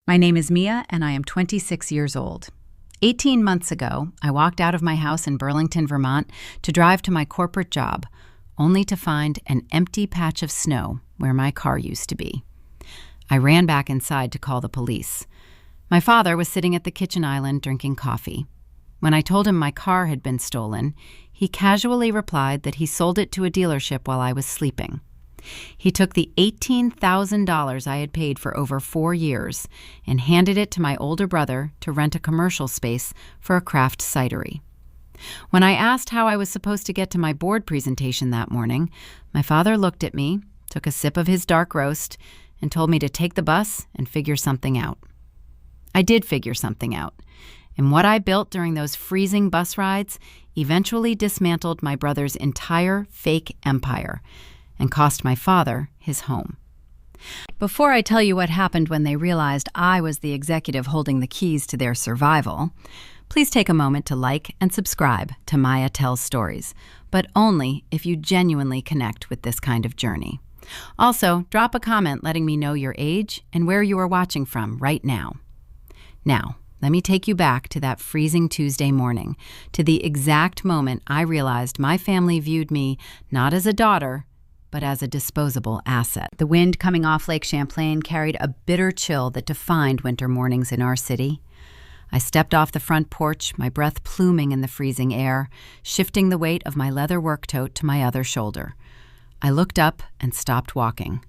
My name is Mia, and I am 26 years old. 18 months ago, I walked out of my house in Burlington, Vermont, to drive to my corporate job, only to find an empty patch of snow where my car used to be. I ran back inside to call the police. My father was sitting at the kitchen island drinking coffee. When I told him my car had been stolen, he casually replied that he sold it to a dealership while I was sleeping. He took the $18,000 I had paid for over 4 years and handed it to my older brother to rent a commercial space for a craft cidery. When I asked how I was supposed to get to my board presentation that morning, my father looked at me, took a sip of his dark roast, and told me to take the bus and figure something out. I did figure something out, and what I built during those freezing bus rides eventually dismantled my brother's entire fake empire and cost my father his home. Before I tell you what happened when they realized I was the executive holding the keys to their survival, please take a moment to like and subscribe to Maya Tells Stories, but only if you genuinely connect with this kind of journey. Also, drop a comment letting me know your age and where you are watching from right now. Now, let me take you back to that freezing Tuesday morning, to the exact moment I realized my family viewed me not as a daughter, but as a disposable asset. The wind coming off Lake Champlain carried a bitter chill that defined winter mornings in our city. I stepped off the front porch, my breath pluming in the freezing air, shifting the weight of my leather work tote to my other shoulder. I looked up and stopped walking.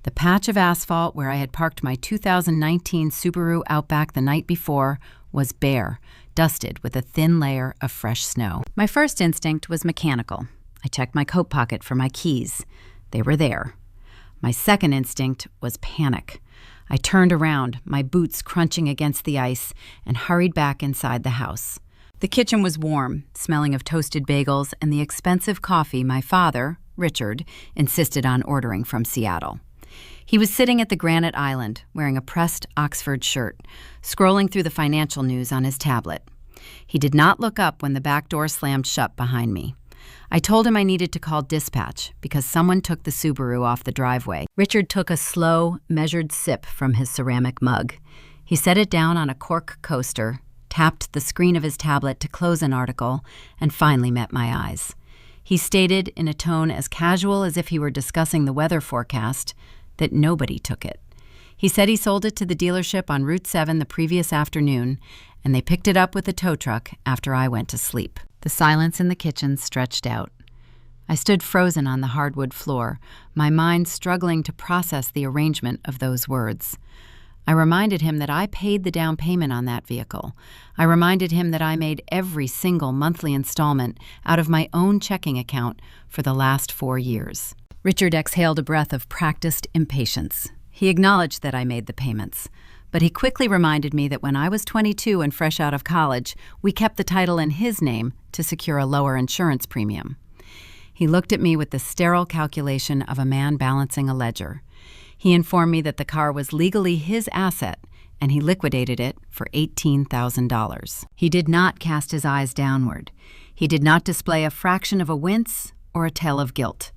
The patch of asphalt where I had parked my 2019 Subaru Outback the night before was bare, dusted with a thin layer of fresh snow. My first instinct was mechanical. I checked my coat pocket for my keys. They were there. My second instinct was panic. I turned around, my boots crunching against the ice, and hurried back inside the house. The kitchen was warm, smelling of toasted bagels and the expensive coffee my father, Richard, insisted on ordering from Seattle. He was sitting at the granite island, wearing a pressed Oxford shirt, scrolling through the financial news on his tablet. He did not look up when the back door slammed shut behind me. I told him I needed to call dispatch because someone took the Subaru off the driveway. Richard took a slow, measured sip from his ceramic mug. He set it down on a cork coaster, tapped the screen of his tablet to close an article, and finally met my eyes. He stated in a tone as casual as if he were discussing the weather forecast that nobody took it. He said he sold it to the dealership on Route 7 the previous afternoon, and they picked it up with a tow truck after I went to sleep. The silence in the kitchen stretched out. I stood frozen on the hardwood floor, my mind struggling to process the arrangement of those words. I reminded him that I paid the down payment on that vehicle. I reminded him that I made every single monthly installment out of my own checking account for the last 4 years. Richard exhaled a breath of practiced impatience. He acknowledged that I made the payments, but he quickly reminded me that when I was 22 and fresh out of college, we kept the title in his name to secure a lower insurance premium. He looked at me with the sterile calculation of a man balancing a ledger. He informed me that the car was legally his asset, and he liquidated it for $18,000. He did not cast his eyes downward. He did not display a fraction of a wince or a tale of guilt.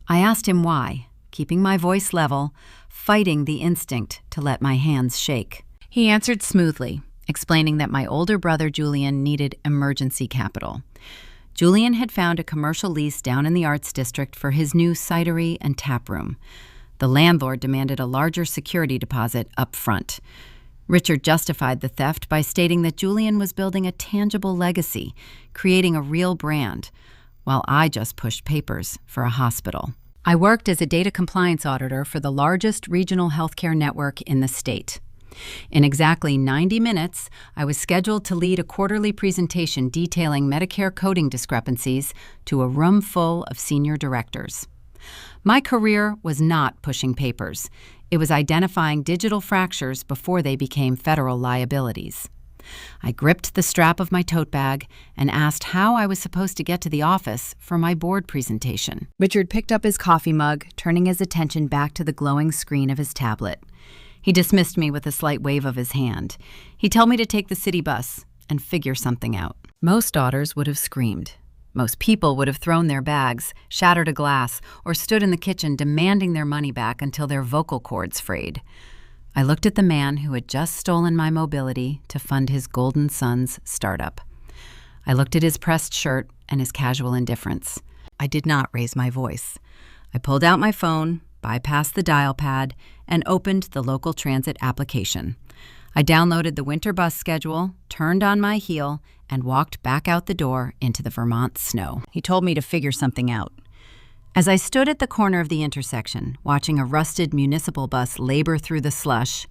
I asked him why, keeping my voice level, fighting the instinct to let my hands shake. He answered smoothly, explaining that my older brother Julian needed emergency capital. Julian had found a commercial lease down in the Arts District for his new cidery and tap room. The landlord demanded a larger security deposit up front. Richard justified the theft by stating that Julian was building a tangible legacy, creating a real brand, while I just pushed papers for a hospital. I worked as a data compliance auditor for the largest regional healthcare network in the state. In exactly 90 minutes, I was scheduled to lead a quarterly presentation detailing Medicare coding discrepancies to a room full of senior directors. My career was not pushing papers. It was identifying digital fractures before they became federal liabilities. I gripped the strap of my tote bag and asked how I was supposed to get to the office for my board presentation. Richard picked up his coffee mug, turning his attention back to the glowing screen of his tablet. He dismissed me with a slight wave of his hand. He told me to take the city bus and figure something out. Most daughters would have screamed. Most people would have thrown their bags, shattered a glass, or stood in the kitchen demanding their money back until their vocal cords frayed. I looked at the man who had just stolen my mobility to fund his golden son's startup. I looked at his pressed shirt and his casual indifference. I did not raise my voice. I pulled out my phone, bypassed the dial pad, and opened the local transit application. I downloaded the winter bus schedule, turned on my heel, and walked back out the door into the Vermont snow. He told me to figure something out. As I stood at the corner of the intersection, watching a rusted municipal bus labor through the slush,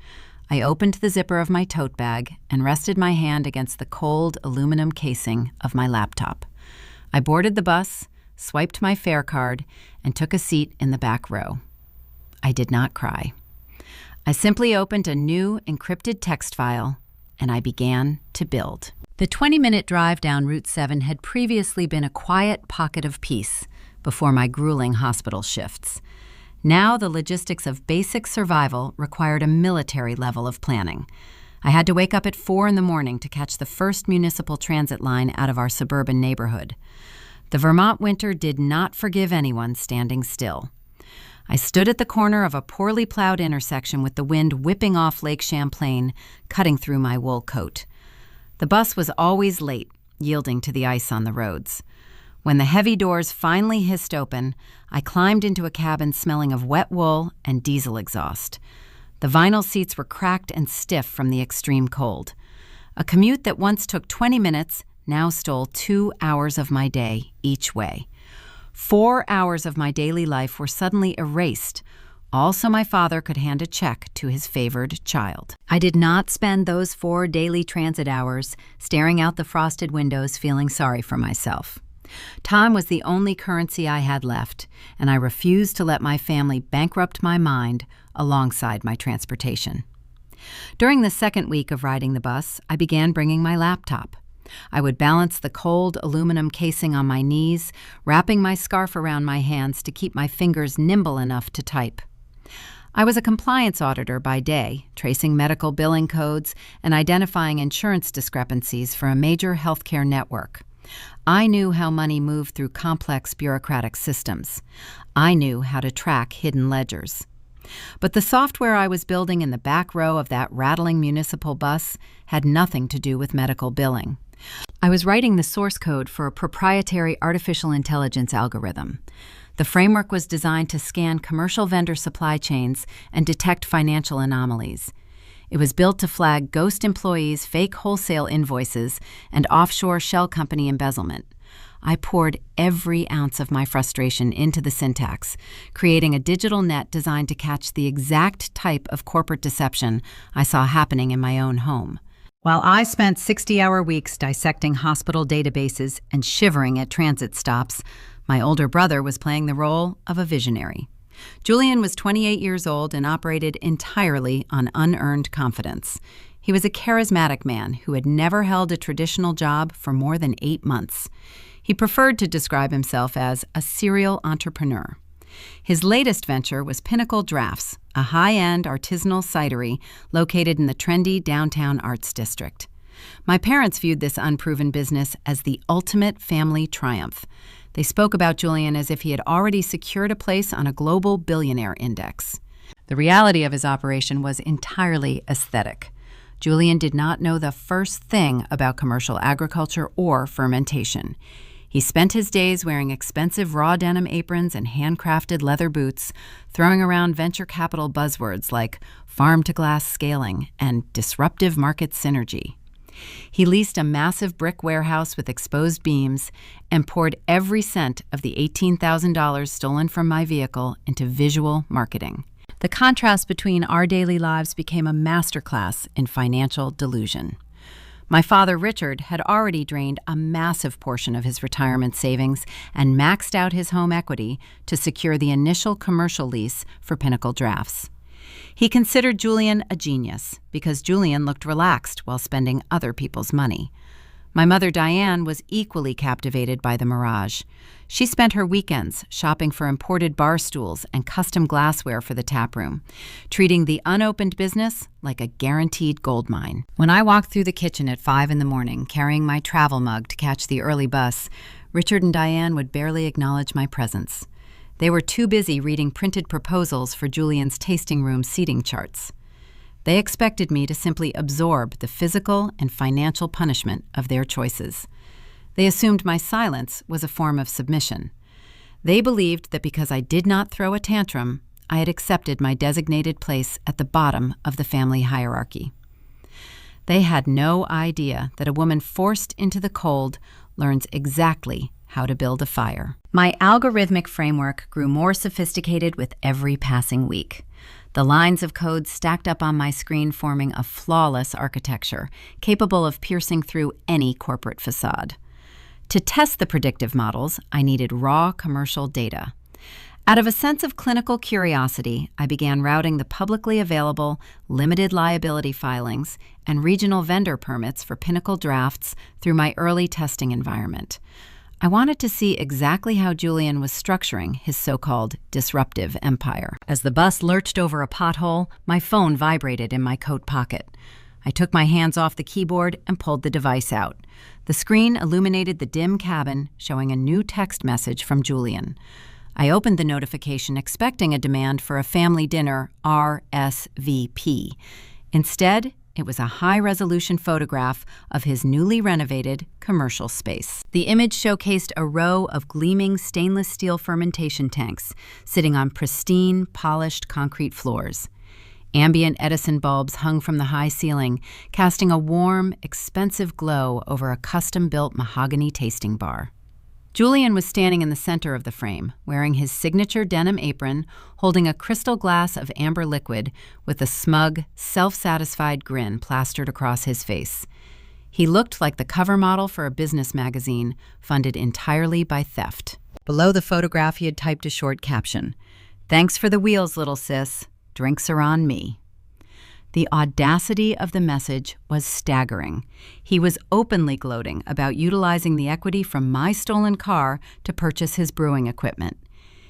I opened the zipper of my tote bag and rested my hand against the cold aluminum casing of my laptop. I boarded the bus, swiped my fare card, and took a seat in the back row. I did not cry. I simply opened a new encrypted text file, and I began to build. The 20-minute drive down Route 7 had previously been a quiet pocket of peace before my grueling hospital shifts. Now the logistics of basic survival required a military level of planning. I had to wake up at 4 a.m. to catch the first municipal transit line out of our suburban neighborhood. The Vermont winter did not forgive anyone standing still. I stood at the corner of a poorly plowed intersection with the wind whipping off Lake Champlain, cutting through my wool coat. The bus was always late, yielding to the ice on the roads. When the heavy doors finally hissed open, I climbed into a cabin smelling of wet wool and diesel exhaust. The vinyl seats were cracked and stiff from the extreme cold. A commute that once took 20 minutes now stole 2 hours of my day each way. 4 hours of my daily life were suddenly erased, all so my father could hand a check to his favored child. I did not spend those 4 daily transit hours staring out the frosted windows feeling sorry for myself. Time was the only currency I had left, and I refused to let my family bankrupt my mind alongside my transportation. During the second week of riding the bus, I began bringing my laptop. I would balance the cold aluminum casing on my knees, wrapping my scarf around my hands to keep my fingers nimble enough to type. I was a compliance auditor by day, tracing medical billing codes and identifying insurance discrepancies for a major healthcare network. I knew how money moved through complex bureaucratic systems. I knew how to track hidden ledgers. But the software I was building in the back row of that rattling municipal bus had nothing to do with medical billing. I was writing the source code for a proprietary artificial intelligence algorithm. The framework was designed to scan commercial vendor supply chains and detect financial anomalies. It was built to flag ghost employees' fake wholesale invoices and offshore shell company embezzlement. I poured every ounce of my frustration into the syntax, creating a digital net designed to catch the exact type of corporate deception I saw happening in my own home. While I spent 60-hour weeks dissecting hospital databases and shivering at transit stops, my older brother was playing the role of a visionary. Julian was 28 years old and operated entirely on unearned confidence. He was a charismatic man who had never held a traditional job for more than 8 months. He preferred to describe himself as a serial entrepreneur. His latest venture was Pinnacle Drafts, a high-end artisanal cidery located in the trendy downtown arts district. My parents viewed this unproven business as the ultimate family triumph. They spoke about Julian as if he had already secured a place on a global billionaire index. The reality of his operation was entirely aesthetic. Julian did not know the first thing about commercial agriculture or fermentation. He spent his days wearing expensive raw denim aprons and handcrafted leather boots, throwing around venture capital buzzwords like farm-to-glass scaling and disruptive market synergy. He leased a massive brick warehouse with exposed beams and poured every cent of the $18,000 stolen from my vehicle into visual marketing. The contrast between our daily lives became a masterclass in financial delusion. My father, Richard, had already drained a massive portion of his retirement savings and maxed out his home equity to secure the initial commercial lease for Pinnacle Drafts. He considered Julian a genius because Julian looked relaxed while spending other people's money. My mother, Diane, was equally captivated by the mirage. She spent her weekends shopping for imported bar stools and custom glassware for the taproom, treating the unopened business like a guaranteed gold mine. When I walked through the kitchen at 5 a.m. carrying my travel mug to catch the early bus, Richard and Diane would barely acknowledge my presence. They were too busy reading printed proposals for Julian's tasting room seating charts. They expected me to simply absorb the physical and financial punishment of their choices. They assumed my silence was a form of submission. They believed that because I did not throw a tantrum, I had accepted my designated place at the bottom of the family hierarchy. They had no idea that a woman forced into the cold learns exactly how to build a fire. My algorithmic framework grew more sophisticated with every passing week. The lines of code stacked up on my screen forming a flawless architecture, capable of piercing through any corporate facade. To test the predictive models, I needed raw commercial data. Out of a sense of clinical curiosity, I began routing the publicly available limited liability filings and regional vendor permits for Pinnacle drafts through my early testing environment. I wanted to see exactly how Julian was structuring his so-called disruptive empire. As the bus lurched over a pothole, my phone vibrated in my coat pocket. I took my hands off the keyboard and pulled the device out. The screen illuminated the dim cabin, showing a new text message from Julian. I opened the notification expecting a demand for a family dinner RSVP. Instead, it was a high-resolution photograph of his newly renovated commercial space. The image showcased a row of gleaming stainless steel fermentation tanks sitting on pristine, polished concrete floors. Ambient Edison bulbs hung from the high ceiling, casting a warm, expensive glow over a custom-built mahogany tasting bar. Julian was standing in the center of the frame, wearing his signature denim apron, holding a crystal glass of amber liquid with a smug, self-satisfied grin plastered across his face. He looked like the cover model for a business magazine, funded entirely by theft. Below the photograph, he had typed a short caption, "Thanks for the wheels, little sis. Drinks are on me." The audacity of the message was staggering. He was openly gloating about utilizing the equity from my stolen car to purchase his brewing equipment.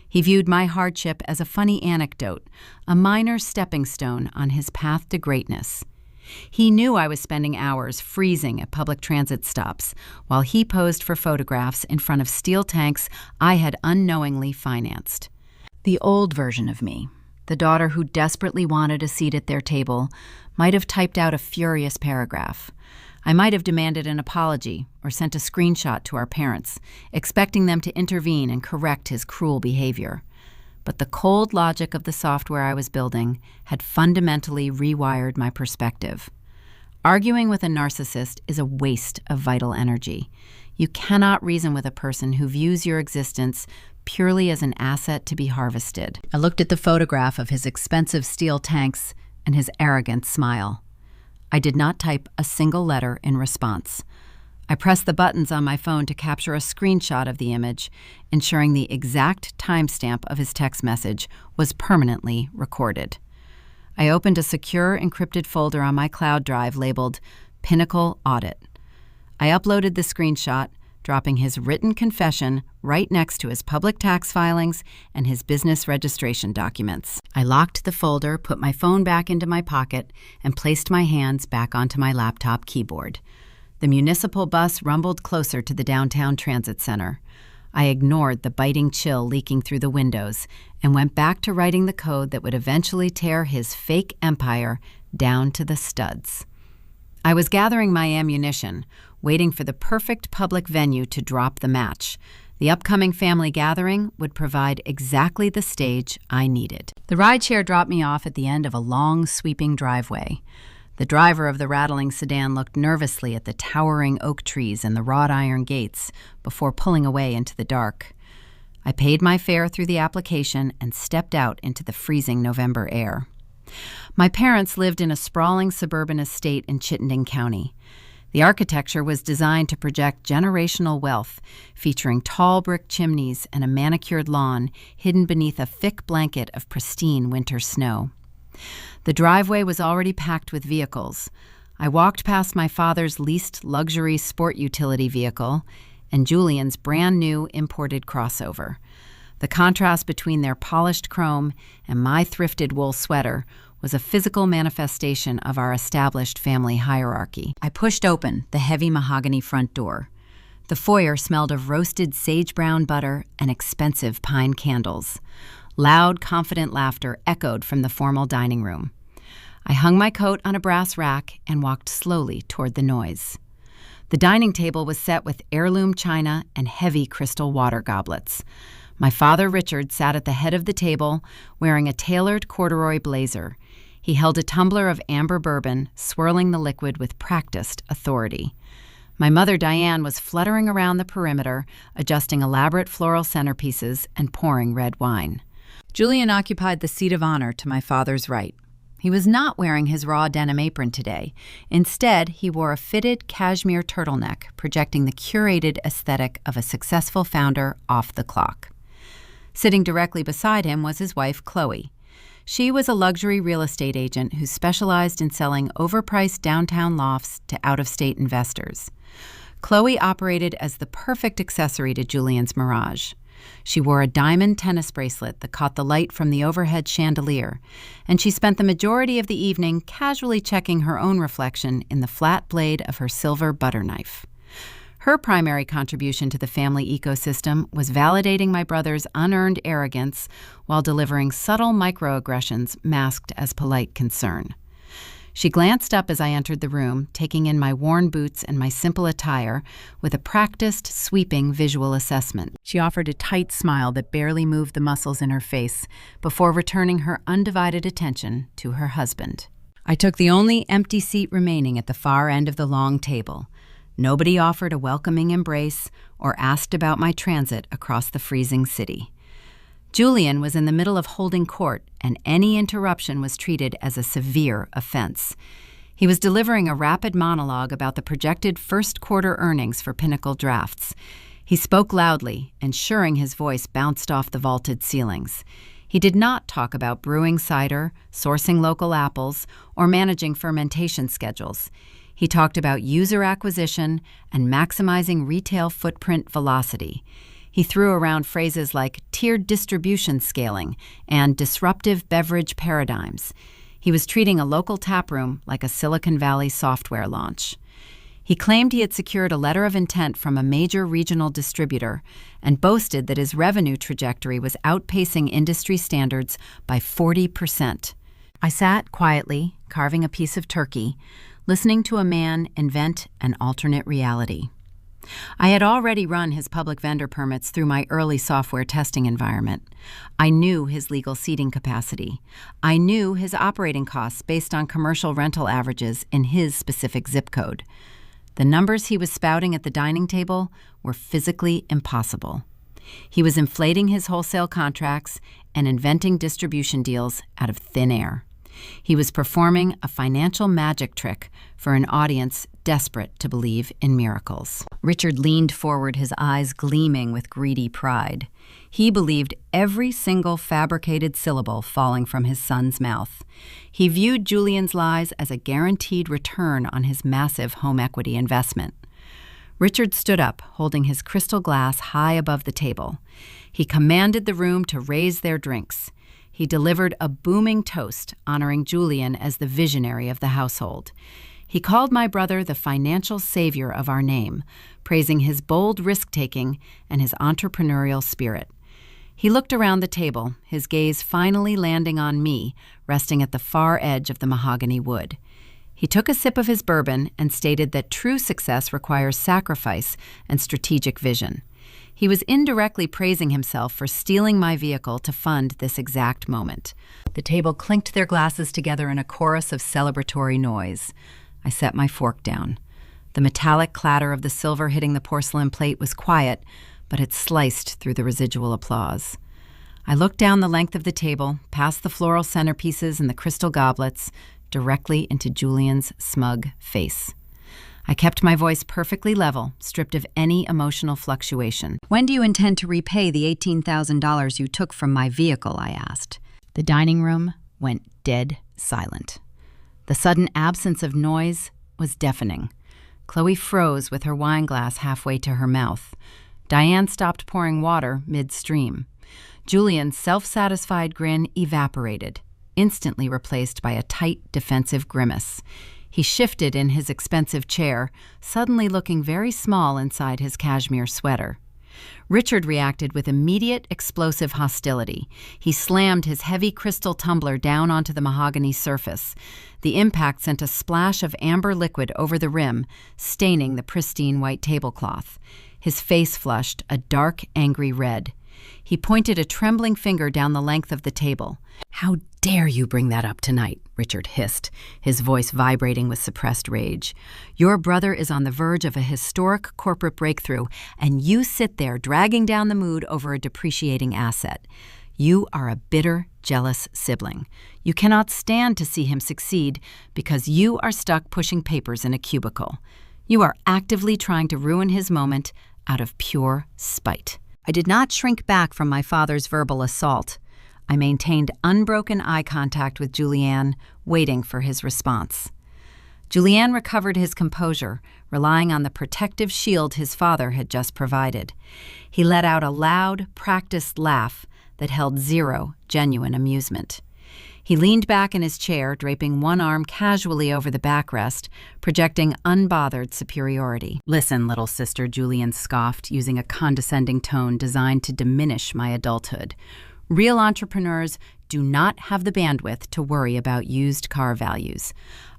He viewed my hardship as a funny anecdote, a minor stepping stone on his path to greatness. He knew I was spending hours freezing at public transit stops while he posed for photographs in front of steel tanks I had unknowingly financed. The old version of me, the daughter who desperately wanted a seat at their table, might have typed out a furious paragraph. I might have demanded an apology or sent a screenshot to our parents, expecting them to intervene and correct his cruel behavior. But the cold logic of the software I was building had fundamentally rewired my perspective. Arguing with a narcissist is a waste of vital energy. You cannot reason with a person who views your existence purely as an asset to be harvested. I looked at the photograph of his expensive steel tanks and his arrogant smile. I did not type a single letter in response. I pressed the buttons on my phone to capture a screenshot of the image, ensuring the exact timestamp of his text message was permanently recorded. I opened a secure encrypted folder on my cloud drive labeled Pinnacle Audit. I uploaded the screenshot, dropping his written confession right next to his public tax filings and his business registration documents. I locked the folder, put my phone back into my pocket, and placed my hands back onto my laptop keyboard. The municipal bus rumbled closer to the downtown transit center. I ignored the biting chill leaking through the windows and went back to writing the code that would eventually tear his fake empire down to the studs. I was gathering my ammunition, waiting for the perfect public venue to drop the match. The upcoming family gathering would provide exactly the stage I needed. The rideshare dropped me off at the end of a long, sweeping driveway. The driver of the rattling sedan looked nervously at the towering oak trees and the wrought iron gates before pulling away into the dark. I paid my fare through the application and stepped out into the freezing November air. My parents lived in a sprawling suburban estate in Chittenden County. The architecture was designed to project generational wealth, featuring tall brick chimneys and a manicured lawn hidden beneath a thick blanket of pristine winter snow. The driveway was already packed with vehicles. I walked past my father's leased luxury sport utility vehicle and Julian's brand new imported crossover. The contrast between their polished chrome and my thrifted wool sweater was a physical manifestation of our established family hierarchy. I pushed open the heavy mahogany front door. The foyer smelled of roasted sage-brown butter and expensive pine candles. Loud, confident laughter echoed from the formal dining room. I hung my coat on a brass rack and walked slowly toward the noise. The dining table was set with heirloom china and heavy crystal water goblets. My father, Richard, sat at the head of the table wearing a tailored corduroy blazer. He held a tumbler of amber bourbon, swirling the liquid with practiced authority. My mother, Diane, was fluttering around the perimeter, adjusting elaborate floral centerpieces and pouring red wine. Julian occupied the seat of honor to my father's right. He was not wearing his raw denim apron today. Instead, he wore a fitted cashmere turtleneck, projecting the curated aesthetic of a successful founder off the clock. Sitting directly beside him was his wife, Chloe. She was a luxury real estate agent who specialized in selling overpriced downtown lofts to out-of-state investors. Chloe operated as the perfect accessory to Julian's mirage. She wore a diamond tennis bracelet that caught the light from the overhead chandelier, and she spent the majority of the evening casually checking her own reflection in the flat blade of her silver butter knife. Her primary contribution to the family ecosystem was validating my brother's unearned arrogance while delivering subtle microaggressions masked as polite concern. She glanced up as I entered the room, taking in my worn boots and my simple attire with a practiced, sweeping visual assessment. She offered a tight smile that barely moved the muscles in her face before returning her undivided attention to her husband. I took the only empty seat remaining at the far end of the long table. Nobody offered a welcoming embrace or asked about my transit across the freezing city. Julian was in the middle of holding court, and any interruption was treated as a severe offense. He was delivering a rapid monologue about the projected first-quarter earnings for Pinnacle Drafts. He spoke loudly, ensuring his voice bounced off the vaulted ceilings. He did not talk about brewing cider, sourcing local apples, or managing fermentation schedules. He talked about user acquisition and maximizing retail footprint velocity. He threw around phrases like tiered distribution scaling and disruptive beverage paradigms. He was treating a local taproom like a Silicon Valley software launch. He claimed he had secured a letter of intent from a major regional distributor and boasted that his revenue trajectory was outpacing industry standards by 40%. I sat quietly, carving a piece of turkey, listening to a man invent an alternate reality. I had already run his public vendor permits through my early software testing environment. I knew his legal seating capacity. I knew his operating costs based on commercial rental averages in his specific zip code. The numbers he was spouting at the dining table were physically impossible. He was inflating his wholesale contracts and inventing distribution deals out of thin air. He was performing a financial magic trick for an audience desperate to believe in miracles. Richard leaned forward, his eyes gleaming with greedy pride. He believed every single fabricated syllable falling from his son's mouth. He viewed Julian's lies as a guaranteed return on his massive home equity investment. Richard stood up, holding his crystal glass high above the table. He commanded the room to raise their drinks. He delivered a booming toast, honoring Julian as the visionary of the household. He called my brother the financial savior of our name, praising his bold risk-taking and his entrepreneurial spirit. He looked around the table, his gaze finally landing on me, resting at the far edge of the mahogany wood. He took a sip of his bourbon and stated that true success requires sacrifice and strategic vision. He was indirectly praising himself for stealing my vehicle to fund this exact moment. The table clinked their glasses together in a chorus of celebratory noise. I set my fork down. The metallic clatter of the silver hitting the porcelain plate was quiet, but it sliced through the residual applause. I looked down the length of the table, past the floral centerpieces and the crystal goblets, directly into Julian's smug face. I kept my voice perfectly level, stripped of any emotional fluctuation. "When do you intend to repay the $18,000 you took from my vehicle?" I asked. The dining room went dead silent. The sudden absence of noise was deafening. Chloe froze with her wine glass halfway to her mouth. Diane stopped pouring water midstream. Julian's self-satisfied grin evaporated, instantly replaced by a tight, defensive grimace. He shifted in his expensive chair, suddenly looking very small inside his cashmere sweater. Richard reacted with immediate, explosive hostility. He slammed his heavy crystal tumbler down onto the mahogany surface. The impact sent a splash of amber liquid over the rim, staining the pristine white tablecloth. His face flushed a dark, angry red. He pointed a trembling finger down the length of the table. "How dare you bring that up tonight?" Richard hissed, his voice vibrating with suppressed rage. "Your brother is on the verge of a historic corporate breakthrough, and you sit there dragging down the mood over a depreciating asset. You are a bitter, jealous sibling. You cannot stand to see him succeed because you are stuck pushing papers in a cubicle. You are actively trying to ruin his moment out of pure spite." I did not shrink back from my father's verbal assault. I maintained unbroken eye contact with Julian, waiting for his response. Julian recovered his composure, relying on the protective shield his father had just provided. He let out a loud, practiced laugh that held zero genuine amusement. He leaned back in his chair, draping one arm casually over the backrest, projecting unbothered superiority. "Listen, little sister," Julian scoffed, using a condescending tone designed to diminish my adulthood. "Real entrepreneurs do not have the bandwidth to worry about used car values.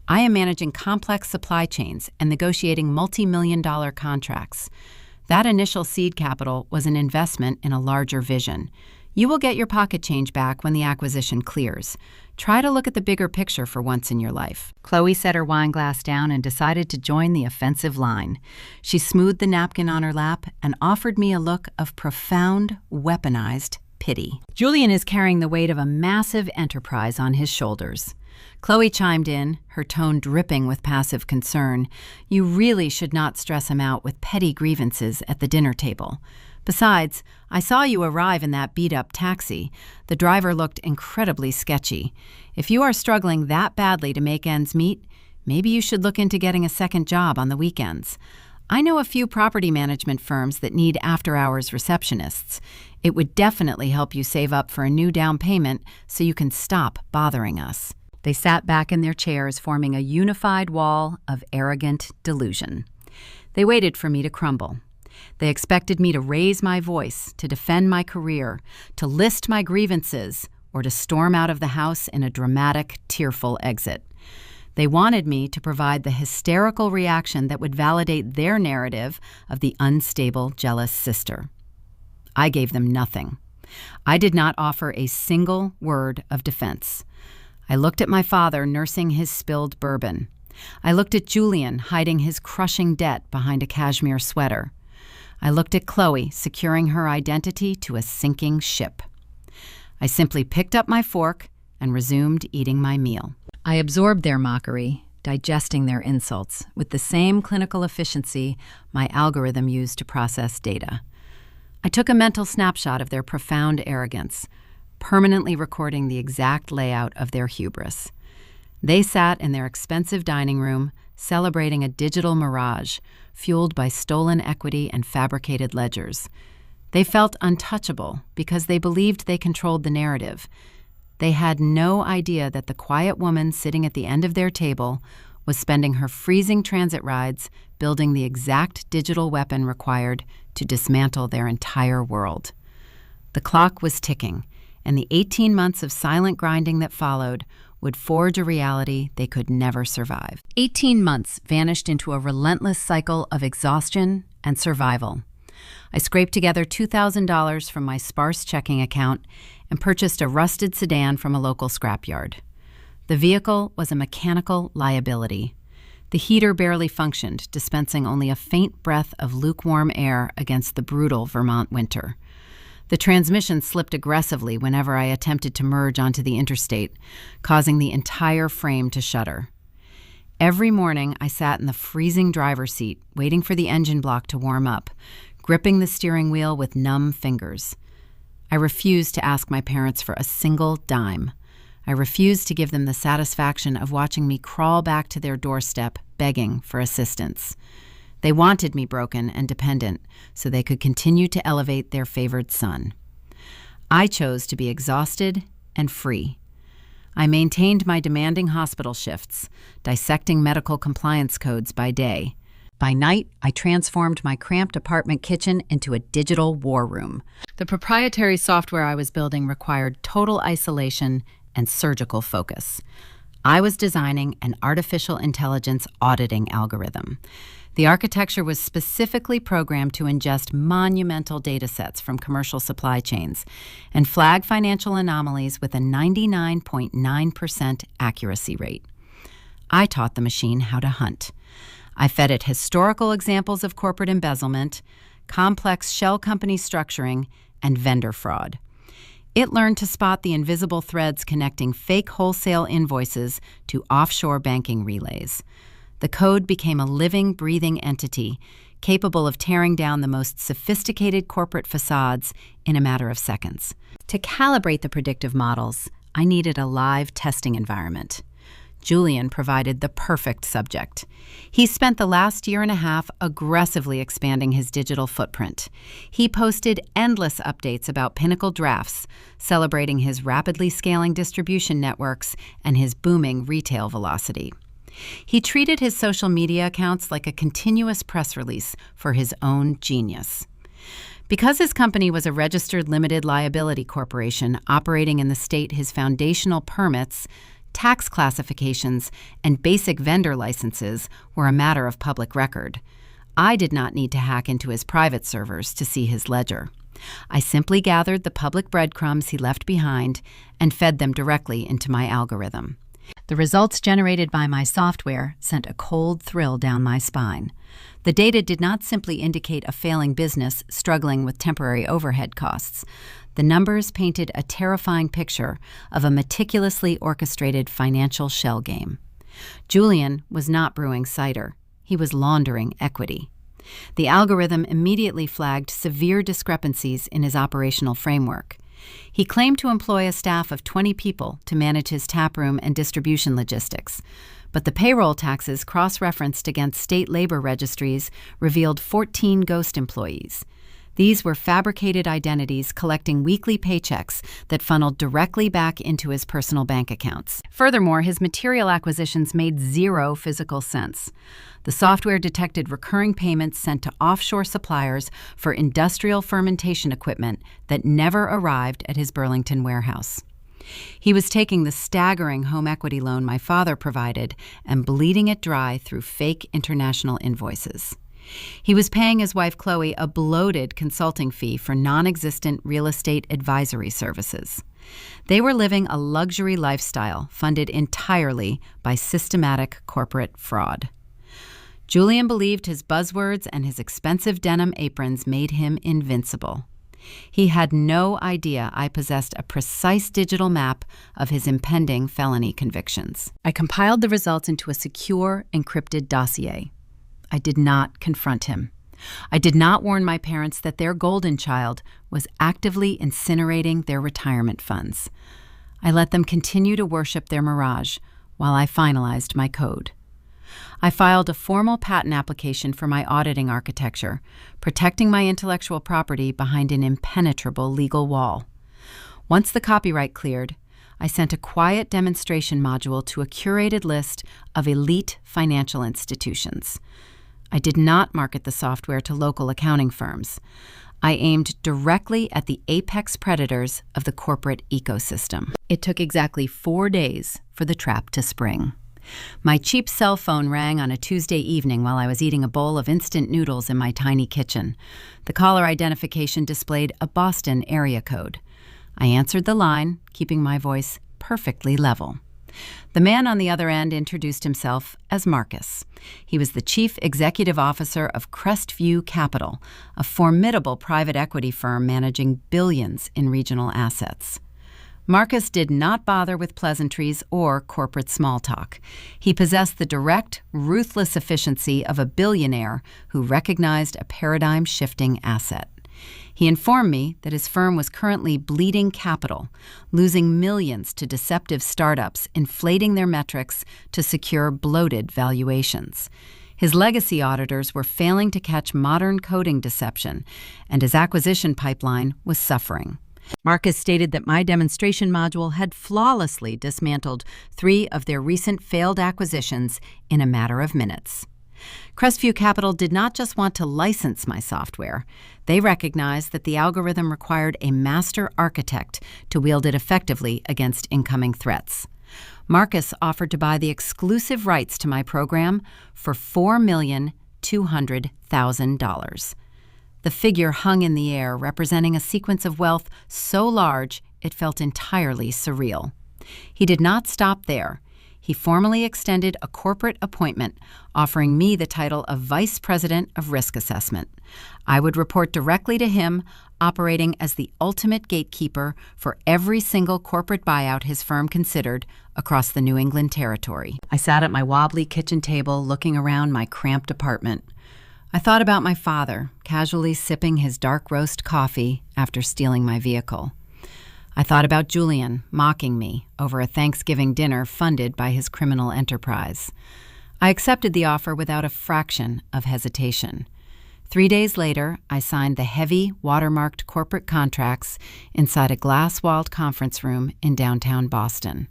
I am managing complex supply chains and negotiating multi-million-dollar contracts. That initial seed capital was an investment in a larger vision. You will get your pocket change back when the acquisition clears. Try to look at the bigger picture for once in your life." Chloe set her wine glass down and decided to join the offensive line. She smoothed the napkin on her lap and offered me a look of profound, weaponized pity. "Julian is carrying the weight of a massive enterprise on his shoulders." Chloe chimed in, her tone dripping with passive concern. "You really should not stress him out with petty grievances at the dinner table. Besides, I saw you arrive in that beat-up taxi. The driver looked incredibly sketchy. If you are struggling that badly to make ends meet, maybe you should look into getting a second job on the weekends. I know a few property management firms that need after-hours receptionists. It would definitely help you save up for a new down payment so you can stop bothering us." They sat back in their chairs, forming a unified wall of arrogant delusion. They waited for me to crumble. They expected me to raise my voice, to defend my career, to list my grievances, or to storm out of the house in a dramatic, tearful exit. They wanted me to provide the hysterical reaction that would validate their narrative of the unstable, jealous sister. I gave them nothing. I did not offer a single word of defense. I looked at my father nursing his spilled bourbon. I looked at Julian hiding his crushing debt behind a cashmere sweater. I looked at Chloe securing her identity to a sinking ship. I simply picked up my fork and resumed eating my meal. I absorbed their mockery, digesting their insults, with the same clinical efficiency my algorithm used to process data. I took a mental snapshot of their profound arrogance, permanently recording the exact layout of their hubris. They sat in their expensive dining room, celebrating a digital mirage, fueled by stolen equity and fabricated ledgers. They felt untouchable because they believed they controlled the narrative. They had no idea that the quiet woman sitting at the end of their table was spending her freezing transit rides building the exact digital weapon required to dismantle their entire world. The clock was ticking, and the 18 months of silent grinding that followed would forge a reality they could never survive. 18 months vanished into a relentless cycle of exhaustion and survival. I scraped together $2,000 from my sparse checking account and purchased a rusted sedan from a local scrapyard. The vehicle was a mechanical liability. The heater barely functioned, dispensing only a faint breath of lukewarm air against the brutal Vermont winter. The transmission slipped aggressively whenever I attempted to merge onto the interstate, causing the entire frame to shudder. Every morning, I sat in the freezing driver's seat, waiting for the engine block to warm up, gripping the steering wheel with numb fingers. I refused to ask my parents for a single dime. I refused to give them the satisfaction of watching me crawl back to their doorstep, begging for assistance. They wanted me broken and dependent so they could continue to elevate their favored son. I chose to be exhausted and free. I maintained my demanding hospital shifts, dissecting medical compliance codes by day, By night, I transformed my cramped apartment kitchen into a digital war room. The proprietary software I was building required total isolation and surgical focus. I was designing an artificial intelligence auditing algorithm. The architecture was specifically programmed to ingest monumental data sets from commercial supply chains and flag financial anomalies with a 99.9% accuracy rate. I taught the machine how to hunt. I fed it historical examples of corporate embezzlement, complex shell company structuring, and vendor fraud. It learned to spot the invisible threads connecting fake wholesale invoices to offshore banking relays. The code became a living, breathing entity capable of tearing down the most sophisticated corporate facades in a matter of seconds. To calibrate the predictive models, I needed a live testing environment. Julian provided the perfect subject. He spent the last year and a half aggressively expanding his digital footprint. He posted endless updates about Pinnacle drafts, celebrating his rapidly scaling distribution networks and his booming retail velocity. He treated his social media accounts like a continuous press release for his own genius. Because his company was a registered limited liability corporation operating in the state his foundational permits, tax classifications, and basic vendor licenses were a matter of public record, I did not need to hack into his private servers to see his ledger. I simply gathered the public breadcrumbs he left behind and fed them directly into my algorithm. The results generated by my software sent a cold thrill down my spine. The data did not simply indicate a failing business struggling with temporary overhead costs. The numbers painted a terrifying picture of a meticulously orchestrated financial shell game. Julian was not brewing cider. He was laundering equity. The algorithm immediately flagged severe discrepancies in his operational framework. He claimed to employ a staff of 20 people to manage his taproom and distribution logistics, but the payroll taxes cross-referenced against state labor registries revealed 14 ghost employees. These were fabricated identities collecting weekly paychecks that funneled directly back into his personal bank accounts. Furthermore, his material acquisitions made zero physical sense. The software detected recurring payments sent to offshore suppliers for industrial fermentation equipment that never arrived at his Burlington warehouse. He was taking the staggering home equity loan my father provided and bleeding it dry through fake international invoices. He was paying his wife Chloe a bloated consulting fee for non-existent real estate advisory services. They were living a luxury lifestyle funded entirely by systematic corporate fraud. Julian believed his buzzwords and his expensive denim aprons made him invincible. He had no idea I possessed a precise digital map of his impending felony convictions. I compiled the results into a secure, encrypted dossier. I did not confront him. I did not warn my parents that their golden child was actively incinerating their retirement funds. I let them continue to worship their mirage while I finalized my code. I filed a formal patent application for my auditing architecture, protecting my intellectual property behind an impenetrable legal wall. Once the copyright cleared, I sent a quiet demonstration module to a curated list of elite financial institutions. I did not market the software to local accounting firms. I aimed directly at the apex predators of the corporate ecosystem. It took exactly 4 days for the trap to spring. My cheap cell phone rang on a Tuesday evening while I was eating a bowl of instant noodles in my tiny kitchen. The caller identification displayed a Boston area code. I answered the line, keeping my voice perfectly level. The man on the other end introduced himself as Marcus. He was the chief executive officer of Crestview Capital, a formidable private equity firm managing billions in regional assets. Marcus did not bother with pleasantries or corporate small talk. He possessed the direct, ruthless efficiency of a billionaire who recognized a paradigm-shifting asset. He informed me that his firm was currently bleeding capital, losing millions to deceptive startups, inflating their metrics to secure bloated valuations. His legacy auditors were failing to catch modern coding deception, and his acquisition pipeline was suffering. Marcus stated that my demonstration module had flawlessly dismantled 3 of their recent failed acquisitions in a matter of minutes. Crestview Capital did not just want to license my software. They recognized that the algorithm required a master architect to wield it effectively against incoming threats. Marcus offered to buy the exclusive rights to my program for $4,200,000. The figure hung in the air, representing a sequence of wealth so large it felt entirely surreal. He did not stop there. He formally extended a corporate appointment, offering me the title of Vice President of Risk Assessment. I would report directly to him, operating as the ultimate gatekeeper for every single corporate buyout his firm considered across the New England territory. I sat at my wobbly kitchen table, looking around my cramped apartment. I thought about my father, casually sipping his dark roast coffee after stealing my vehicle. I thought about Julian mocking me over a Thanksgiving dinner funded by his criminal enterprise. I accepted the offer without a fraction of hesitation. 3 days later, I signed the heavy, watermarked corporate contracts inside a glass-walled conference room in downtown Boston.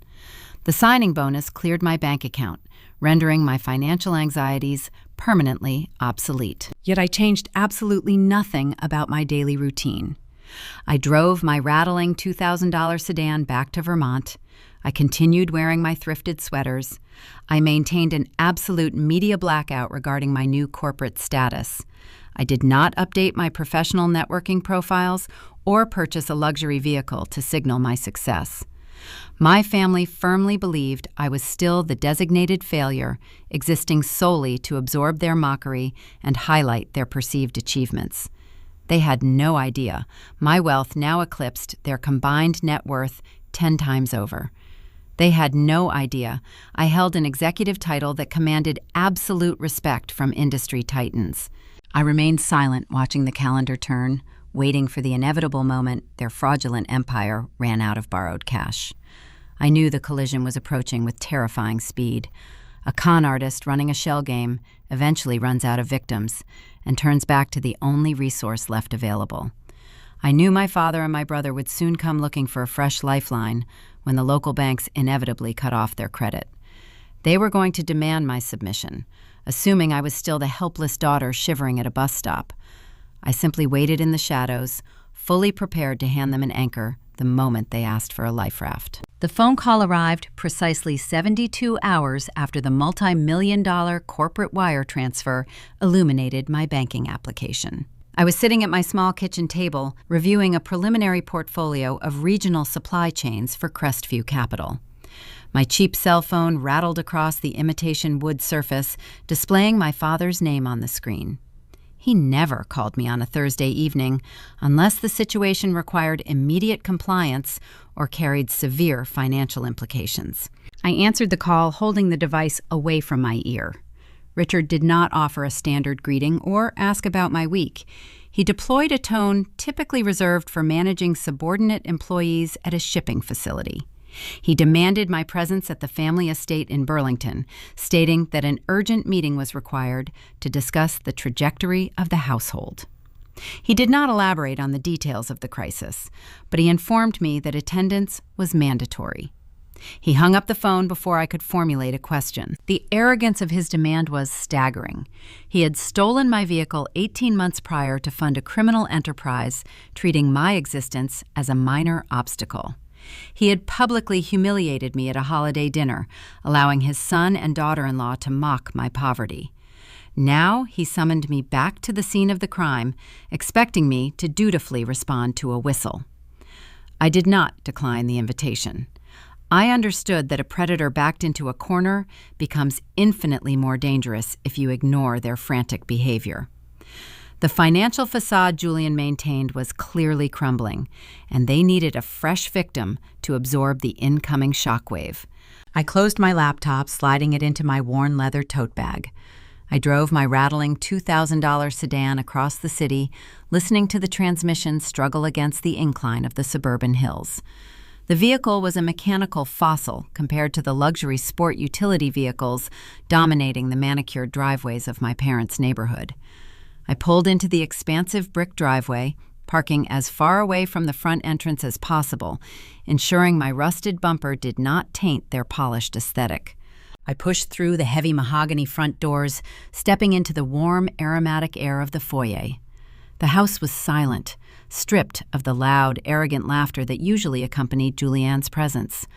The signing bonus cleared my bank account, rendering my financial anxieties permanently obsolete. Yet I changed absolutely nothing about my daily routine. I drove my rattling $2,000 sedan back to Vermont. I continued wearing my thrifted sweaters. I maintained an absolute media blackout regarding my new corporate status. I did not update my professional networking profiles or purchase a luxury vehicle to signal my success. My family firmly believed I was still the designated failure, existing solely to absorb their mockery and highlight their perceived achievements. They had no idea my wealth now eclipsed their combined net worth 10 times over. They had no idea I held an executive title that commanded absolute respect from industry titans. I remained silent, watching the calendar turn, waiting for the inevitable moment their fraudulent empire ran out of borrowed cash. I knew the collision was approaching with terrifying speed. A con artist running a shell game eventually runs out of victims and turns back to the only resource left available. I knew my father and my brother would soon come looking for a fresh lifeline when the local banks inevitably cut off their credit. They were going to demand my submission, assuming I was still the helpless daughter shivering at a bus stop. I simply waited in the shadows, fully prepared to hand them an anchor the moment they asked for a life raft. The phone call arrived precisely 72 hours after the multi-million-dollar corporate wire transfer illuminated my banking application. I was sitting at my small kitchen table, reviewing a preliminary portfolio of regional supply chains for Crestview Capital. My cheap cell phone rattled across the imitation wood surface, displaying my father's name on the screen. He never called me on a Thursday evening unless the situation required immediate compliance or carried severe financial implications. I answered the call, holding the device away from my ear. Richard did not offer a standard greeting or ask about my week. He deployed a tone typically reserved for managing subordinate employees at a shipping facility. He demanded my presence at the family estate in Burlington, stating that an urgent meeting was required to discuss the trajectory of the household. He did not elaborate on the details of the crisis, but he informed me that attendance was mandatory. He hung up the phone before I could formulate a question. The arrogance of his demand was staggering. He had stolen my vehicle 18 months prior to fund a criminal enterprise, treating my existence as a minor obstacle. He had publicly humiliated me at a holiday dinner, allowing his son and daughter-in-law to mock my poverty. Now he summoned me back to the scene of the crime, expecting me to dutifully respond to a whistle. I did not decline the invitation. I understood that a predator backed into a corner becomes infinitely more dangerous if you ignore their frantic behavior. The financial facade Julian maintained was clearly crumbling, and they needed a fresh victim to absorb the incoming shockwave. I closed my laptop, sliding it into my worn leather tote bag. I drove my rattling $2,000 sedan across the city, listening to the transmission struggle against the incline of the suburban hills. The vehicle was a mechanical fossil compared to the luxury sport utility vehicles dominating the manicured driveways of my parents' neighborhood. I pulled into the expansive brick driveway, parking as far away from the front entrance as possible, ensuring my rusted bumper did not taint their polished aesthetic. I pushed through the heavy mahogany front doors, stepping into the warm, aromatic air of the foyer. The house was silent, stripped of the loud, arrogant laughter that usually accompanied Julian's presence.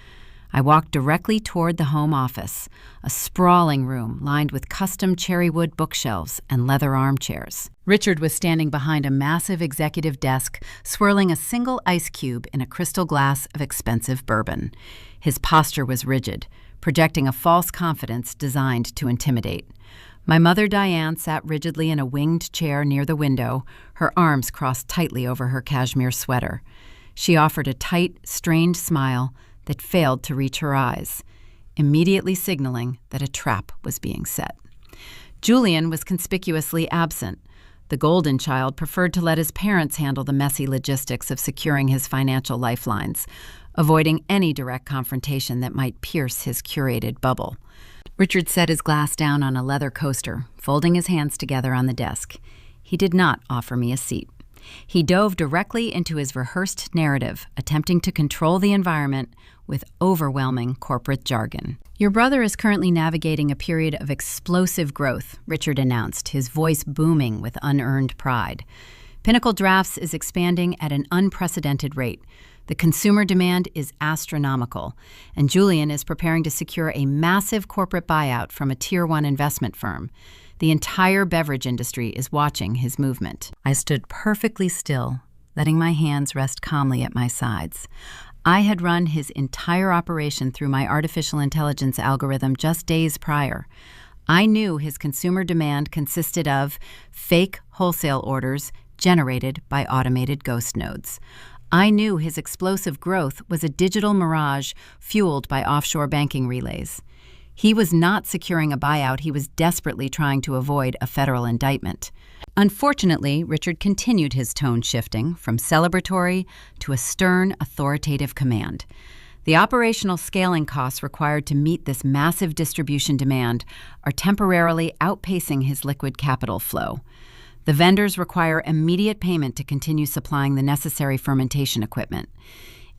I walked directly toward the home office, a sprawling room lined with custom cherrywood bookshelves and leather armchairs. Richard was standing behind a massive executive desk, swirling a single ice cube in a crystal glass of expensive bourbon. His posture was rigid, projecting a false confidence designed to intimidate. My mother, Diane, sat rigidly in a winged chair near the window, her arms crossed tightly over her cashmere sweater. She offered a tight, strained smile that failed to reach her eyes, immediately signaling that a trap was being set. Julian was conspicuously absent. The golden child preferred to let his parents handle the messy logistics of securing his financial lifelines, avoiding any direct confrontation that might pierce his curated bubble. Richard set his glass down on a leather coaster, folding his hands together on the desk. He did not offer me a seat. He dove directly into his rehearsed narrative, attempting to control the environment with overwhelming corporate jargon. "Your brother is currently navigating a period of explosive growth," Richard announced, his voice booming with unearned pride. "Pinnacle Drafts is expanding at an unprecedented rate. The consumer demand is astronomical, and Julian is preparing to secure a massive corporate buyout from a Tier 1 investment firm. The entire beverage industry is watching his movement." I stood perfectly still, letting my hands rest calmly at my sides. I had run his entire operation through my artificial intelligence algorithm just days prior. I knew his consumer demand consisted of fake wholesale orders generated by automated ghost nodes. I knew his explosive growth was a digital mirage fueled by offshore banking relays. He was not securing a buyout, he was desperately trying to avoid a federal indictment. Unfortunately, Richard continued his tone shifting from celebratory to a stern, authoritative command. The operational scaling costs required to meet this massive distribution demand are temporarily outpacing his liquid capital flow. The vendors require immediate payment to continue supplying the necessary fermentation equipment.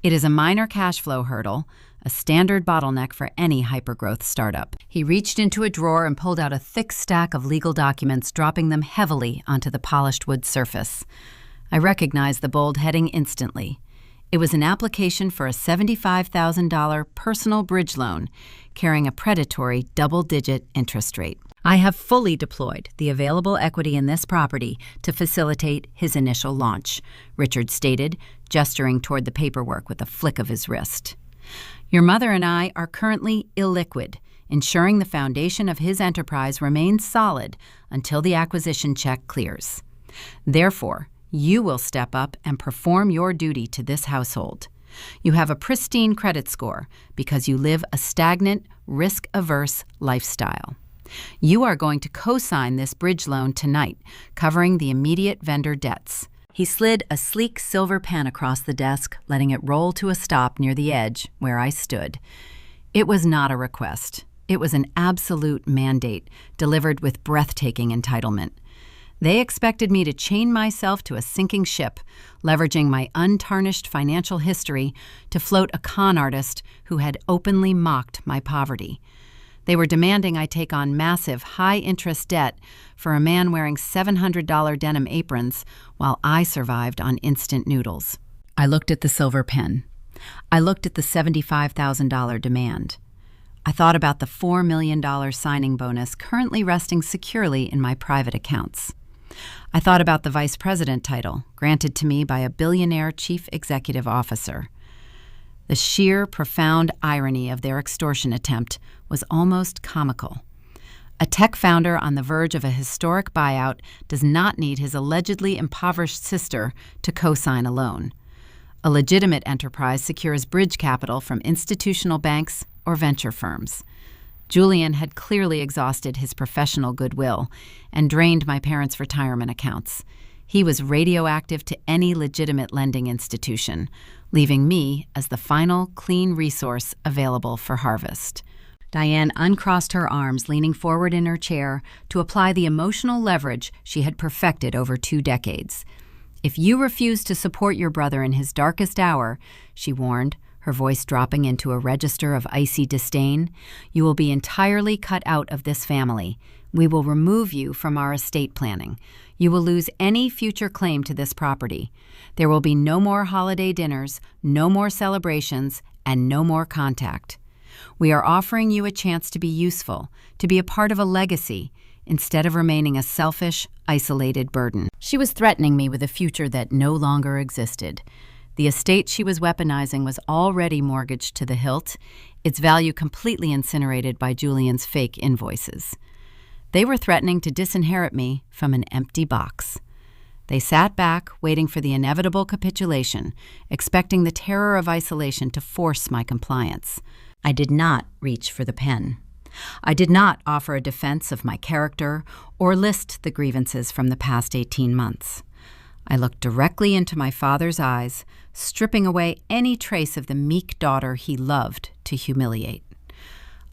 It is a minor cash flow hurdle, a standard bottleneck for any hypergrowth startup. He reached into a drawer and pulled out a thick stack of legal documents, dropping them heavily onto the polished wood surface. I recognized the bold heading instantly. It was an application for a $75,000 personal bridge loan, carrying a predatory double-digit interest rate. "I have fully deployed the available equity in this property to facilitate his initial launch," Richard stated, gesturing toward the paperwork with a flick of his wrist. "Your mother and I are currently illiquid, ensuring the foundation of his enterprise remains solid until the acquisition check clears. Therefore, you will step up and perform your duty to this household. You have a pristine credit score because you live a stagnant, risk-averse lifestyle. You are going to co-sign this bridge loan tonight, covering the immediate vendor debts." He slid a sleek silver pen across the desk, letting it roll to a stop near the edge where I stood. It was not a request. It was an absolute mandate, delivered with breathtaking entitlement. They expected me to chain myself to a sinking ship, leveraging my untarnished financial history to float a con artist who had openly mocked my poverty. They were demanding I take on massive, high-interest debt for a man wearing $700 denim aprons while I survived on instant noodles. I looked at the silver pen. I looked at the $75,000 demand. I thought about the $4 million signing bonus currently resting securely in my private accounts. I thought about the vice president title granted to me by a billionaire chief executive officer. The sheer, profound irony of their extortion attempt was almost comical. A tech founder on the verge of a historic buyout does not need his allegedly impoverished sister to co-sign a loan. A legitimate enterprise secures bridge capital from institutional banks or venture firms. Julian had clearly exhausted his professional goodwill and drained my parents' retirement accounts. He was radioactive to any legitimate lending institution, leaving me as the final clean resource available for harvest. Diane uncrossed her arms, leaning forward in her chair to apply the emotional leverage she had perfected over 2 decades. "If you refuse to support your brother in his darkest hour," she warned, her voice dropping into a register of icy disdain. "You will be entirely cut out of this family. We will remove you from our estate planning. You will lose any future claim to this property. There will be no more holiday dinners, no more celebrations, and no more contact. We are offering you a chance to be useful, to be a part of a legacy, instead of remaining a selfish, isolated burden." She was threatening me with a future that no longer existed. The estate she was weaponizing was already mortgaged to the hilt, its value completely incinerated by Julian's fake invoices. They were threatening to disinherit me from an empty box. They sat back, waiting for the inevitable capitulation, expecting the terror of isolation to force my compliance. I did not reach for the pen. I did not offer a defense of my character or list the grievances from the past 18 months. I looked directly into my father's eyes, stripping away any trace of the meek daughter he loved to humiliate.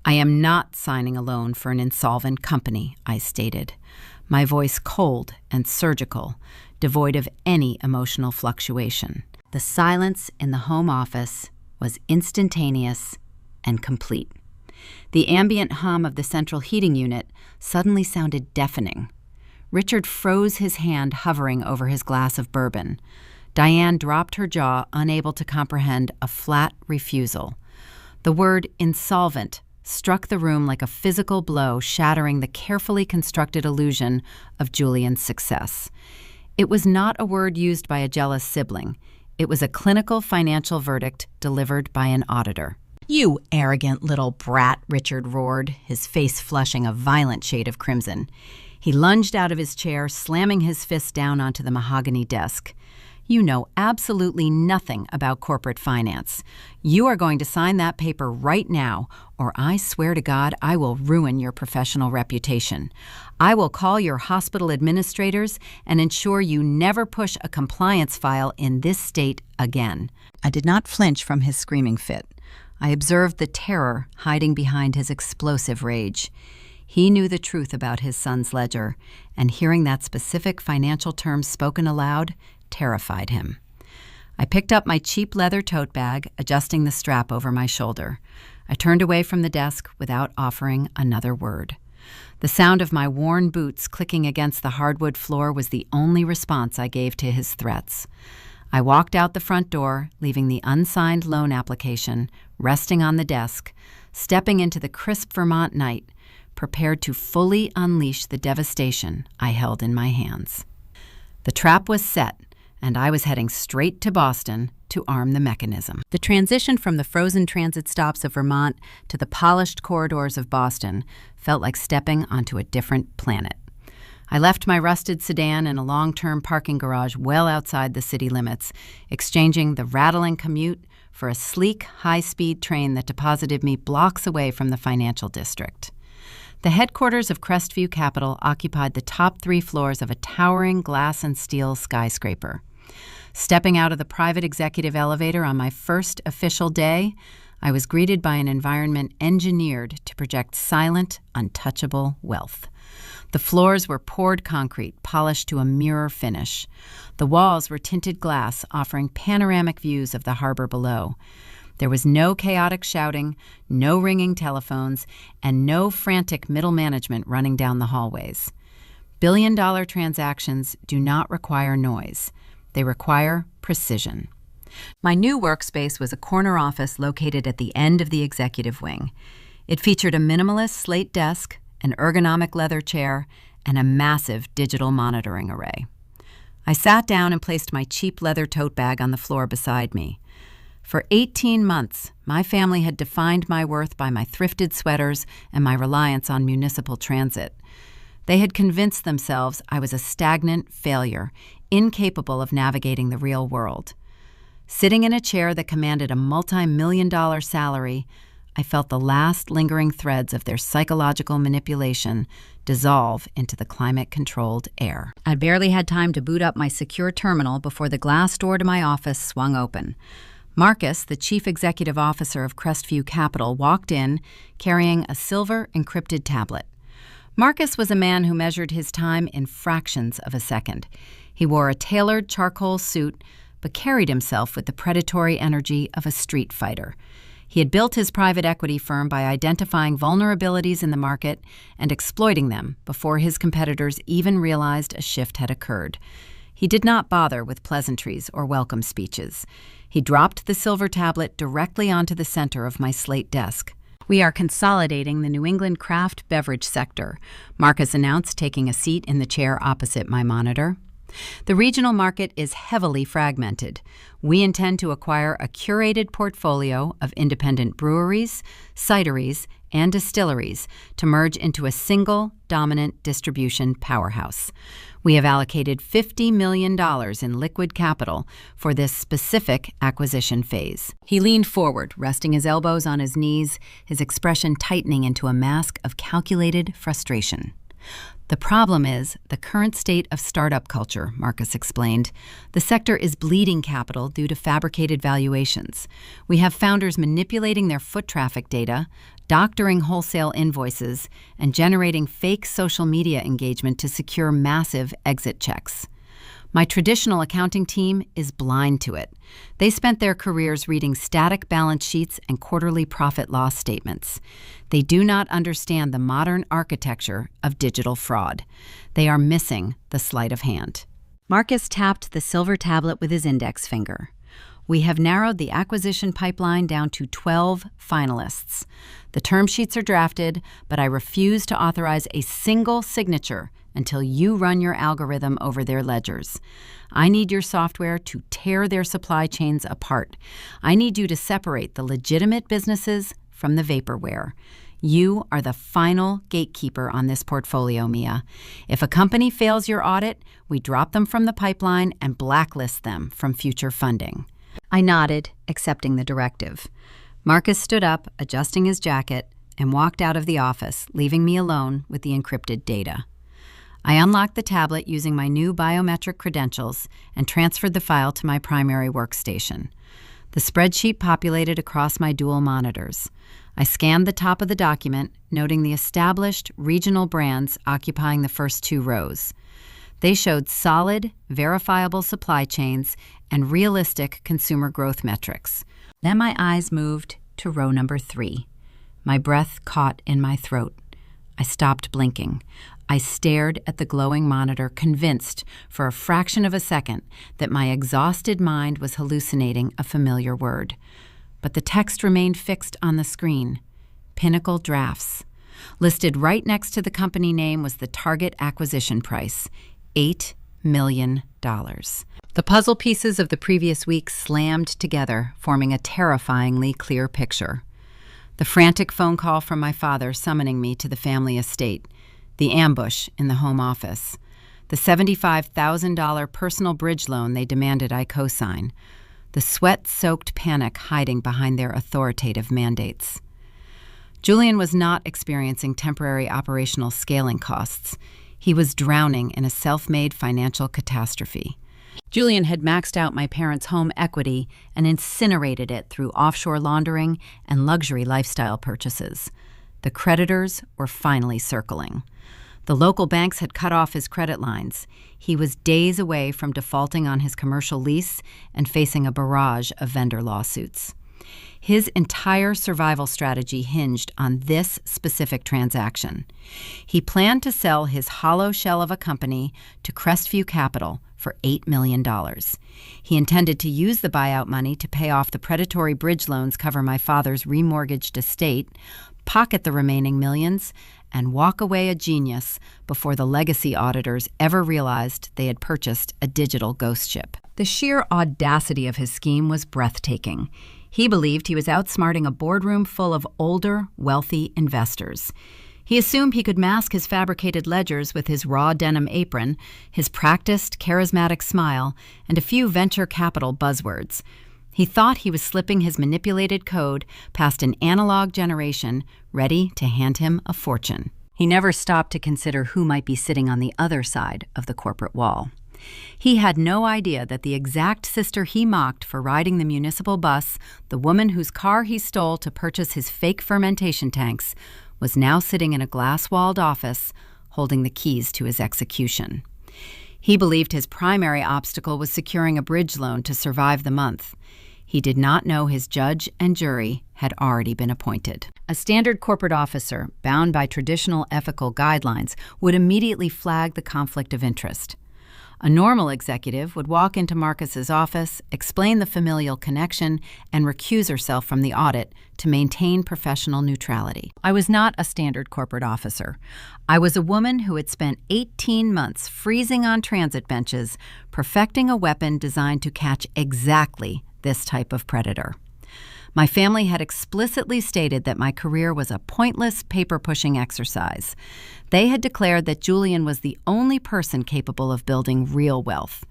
"I am not signing a loan for an insolvent company," I stated, my voice cold and surgical, devoid of any emotional fluctuation. The silence in the home office was instantaneous and complete. The ambient hum of the central heating unit suddenly sounded deafening. Richard froze his hand hovering over his glass of bourbon. Diane dropped her jaw, unable to comprehend a flat refusal. The word insolvent struck the room like a physical blow, shattering the carefully constructed illusion of Julian's success. It was not a word used by a jealous sibling. It was a clinical financial verdict delivered by an auditor. "You arrogant little brat," Richard roared, his face flushing a violent shade of crimson. He lunged out of his chair, slamming his fist down onto the mahogany desk. "You know absolutely nothing about corporate finance. You are going to sign that paper right now, or I swear to God I will ruin your professional reputation. I will call your hospital administrators and ensure you never push a compliance file in this state again." I did not flinch from his screaming fit. I observed the terror hiding behind his explosive rage. He knew the truth about his son's ledger, and hearing that specific financial term spoken aloud terrified him. I picked up my cheap leather tote bag, adjusting the strap over my shoulder. I turned away from the desk without offering another word. The sound of my worn boots clicking against the hardwood floor was the only response I gave to his threats. I walked out the front door, leaving the unsigned loan application resting on the desk, stepping into the crisp Vermont night, prepared to fully unleash the devastation I held in my hands. The trap was set, and I was heading straight to Boston to arm the mechanism. The transition from the frozen transit stops of Vermont to the polished corridors of Boston felt like stepping onto a different planet. I left my rusted sedan in a long-term parking garage well outside the city limits, exchanging the rattling commute for a sleek, high-speed train that deposited me blocks away from the financial district. The headquarters of Crestview Capital occupied the top 3 floors of a towering glass and steel skyscraper. Stepping out of the private executive elevator on my first official day, I was greeted by an environment engineered to project silent, untouchable wealth. The floors were poured concrete, polished to a mirror finish. The walls were tinted glass, offering panoramic views of the harbor below. There was no chaotic shouting, no ringing telephones, and no frantic middle management running down the hallways. Billion-dollar transactions do not require noise. They require precision. My new workspace was a corner office located at the end of the executive wing. It featured a minimalist slate desk, an ergonomic leather chair, and a massive digital monitoring array. I sat down and placed my cheap leather tote bag on the floor beside me. For 18 months, my family had defined my worth by my thrifted sweaters and my reliance on municipal transit. They had convinced themselves I was a stagnant failure, incapable of navigating the real world. Sitting in a chair that commanded a multi-million-dollar salary, I felt the last lingering threads of their psychological manipulation dissolve into the climate-controlled air. I barely had time to boot up my secure terminal before the glass door to my office swung open. Marcus, the chief executive officer of Crestview Capital, walked in, carrying a silver encrypted tablet. Marcus was a man who measured his time in fractions of a second. He wore a tailored charcoal suit, but carried himself with the predatory energy of a street fighter. He had built his private equity firm by identifying vulnerabilities in the market and exploiting them before his competitors even realized a shift had occurred. He did not bother with pleasantries or welcome speeches. He dropped the silver tablet directly onto the center of my slate desk. "We are consolidating the New England craft beverage sector," Marcus announced, taking a seat in the chair opposite my monitor. "The regional market is heavily fragmented. We intend to acquire a curated portfolio of independent breweries, cideries, and distilleries to merge into a single dominant distribution powerhouse. We have allocated $50 million in liquid capital for this specific acquisition phase." He leaned forward, resting his elbows on his knees, his expression tightening into a mask of calculated frustration. "The problem is the current state of startup culture," Marcus explained. "The sector is bleeding capital due to fabricated valuations. We have founders manipulating their foot traffic data, doctoring wholesale invoices, and generating fake social media engagement to secure massive exit checks. My traditional accounting team is blind to it. They spent their careers reading static balance sheets and quarterly profit-loss statements. They do not understand the modern architecture of digital fraud. They are missing the sleight of hand." Marcus tapped the silver tablet with his index finger. "We have narrowed the acquisition pipeline down to 12 finalists. The term sheets are drafted, but I refuse to authorize a single signature until you run your algorithm over their ledgers. I need your software to tear their supply chains apart. I need you to separate the legitimate businesses from the vaporware. You are the final gatekeeper on this portfolio, Mia. If a company fails your audit, we drop them from the pipeline and blacklist them from future funding." I nodded, accepting the directive. Marcus stood up, adjusting his jacket, and walked out of the office, leaving me alone with the encrypted data. I unlocked the tablet using my new biometric credentials and transferred the file to my primary workstation. The spreadsheet populated across my dual monitors. I scanned the top of the document, noting the established regional brands occupying the first two rows. They showed solid, verifiable supply chains and realistic consumer growth metrics. Then my eyes moved to row number 3. My breath caught in my throat. I stopped blinking. I stared at the glowing monitor, convinced for a fraction of a second that my exhausted mind was hallucinating a familiar word. But the text remained fixed on the screen. Pinnacle Drafts. Listed right next to the company name was the target acquisition price, $8 million. The puzzle pieces of the previous week slammed together, forming a terrifyingly clear picture. The frantic phone call from my father summoning me to the family estate, the ambush in the home office, the $75,000 personal bridge loan they demanded I co-sign, the sweat-soaked panic hiding behind their authoritative mandates. Julian was not experiencing temporary operational scaling costs. He was drowning in a self-made financial catastrophe. Julian had maxed out my parents' home equity and incinerated it through offshore laundering and luxury lifestyle purchases. The creditors were finally circling. The local banks had cut off his credit lines. He was days away from defaulting on his commercial lease and facing a barrage of vendor lawsuits. His entire survival strategy hinged on this specific transaction. He planned to sell his hollow shell of a company to Crestview Capital for $8 million. He intended to use the buyout money to pay off the predatory bridge loans cover my father's remortgaged estate, pocket the remaining millions, and walk away a genius before the legacy auditors ever realized they had purchased a digital ghost ship. The sheer audacity of his scheme was breathtaking. He believed he was outsmarting a boardroom full of older, wealthy investors. He assumed he could mask his fabricated ledgers with his raw denim apron, his practiced, charismatic smile, and a few venture capital buzzwords. He thought he was slipping his manipulated code past an analog generation ready to hand him a fortune. He never stopped to consider who might be sitting on the other side of the corporate wall. He had no idea that the exact sister he mocked for riding the municipal bus, the woman whose car he stole to purchase his fake fermentation tanks, was now sitting in a glass-walled office holding the keys to his execution. He believed his primary obstacle was securing a bridge loan to survive the month. He did not know his judge and jury had already been appointed. A standard corporate officer, bound by traditional ethical guidelines, would immediately flag the conflict of interest. A normal executive would walk into Marcus's office, explain the familial connection, and recuse herself from the audit to maintain professional neutrality. I was not a standard corporate officer. I was a woman who had spent 18 months freezing on transit benches, perfecting a weapon designed to catch exactly this type of predator. My family had explicitly stated that my career was a pointless, paper-pushing exercise. They had declared that Julian was the only person capable of building real wealth.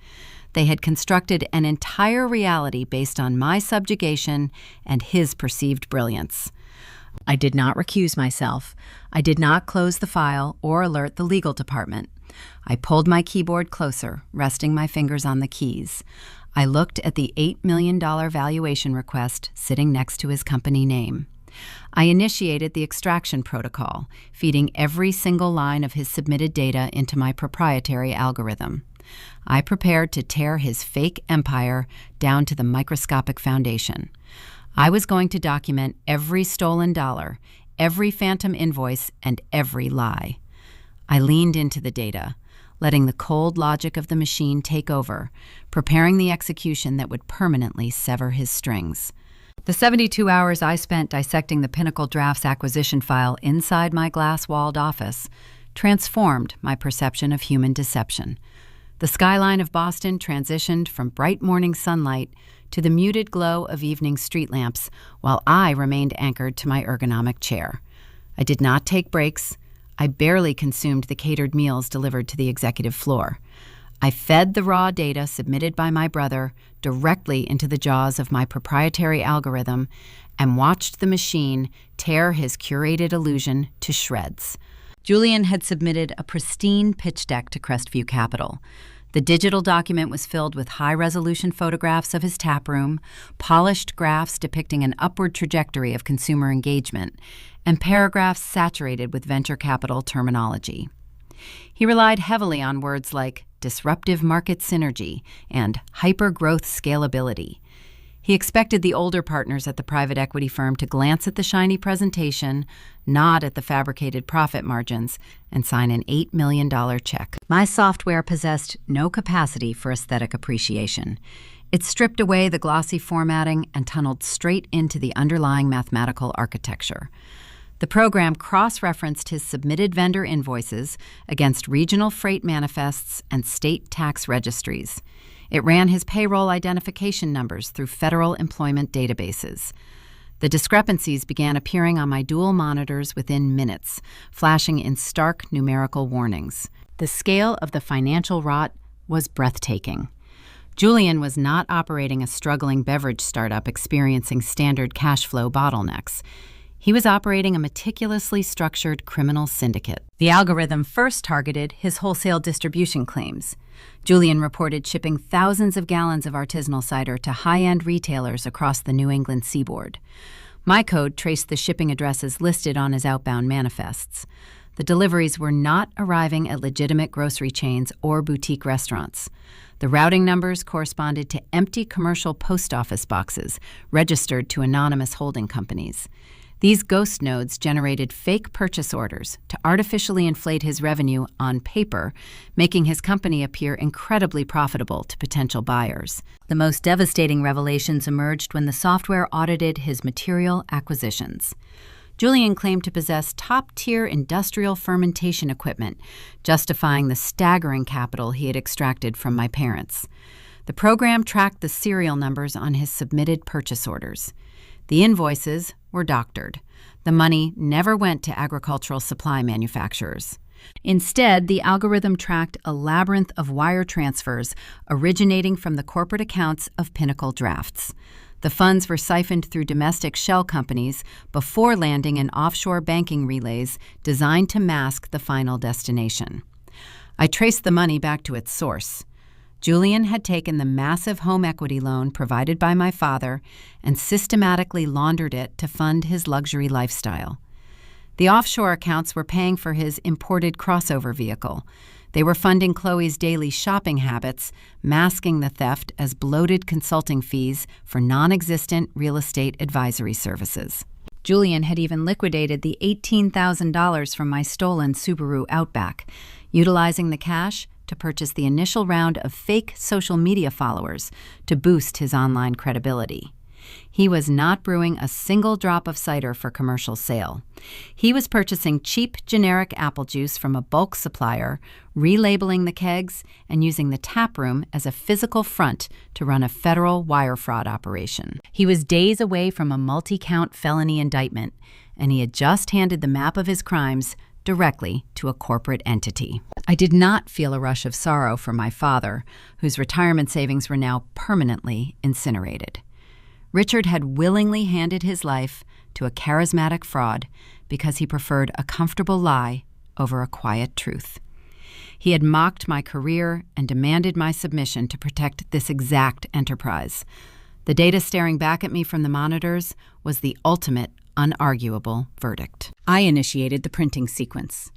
They had constructed an entire reality based on my subjugation and his perceived brilliance. I did not recuse myself. I did not close the file or alert the legal department. I pulled my keyboard closer, resting my fingers on the keys. I looked at the $8 million valuation request sitting next to his company name. I initiated the extraction protocol, feeding every single line of his submitted data into my proprietary algorithm. I prepared to tear his fake empire down to the microscopic foundation. I was going to document every stolen dollar, every phantom invoice, and every lie. I leaned into the data, letting the cold logic of the machine take over, preparing the execution that would permanently sever his strings. The 72 hours I spent dissecting the Pinnacle Drafts acquisition file inside my glass-walled office transformed my perception of human deception. The skyline of Boston transitioned from bright morning sunlight to the muted glow of evening street lamps, while I remained anchored to my ergonomic chair. I did not take breaks. I barely consumed the catered meals delivered to the executive floor. I fed the raw data submitted by my brother directly into the jaws of my proprietary algorithm and watched the machine tear his curated illusion to shreds. Julian had submitted a pristine pitch deck to Crestview Capital. The digital document was filled with high-resolution photographs of his taproom, polished graphs depicting an upward trajectory of consumer engagement, and paragraphs saturated with venture capital terminology. He relied heavily on words like disruptive market synergy and hyper-growth scalability. He expected the older partners at the private equity firm to glance at the shiny presentation, nod at the fabricated profit margins, and sign an $8 million check. My software possessed no capacity for aesthetic appreciation. It stripped away the glossy formatting and tunneled straight into the underlying mathematical architecture. The program cross-referenced his submitted vendor invoices against regional freight manifests and state tax registries. It ran his payroll identification numbers through federal employment databases. The discrepancies began appearing on my dual monitors within minutes, flashing in stark numerical warnings. The scale of the financial rot was breathtaking. Julian was not operating a struggling beverage startup experiencing standard cash flow bottlenecks. He was operating a meticulously structured criminal syndicate. The algorithm first targeted his wholesale distribution claims. Julian reported shipping thousands of gallons of artisanal cider to high-end retailers across the New England seaboard. My code traced the shipping addresses listed on his outbound manifests. The deliveries were not arriving at legitimate grocery chains or boutique restaurants. The routing numbers corresponded to empty commercial post office boxes registered to anonymous holding companies. These ghost nodes generated fake purchase orders to artificially inflate his revenue on paper, making his company appear incredibly profitable to potential buyers. The most devastating revelations emerged when the software audited his material acquisitions. Julian claimed to possess top-tier industrial fermentation equipment, justifying the staggering capital he had extracted from my parents. The program tracked the serial numbers on his submitted purchase orders. The invoices were doctored. The money never went to agricultural supply manufacturers. Instead, the algorithm tracked a labyrinth of wire transfers originating from the corporate accounts of Pinnacle Drafts. The funds were siphoned through domestic shell companies before landing in offshore banking relays designed to mask the final destination. I traced the money back to its source. Julian had taken the massive home equity loan provided by my father and systematically laundered it to fund his luxury lifestyle. The offshore accounts were paying for his imported crossover vehicle. They were funding Chloe's daily shopping habits, masking the theft as bloated consulting fees for non-existent real estate advisory services. Julian had even liquidated the $18,000 from my stolen Subaru Outback, utilizing the cash to purchase the initial round of fake social media followers to boost his online credibility. He was not brewing a single drop of cider for commercial sale. He was purchasing cheap, generic apple juice from a bulk supplier, relabeling the kegs, and using the tap room as a physical front to run a federal wire fraud operation. He was days away from a multi-count felony indictment, and he had just handed the map of his crimes directly to a corporate entity. I did not feel a rush of sorrow for my father, whose retirement savings were now permanently incinerated. Richard had willingly handed his life to a charismatic fraud because he preferred a comfortable lie over a quiet truth. He had mocked my career and demanded my submission to protect this exact enterprise. The data staring back at me from the monitors was the ultimate, unarguable verdict. I initiated the printing sequence.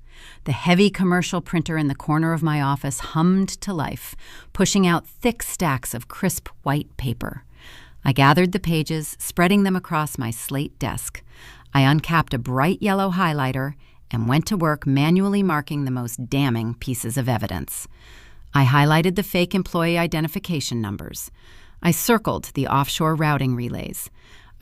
The heavy commercial printer in the corner of my office hummed to life, pushing out thick stacks of crisp white paper. I gathered the pages, spreading them across my slate desk. I uncapped a bright yellow highlighter and went to work manually marking the most damning pieces of evidence. I highlighted the fake employee identification numbers. I circled the offshore routing relays.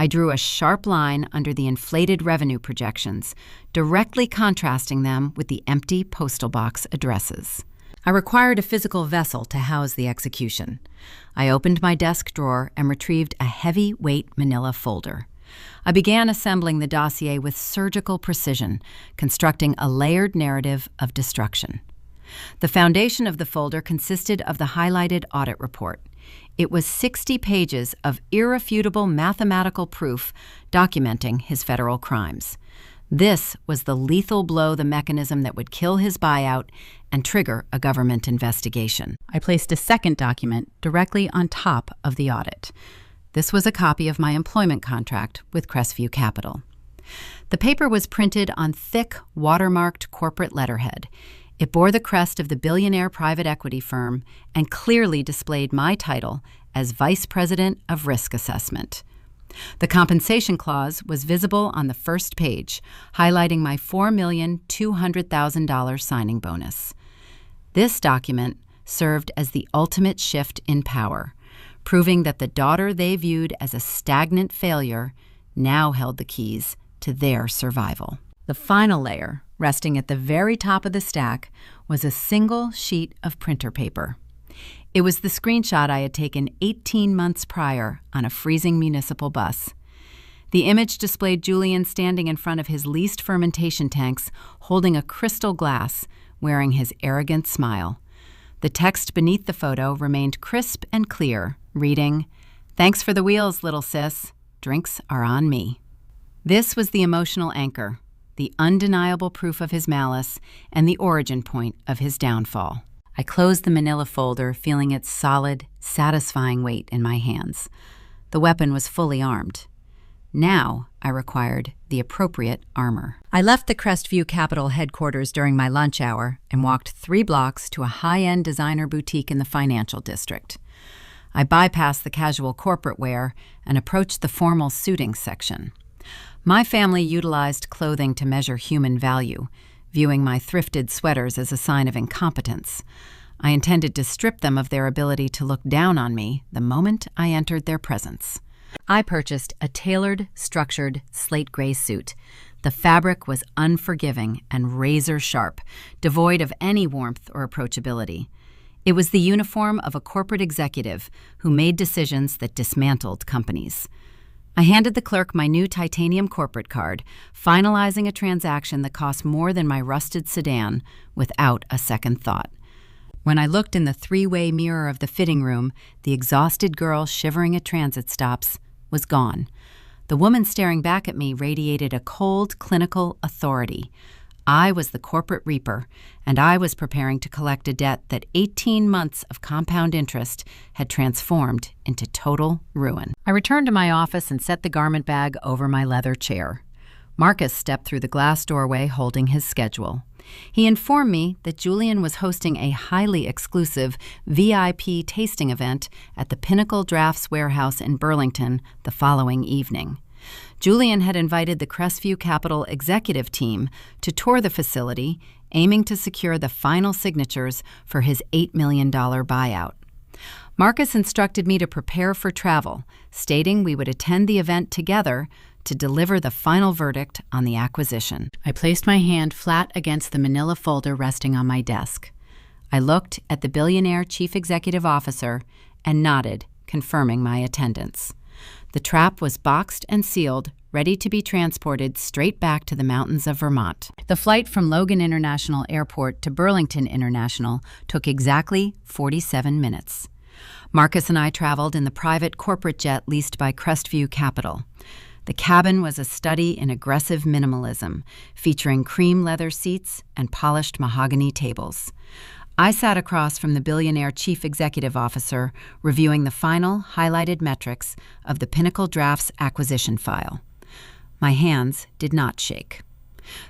I drew a sharp line under the inflated revenue projections, directly contrasting them with the empty postal box addresses. I required a physical vessel to house the execution. I opened my desk drawer and retrieved a heavy-weight manila folder. I began assembling the dossier with surgical precision, constructing a layered narrative of destruction. The foundation of the folder consisted of the highlighted audit report. It was 60 pages of irrefutable mathematical proof documenting his federal crimes. This was the lethal blow, the mechanism that would kill his buyout and trigger a government investigation. I placed a second document directly on top of the audit. This was a copy of my employment contract with Crestview Capital. The paper was printed on thick, watermarked corporate letterhead. It bore the crest of the billionaire private equity firm and clearly displayed my title as Vice President of Risk Assessment. The compensation clause was visible on the first page, highlighting my $4,200,000 signing bonus. This document served as the ultimate shift in power, proving that the daughter they viewed as a stagnant failure now held the keys to their survival. The final layer, resting at the very top of the stack, was a single sheet of printer paper. It was the screenshot I had taken 18 months prior on a freezing municipal bus. The image displayed Julian standing in front of his leased fermentation tanks, holding a crystal glass, wearing his arrogant smile. The text beneath the photo remained crisp and clear, reading, "Thanks for the wheels, little sis. Drinks are on me." This was the emotional anchor, the undeniable proof of his malice, and the origin point of his downfall. I closed the manila folder, feeling its solid, satisfying weight in my hands. The weapon was fully armed. Now I required the appropriate armor. I left the Crestview Capital headquarters during my lunch hour and walked 3 blocks to a high-end designer boutique in the financial district. I bypassed the casual corporate wear and approached the formal suiting section. My family utilized clothing to measure human value, viewing my thrifted sweaters as a sign of incompetence. I intended to strip them of their ability to look down on me the moment I entered their presence. I purchased a tailored, structured, slate gray suit. The fabric was unforgiving and razor-sharp, devoid of any warmth or approachability. It was the uniform of a corporate executive who made decisions that dismantled companies. I handed the clerk my new titanium corporate card, finalizing a transaction that cost more than my rusted sedan without a second thought. When I looked in the 3-way mirror of the fitting room, the exhausted girl shivering at transit stops was gone. The woman staring back at me radiated a cold, clinical authority. I was the corporate reaper, and I was preparing to collect a debt that 18 months of compound interest had transformed into total ruin. I returned to my office and set the garment bag over my leather chair. Marcus stepped through the glass doorway holding his schedule. He informed me that Julian was hosting a highly exclusive VIP tasting event at the Pinnacle Drafts Warehouse in Burlington the following evening. Julian had invited the Crestview Capital executive team to tour the facility, aiming to secure the final signatures for his $8 million buyout. Marcus instructed me to prepare for travel, stating we would attend the event together to deliver the final verdict on the acquisition. I placed my hand flat against the manila folder resting on my desk. I looked at the billionaire chief executive officer and nodded, confirming my attendance. The trap was boxed and sealed, ready to be transported straight back to the mountains of Vermont. The flight from Logan International Airport to Burlington International took exactly 47 minutes. Marcus and I traveled in the private corporate jet leased by Crestview Capital. The cabin was a study in aggressive minimalism, featuring cream leather seats and polished mahogany tables. I sat across from the billionaire chief executive officer, reviewing the final highlighted metrics of the Pinnacle Drafts acquisition file. My hands did not shake.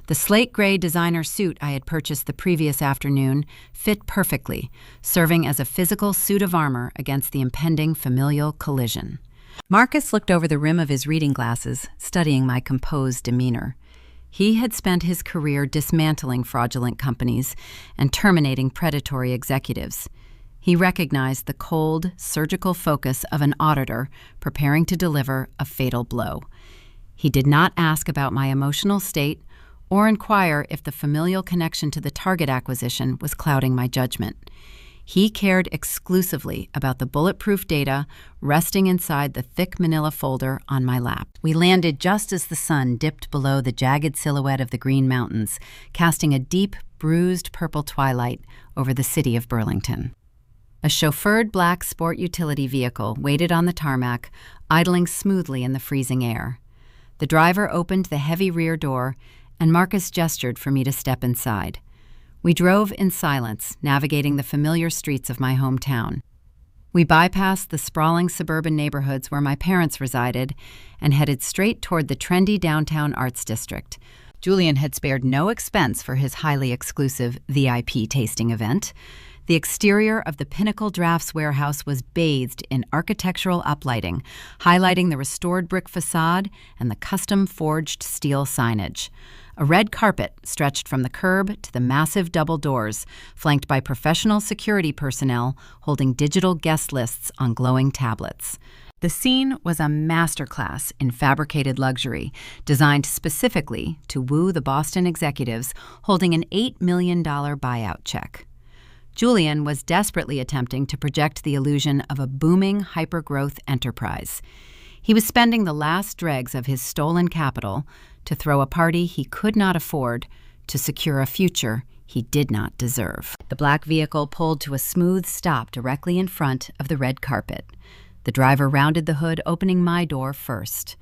The slate gray designer suit I had purchased the previous afternoon fit perfectly, serving as a physical suit of armor against the impending familial collision. Marcus looked over the rim of his reading glasses, studying my composed demeanor. He had spent his career dismantling fraudulent companies and terminating predatory executives. He recognized the cold, surgical focus of an auditor preparing to deliver a fatal blow. He did not ask about my emotional state or inquire if the familial connection to the Target acquisition was clouding my judgment. He cared exclusively about the bulletproof data resting inside the thick manila folder on my lap. We landed just as the sun dipped below the jagged silhouette of the Green Mountains, casting a deep, bruised purple twilight over the city of Burlington. A chauffeured black sport utility vehicle waited on the tarmac, idling smoothly in the freezing air. The driver opened the heavy rear door, and Marcus gestured for me to step inside. We drove in silence, navigating the familiar streets of my hometown. We bypassed the sprawling suburban neighborhoods where my parents resided and headed straight toward the trendy downtown arts district. Julian had spared no expense for his highly exclusive VIP tasting event. The exterior of the Pinnacle Drafts Warehouse was bathed in architectural uplighting, highlighting the restored brick facade and the custom-forged steel signage. A red carpet stretched from the curb to the massive double doors, flanked by professional security personnel holding digital guest lists on glowing tablets. The scene was a masterclass in fabricated luxury, designed specifically to woo the Boston executives holding an $8 million buyout check. Julian was desperately attempting to project the illusion of a booming hyper-growth enterprise. He was spending the last dregs of his stolen capital to throw a party he could not afford, to secure a future he did not deserve. The black vehicle pulled to a smooth stop directly in front of the red carpet. The driver rounded the hood, opening my door first.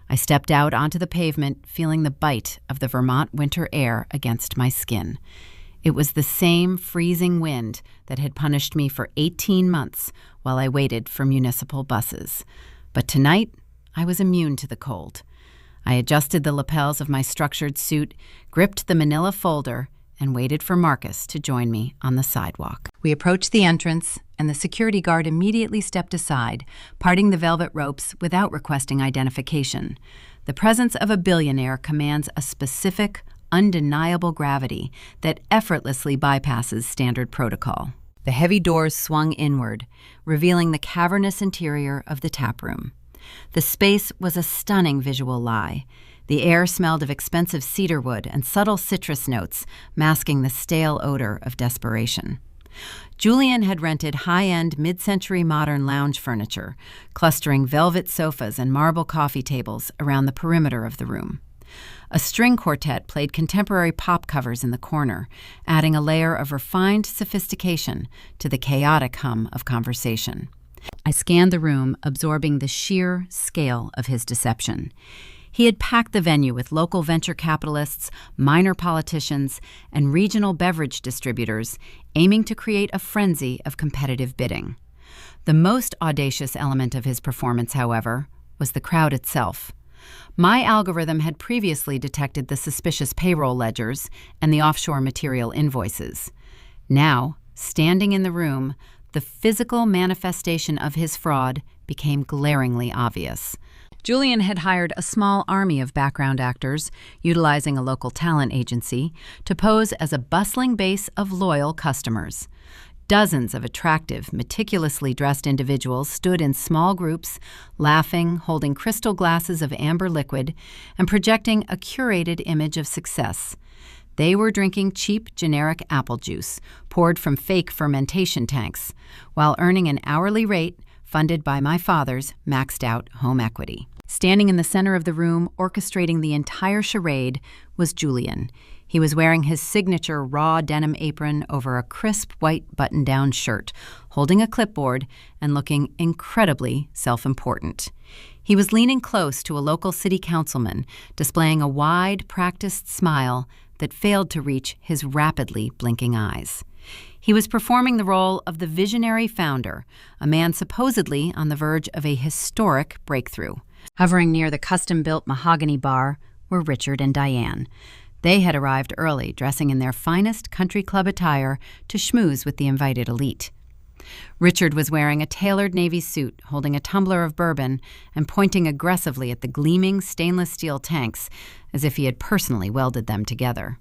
I stepped out onto the pavement, feeling the bite of the Vermont winter air against my skin. It was the same freezing wind that had punished me for 18 months while I waited for municipal buses. But tonight, I was immune to the cold. I adjusted the lapels of my structured suit, gripped the manila folder, and waited for Marcus to join me on the sidewalk. We approached the entrance, and the security guard immediately stepped aside, parting the velvet ropes without requesting identification. The presence of a billionaire commands a specific, undeniable gravity that effortlessly bypasses standard protocol. The heavy doors swung inward, revealing the cavernous interior of the taproom. The space was a stunning visual lie. The air smelled of expensive cedarwood and subtle citrus notes, masking the stale odor of desperation. Julian had rented high-end mid-century modern lounge furniture, clustering velvet sofas and marble coffee tables around the perimeter of the room. A string quartet played contemporary pop covers in the corner, adding a layer of refined sophistication to the chaotic hum of conversation. I scanned the room, absorbing the sheer scale of his deception. He had packed the venue with local venture capitalists, minor politicians, and regional beverage distributors, aiming to create a frenzy of competitive bidding. The most audacious element of his performance, however, was the crowd itself. My algorithm had previously detected the suspicious payroll ledgers and the offshore material invoices. Now, standing in the room, the physical manifestation of his fraud became glaringly obvious. Julian had hired a small army of background actors, utilizing a local talent agency, to pose as a bustling base of loyal customers. Dozens of attractive, meticulously dressed individuals stood in small groups, laughing, holding crystal glasses of amber liquid, and projecting a curated image of success. They were drinking cheap, generic apple juice, poured from fake fermentation tanks, while earning an hourly rate funded by my father's maxed-out home equity. Standing in the center of the room, orchestrating the entire charade, was Julian. He was wearing his signature raw denim apron over a crisp white button-down shirt, holding a clipboard and looking incredibly self-important. He was leaning close to a local city councilman, displaying a wide, practiced smile that failed to reach his rapidly blinking eyes. He was performing the role of the visionary founder, a man supposedly on the verge of a historic breakthrough. Hovering near the custom-built mahogany bar were Richard and Diane. They had arrived early, dressing in their finest country club attire to schmooze with the invited elite. Richard was wearing a tailored navy suit, holding a tumbler of bourbon and pointing aggressively at the gleaming stainless steel tanks as if he had personally welded them together.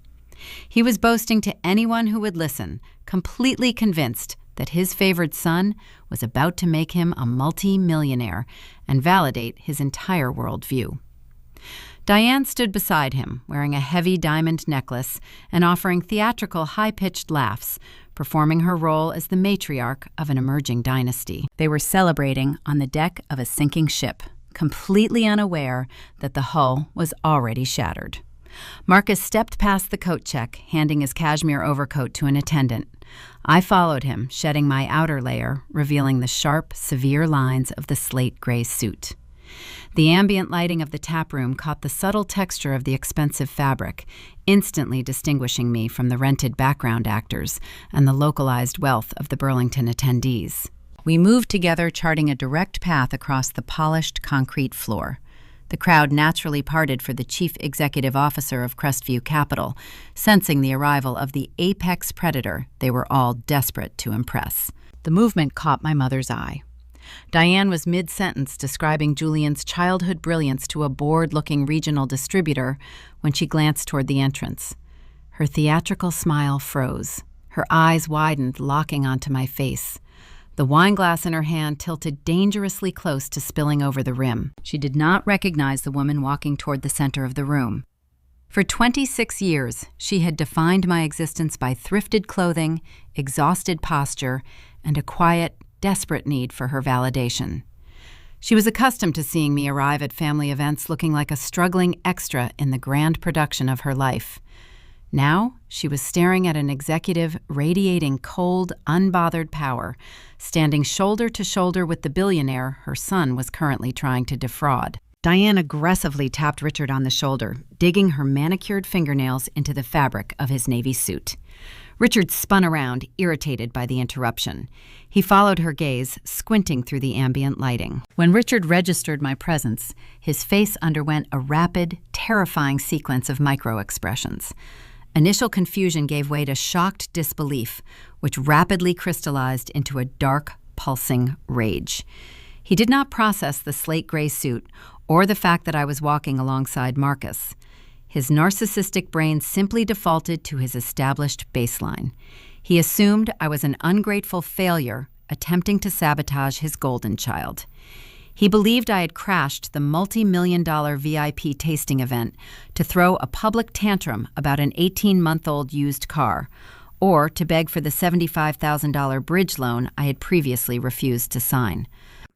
He was boasting to anyone who would listen, completely convinced that his favored son was about to make him a multi-millionaire and validate his entire worldview. Diane stood beside him, wearing a heavy diamond necklace and offering theatrical high-pitched laughs, performing her role as the matriarch of an emerging dynasty. They were celebrating on the deck of a sinking ship, completely unaware that the hull was already shattered. Marcus stepped past the coat check, handing his cashmere overcoat to an attendant. I followed him, shedding my outer layer, revealing the sharp, severe lines of the slate gray suit. The ambient lighting of the tap room caught the subtle texture of the expensive fabric, instantly distinguishing me from the rented background actors and the localized wealth of the Burlington attendees. We moved together, charting a direct path across the polished concrete floor. The crowd naturally parted for the chief executive officer of Crestview Capital, sensing the arrival of the apex predator they were all desperate to impress. The movement caught my mother's eye. Diane was mid-sentence describing Julian's childhood brilliance to a bored-looking regional distributor when she glanced toward the entrance. Her theatrical smile froze. Her eyes widened, locking onto my face. The wineglass in her hand tilted dangerously close to spilling over the rim. She did not recognize the woman walking toward the center of the room. For 26 years, she had defined my existence by thrifted clothing, exhausted posture, and a quiet, desperate need for her validation. She was accustomed to seeing me arrive at family events looking like a struggling extra in the grand production of her life. Now, she was staring at an executive radiating cold, unbothered power, standing shoulder to shoulder with the billionaire her son was currently trying to defraud. Diane aggressively tapped Richard on the shoulder, digging her manicured fingernails into the fabric of his navy suit. Richard spun around, irritated by the interruption. He followed her gaze, squinting through the ambient lighting. When Richard registered my presence, his face underwent a rapid, terrifying sequence of micro-expressions. Initial confusion gave way to shocked disbelief, which rapidly crystallized into a dark, pulsing rage. He did not process the slate gray suit or the fact that I was walking alongside Marcus. His narcissistic brain simply defaulted to his established baseline. He assumed I was an ungrateful failure attempting to sabotage his golden child. He believed I had crashed the multi-million-dollar VIP tasting event to throw a public tantrum about an 18-month-old used car, or to beg for the $75,000 bridge loan I had previously refused to sign.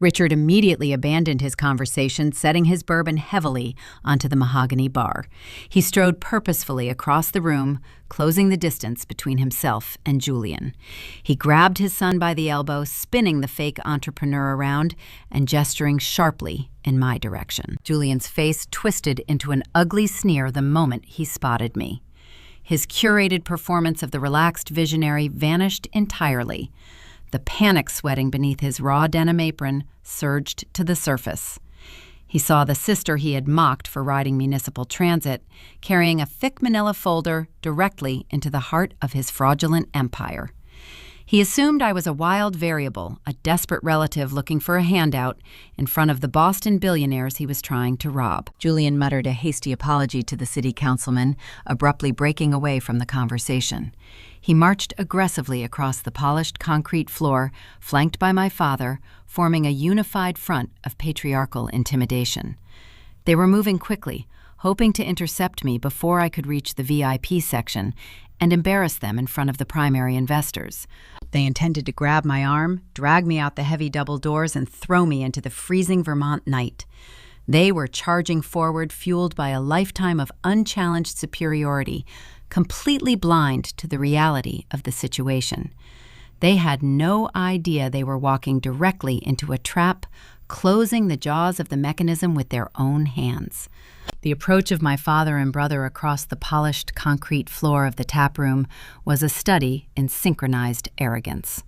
Richard immediately abandoned his conversation, setting his bourbon heavily onto the mahogany bar. He strode purposefully across the room, closing the distance between himself and Julian. He grabbed his son by the elbow, spinning the fake entrepreneur around and gesturing sharply in my direction. Julian's face twisted into an ugly sneer the moment he spotted me. His curated performance of the relaxed visionary vanished entirely. The panic sweating beneath his raw denim apron surged to the surface. He saw the sister he had mocked for riding municipal transit, carrying a thick manila folder directly into the heart of his fraudulent empire. He assumed I was a wild variable, a desperate relative looking for a handout in front of the Boston billionaires he was trying to rob. Julian muttered a hasty apology to the city councilman, abruptly breaking away from the conversation. He marched aggressively across the polished concrete floor, flanked by my father, forming a unified front of patriarchal intimidation. They were moving quickly, hoping to intercept me before I could reach the VIP section and embarrass them in front of the primary investors. They intended to grab my arm, drag me out the heavy double doors, and throw me into the freezing Vermont night. They were charging forward, fueled by a lifetime of unchallenged superiority, completely blind to the reality of the situation. They had no idea they were walking directly into a trap, closing the jaws of the mechanism with their own hands. The approach of my father and brother across the polished concrete floor of the taproom was a study in synchronized arrogance.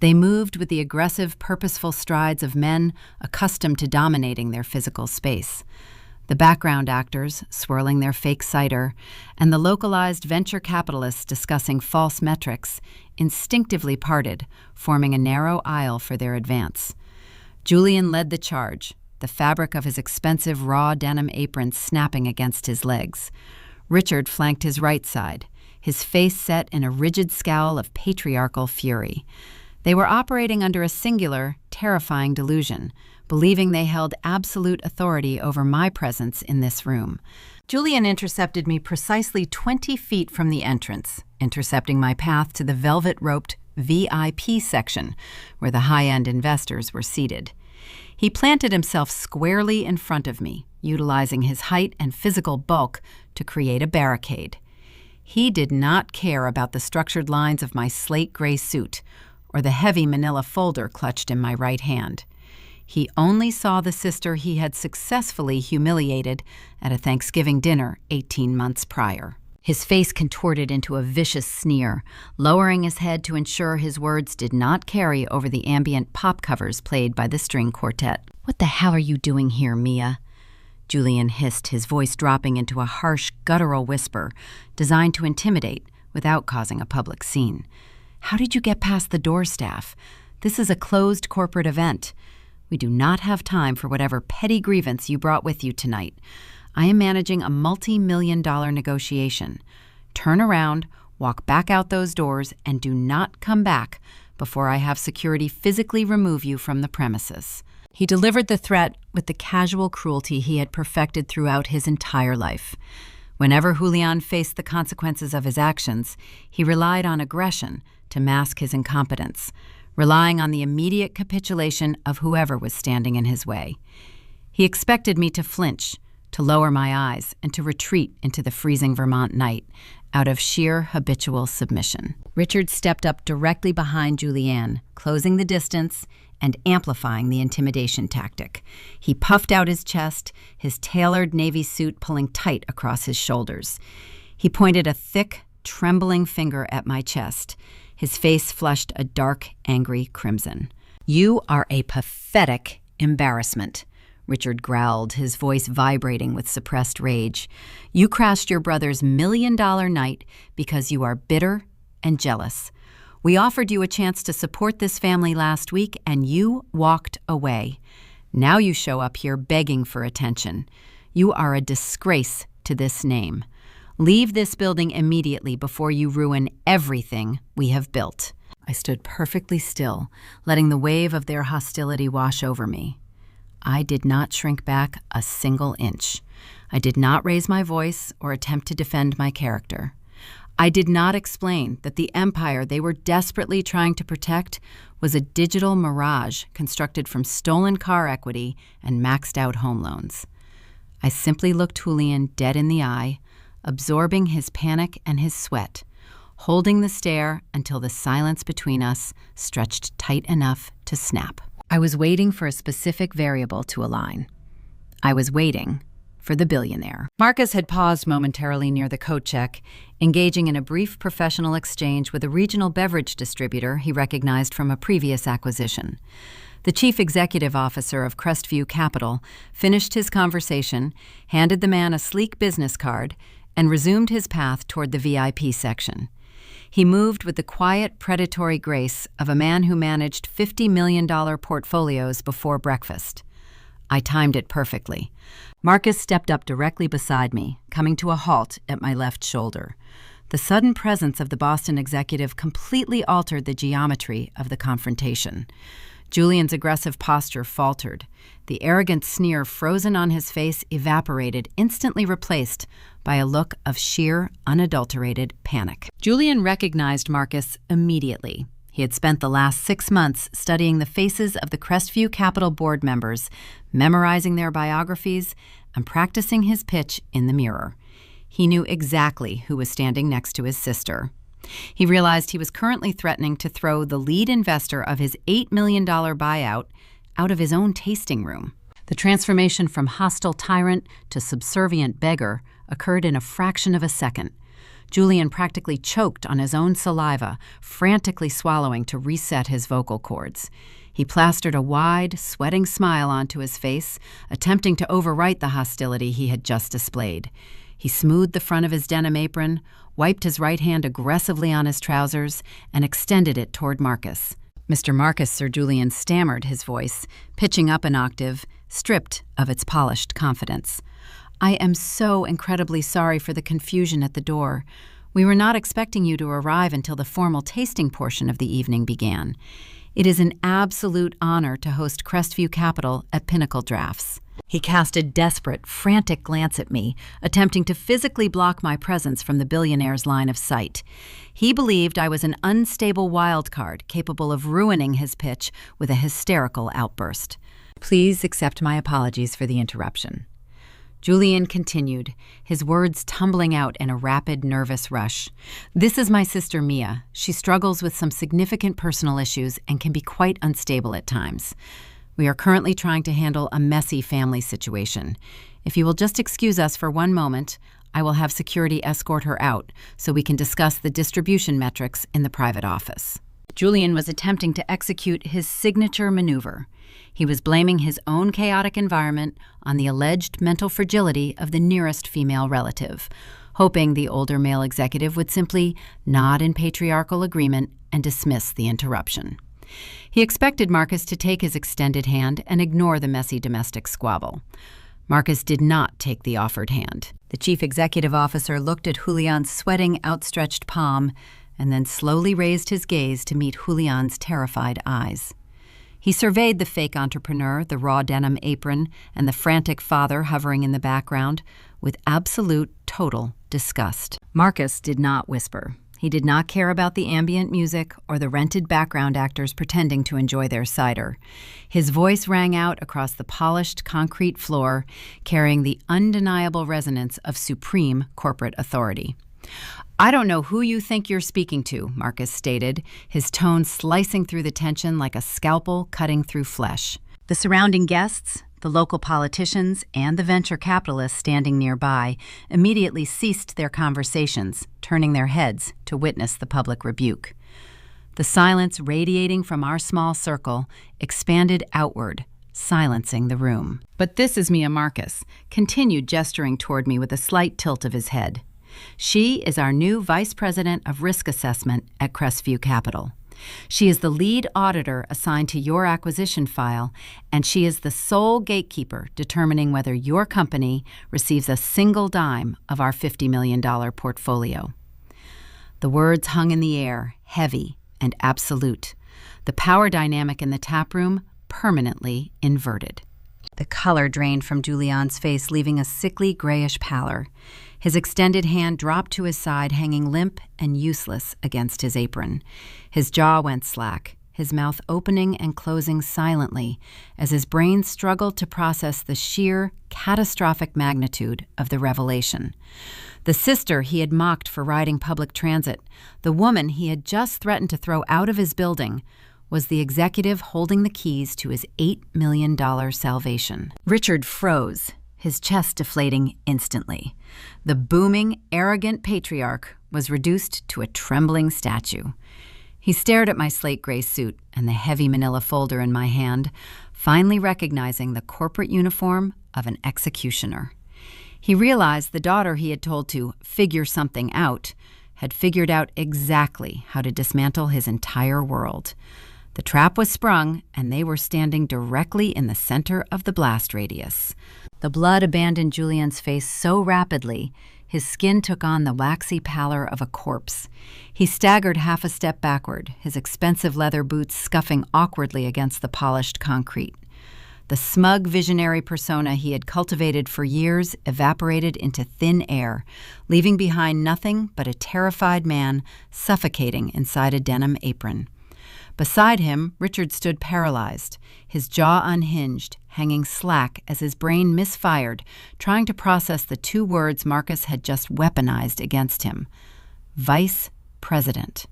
They moved with the aggressive, purposeful strides of men accustomed to dominating their physical space. The background actors, swirling their fake cider, and the localized venture capitalists discussing false metrics, instinctively parted, forming a narrow aisle for their advance. Julian led the charge, the fabric of his expensive raw denim apron snapping against his legs. Richard flanked his right side, his face set in a rigid scowl of patriarchal fury. They were operating under a singular, terrifying delusion, believing they held absolute authority over my presence in this room. Julian intercepted me precisely 20 feet from the entrance, intercepting my path to the velvet-roped VIP section, where the high-end investors were seated. He planted himself squarely in front of me, utilizing his height and physical bulk to create a barricade. He did not care about the structured lines of my slate gray suit or the heavy manila folder clutched in my right hand. He only saw the sister he had successfully humiliated at a Thanksgiving dinner 18 months prior. His face contorted into a vicious sneer, lowering his head to ensure his words did not carry over the ambient pop covers played by the string quartet. "What the hell are you doing here, Mia?" Julian hissed, his voice dropping into a harsh, guttural whisper designed to intimidate without causing a public scene. "How did you get past the door staff? This is a closed corporate event. We do not have time for whatever petty grievance you brought with you tonight. I am managing a multi-million-dollar negotiation. Turn around, walk back out those doors, and do not come back before I have security physically remove you from the premises." He delivered the threat with the casual cruelty he had perfected throughout his entire life. Whenever Julian faced the consequences of his actions, he relied on aggression to mask his incompetence, relying on the immediate capitulation of whoever was standing in his way. He expected me to flinch, to lower my eyes, and to retreat into the freezing Vermont night out of sheer habitual submission. Richard stepped up directly behind Julianne, closing the distance and amplifying the intimidation tactic. He puffed out his chest, his tailored navy suit pulling tight across his shoulders. He pointed a thick, trembling finger at my chest. His face flushed a dark, angry crimson. "You are a pathetic embarrassment," Richard growled, his voice vibrating with suppressed rage. "You crashed your brother's $1 million night because you are bitter and jealous. We offered you a chance to support this family last week, and you walked away. Now you show up here begging for attention. You are a disgrace to this name. Leave this building immediately before you ruin everything we have built." I stood perfectly still, letting the wave of their hostility wash over me. I did not shrink back a single inch. I did not raise my voice or attempt to defend my character. I did not explain that the empire they were desperately trying to protect was a digital mirage constructed from stolen car equity and maxed-out home loans. I simply looked Julian dead in the eye, absorbing his panic and his sweat, holding the stare until the silence between us stretched tight enough to snap. I was waiting for a specific variable to align. I was waiting for the billionaire. Marcus had paused momentarily near the coat check, engaging in a brief professional exchange with a regional beverage distributor he recognized from a previous acquisition. The chief executive officer of Crestview Capital finished his conversation, handed the man a sleek business card, and resumed his path toward the VIP section. He moved with the quiet, predatory grace of a man who managed $50 million portfolios before breakfast. I timed it perfectly. Marcus stepped up directly beside me, coming to a halt at my left shoulder. The sudden presence of the Boston executive completely altered the geometry of the confrontation. Julian's aggressive posture faltered. The arrogant sneer frozen on his face evaporated, instantly replaced by a look of sheer, unadulterated panic. Julian recognized Marcus immediately. He had spent the last 6 months studying the faces of the Crestview Capital board members, memorizing their biographies, and practicing his pitch in the mirror. He knew exactly who was standing next to his sister. He realized he was currently threatening to throw the lead investor of his $8 million buyout out of his own tasting room. The transformation from hostile tyrant to subservient beggar occurred in a fraction of a second. Julian practically choked on his own saliva, frantically swallowing to reset his vocal cords. He plastered a wide, sweating smile onto his face, attempting to overwrite the hostility he had just displayed. He smoothed the front of his denim apron, wiped his right hand aggressively on his trousers, and extended it toward Marcus. Mr. Marcus, Sir Julian stammered his voice, pitching up an octave, stripped of its polished confidence. I am so incredibly sorry for the confusion at the door. We were not expecting you to arrive until the formal tasting portion of the evening began. It is an absolute honor to host Crestview Capital at Pinnacle Drafts. He cast a desperate, frantic glance at me, attempting to physically block my presence from the billionaire's line of sight. He believed I was an unstable wild card capable of ruining his pitch with a hysterical outburst. Please accept my apologies for the interruption. Julian continued, his words tumbling out in a rapid, nervous rush. This is my sister Mia. She struggles with some significant personal issues and can be quite unstable at times. We are currently trying to handle a messy family situation. If you will just excuse us for one moment, I will have security escort her out so we can discuss the distribution metrics in the private office. Julian was attempting to execute his signature maneuver. He was blaming his own chaotic environment on the alleged mental fragility of the nearest female relative, hoping the older male executive would simply nod in patriarchal agreement and dismiss the interruption. He expected Marcus to take his extended hand and ignore the messy domestic squabble. Marcus did not take the offered hand. The chief executive officer looked at Julian's sweating, outstretched palm and then slowly raised his gaze to meet Julian's terrified eyes. He surveyed the fake entrepreneur, the raw denim apron, and the frantic father hovering in the background with absolute, total disgust. Marcus did not whisper. He did not care about the ambient music or the rented background actors pretending to enjoy their cider. His voice rang out across the polished concrete floor, carrying the undeniable resonance of supreme corporate authority. I don't know who you think you're speaking to, Marcus stated, his tone slicing through the tension like a scalpel cutting through flesh. The surrounding guests, the local politicians, and the venture capitalists standing nearby immediately ceased their conversations, turning their heads to witness the public rebuke. The silence radiating from our small circle expanded outward, silencing the room. But this is Mia Marcus, continued gesturing toward me with a slight tilt of his head. She is our new Vice President of Risk Assessment at Crestview Capital. She is the lead auditor assigned to your acquisition file, and she is the sole gatekeeper determining whether your company receives a single dime of our $50 million portfolio. The words hung in the air, heavy and absolute. The power dynamic in the taproom permanently inverted. The color drained from Julian's face, leaving a sickly grayish pallor. His extended hand dropped to his side, hanging limp and useless against his apron. His jaw went slack, his mouth opening and closing silently as his brain struggled to process the sheer, catastrophic magnitude of the revelation. The sister he had mocked for riding public transit, the woman he had just threatened to throw out of his building, was the executive holding the keys to his $8 million salvation. Richard froze, his chest deflating instantly. The booming, arrogant patriarch was reduced to a trembling statue. He stared at my slate gray suit and the heavy manila folder in my hand, finally recognizing the corporate uniform of an executioner. He realized the daughter he had told to figure something out had figured out exactly how to dismantle his entire world. The trap was sprung, and they were standing directly in the center of the blast radius. The blood abandoned Julian's face so rapidly, his skin took on the waxy pallor of a corpse. He staggered half a step backward, his expensive leather boots scuffing awkwardly against the polished concrete. The smug visionary persona he had cultivated for years evaporated into thin air, leaving behind nothing but a terrified man suffocating inside a denim apron. Beside him, Richard stood paralyzed, his jaw unhinged, hanging slack as his brain misfired, trying to process the two words Marcus had just weaponized against him: Vice President.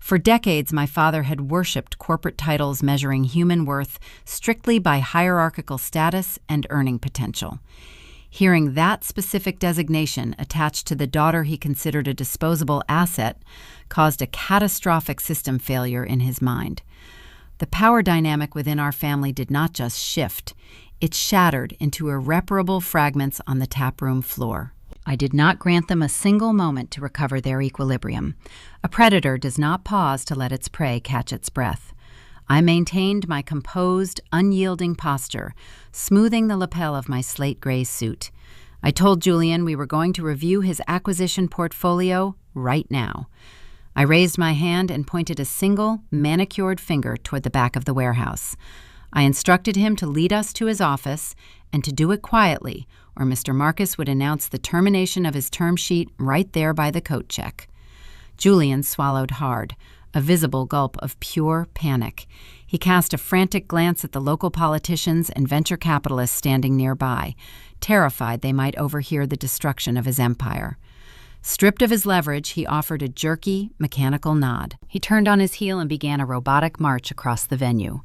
For decades, my father had worshipped corporate titles measuring human worth strictly by hierarchical status and earning potential. Hearing that specific designation attached to the daughter he considered a disposable asset caused a catastrophic system failure in his mind. The power dynamic within our family did not just shift, it shattered into irreparable fragments on the taproom floor. I did not grant them a single moment to recover their equilibrium. A predator does not pause to let its prey catch its breath. I maintained my composed, unyielding posture, smoothing the lapel of my slate gray suit. I told Julian we were going to review his acquisition portfolio right now. I raised my hand and pointed a single, manicured finger toward the back of the warehouse. I instructed him to lead us to his office and to do it quietly, or Mr. Marcus would announce the termination of his term sheet right there by the coat check. Julian swallowed hard, a visible gulp of pure panic. He cast a frantic glance at the local politicians and venture capitalists standing nearby, terrified they might overhear the destruction of his empire. Stripped of his leverage, he offered a jerky, mechanical nod. He turned on his heel and began a robotic march across the venue.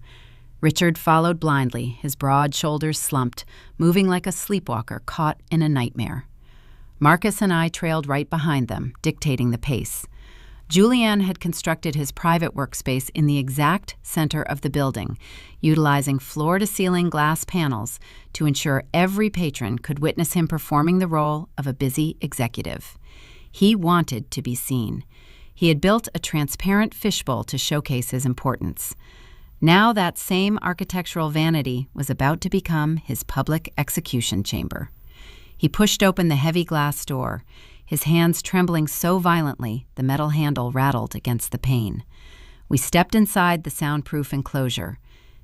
Richard followed blindly, his broad shoulders slumped, moving like a sleepwalker caught in a nightmare. Marcus and I trailed right behind them, dictating the pace. Julian had constructed his private workspace in the exact center of the building, utilizing floor-to-ceiling glass panels to ensure every patron could witness him performing the role of a busy executive. He wanted to be seen. He had built a transparent fishbowl to showcase his importance. Now that same architectural vanity was about to become his public execution chamber. He pushed open the heavy glass door, his hands trembling so violently the metal handle rattled against the pane. We stepped inside the soundproof enclosure.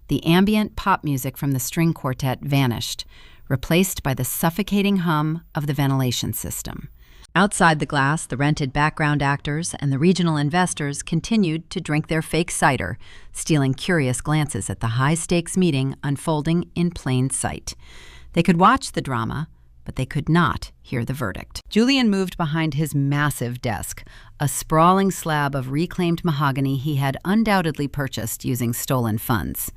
The ambient pop music from the string quartet vanished, replaced by the suffocating hum of the ventilation system. Outside the glass, the rented background actors and the regional investors continued to drink their fake cider, stealing curious glances at the high-stakes meeting unfolding in plain sight. They could watch the drama, but they could not hear the verdict. Julian moved behind his massive desk, a sprawling slab of reclaimed mahogany he had undoubtedly purchased using stolen funds.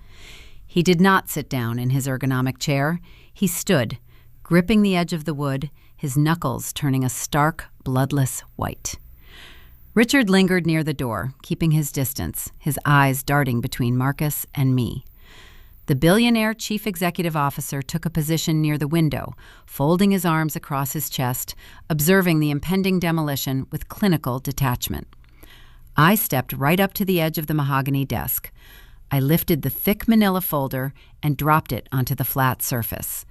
He did not sit down in his ergonomic chair. He stood, gripping the edge of the wood, his knuckles turning a stark, bloodless white. Richard lingered near the door, keeping his distance, his eyes darting between Marcus and me. The billionaire chief executive officer took a position near the window, folding his arms across his chest, observing the impending demolition with clinical detachment. I stepped right up to the edge of the mahogany desk. I lifted the thick manila folder and dropped it onto the flat surface.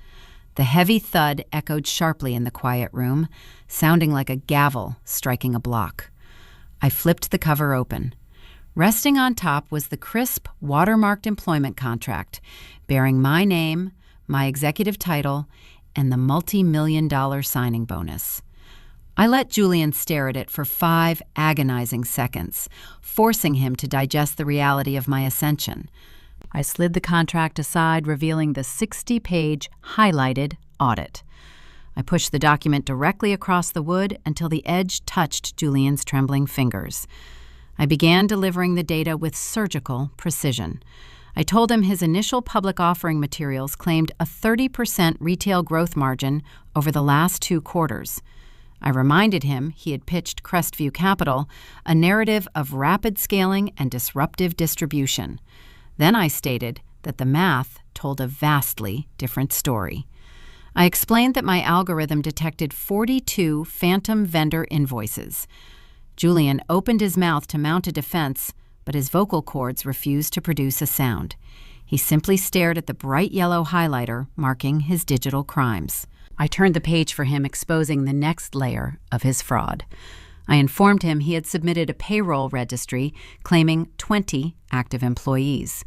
The heavy thud echoed sharply in the quiet room, sounding like a gavel striking a block. I flipped the cover open. Resting on top was the crisp, watermarked employment contract, bearing my name, my executive title, and the multi-million-dollar signing bonus. I let Julian stare at it for 5 agonizing seconds, forcing him to digest the reality of my ascension. I slid the contract aside, revealing the 60-page highlighted audit. I pushed the document directly across the wood until the edge touched Julian's trembling fingers. I began delivering the data with surgical precision. I told him his initial public offering materials claimed a 30% retail growth margin over the last 2 quarters. I reminded him he had pitched Crestview Capital a narrative of rapid scaling and disruptive distribution. Then I stated that the math told a vastly different story. I explained that my algorithm detected 42 phantom vendor invoices. Julian opened his mouth to mount a defense, but his vocal cords refused to produce a sound. He simply stared at the bright yellow highlighter marking his digital crimes. I turned the page for him, exposing the next layer of his fraud. I informed him he had submitted a payroll registry claiming 20 active employees.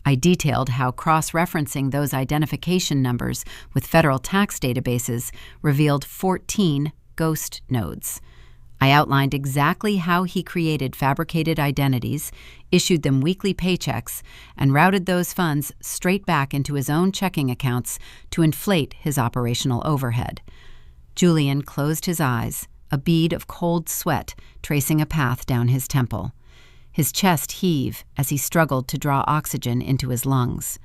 I detailed how cross-referencing those identification numbers with federal tax databases revealed 14 ghost nodes. I outlined exactly how he created fabricated identities, issued them weekly paychecks, and routed those funds straight back into his own checking accounts to inflate his operational overhead. Julian closed his eyes, a bead of cold sweat tracing a path down his temple. His chest heaved as he struggled to draw oxygen into his lungs.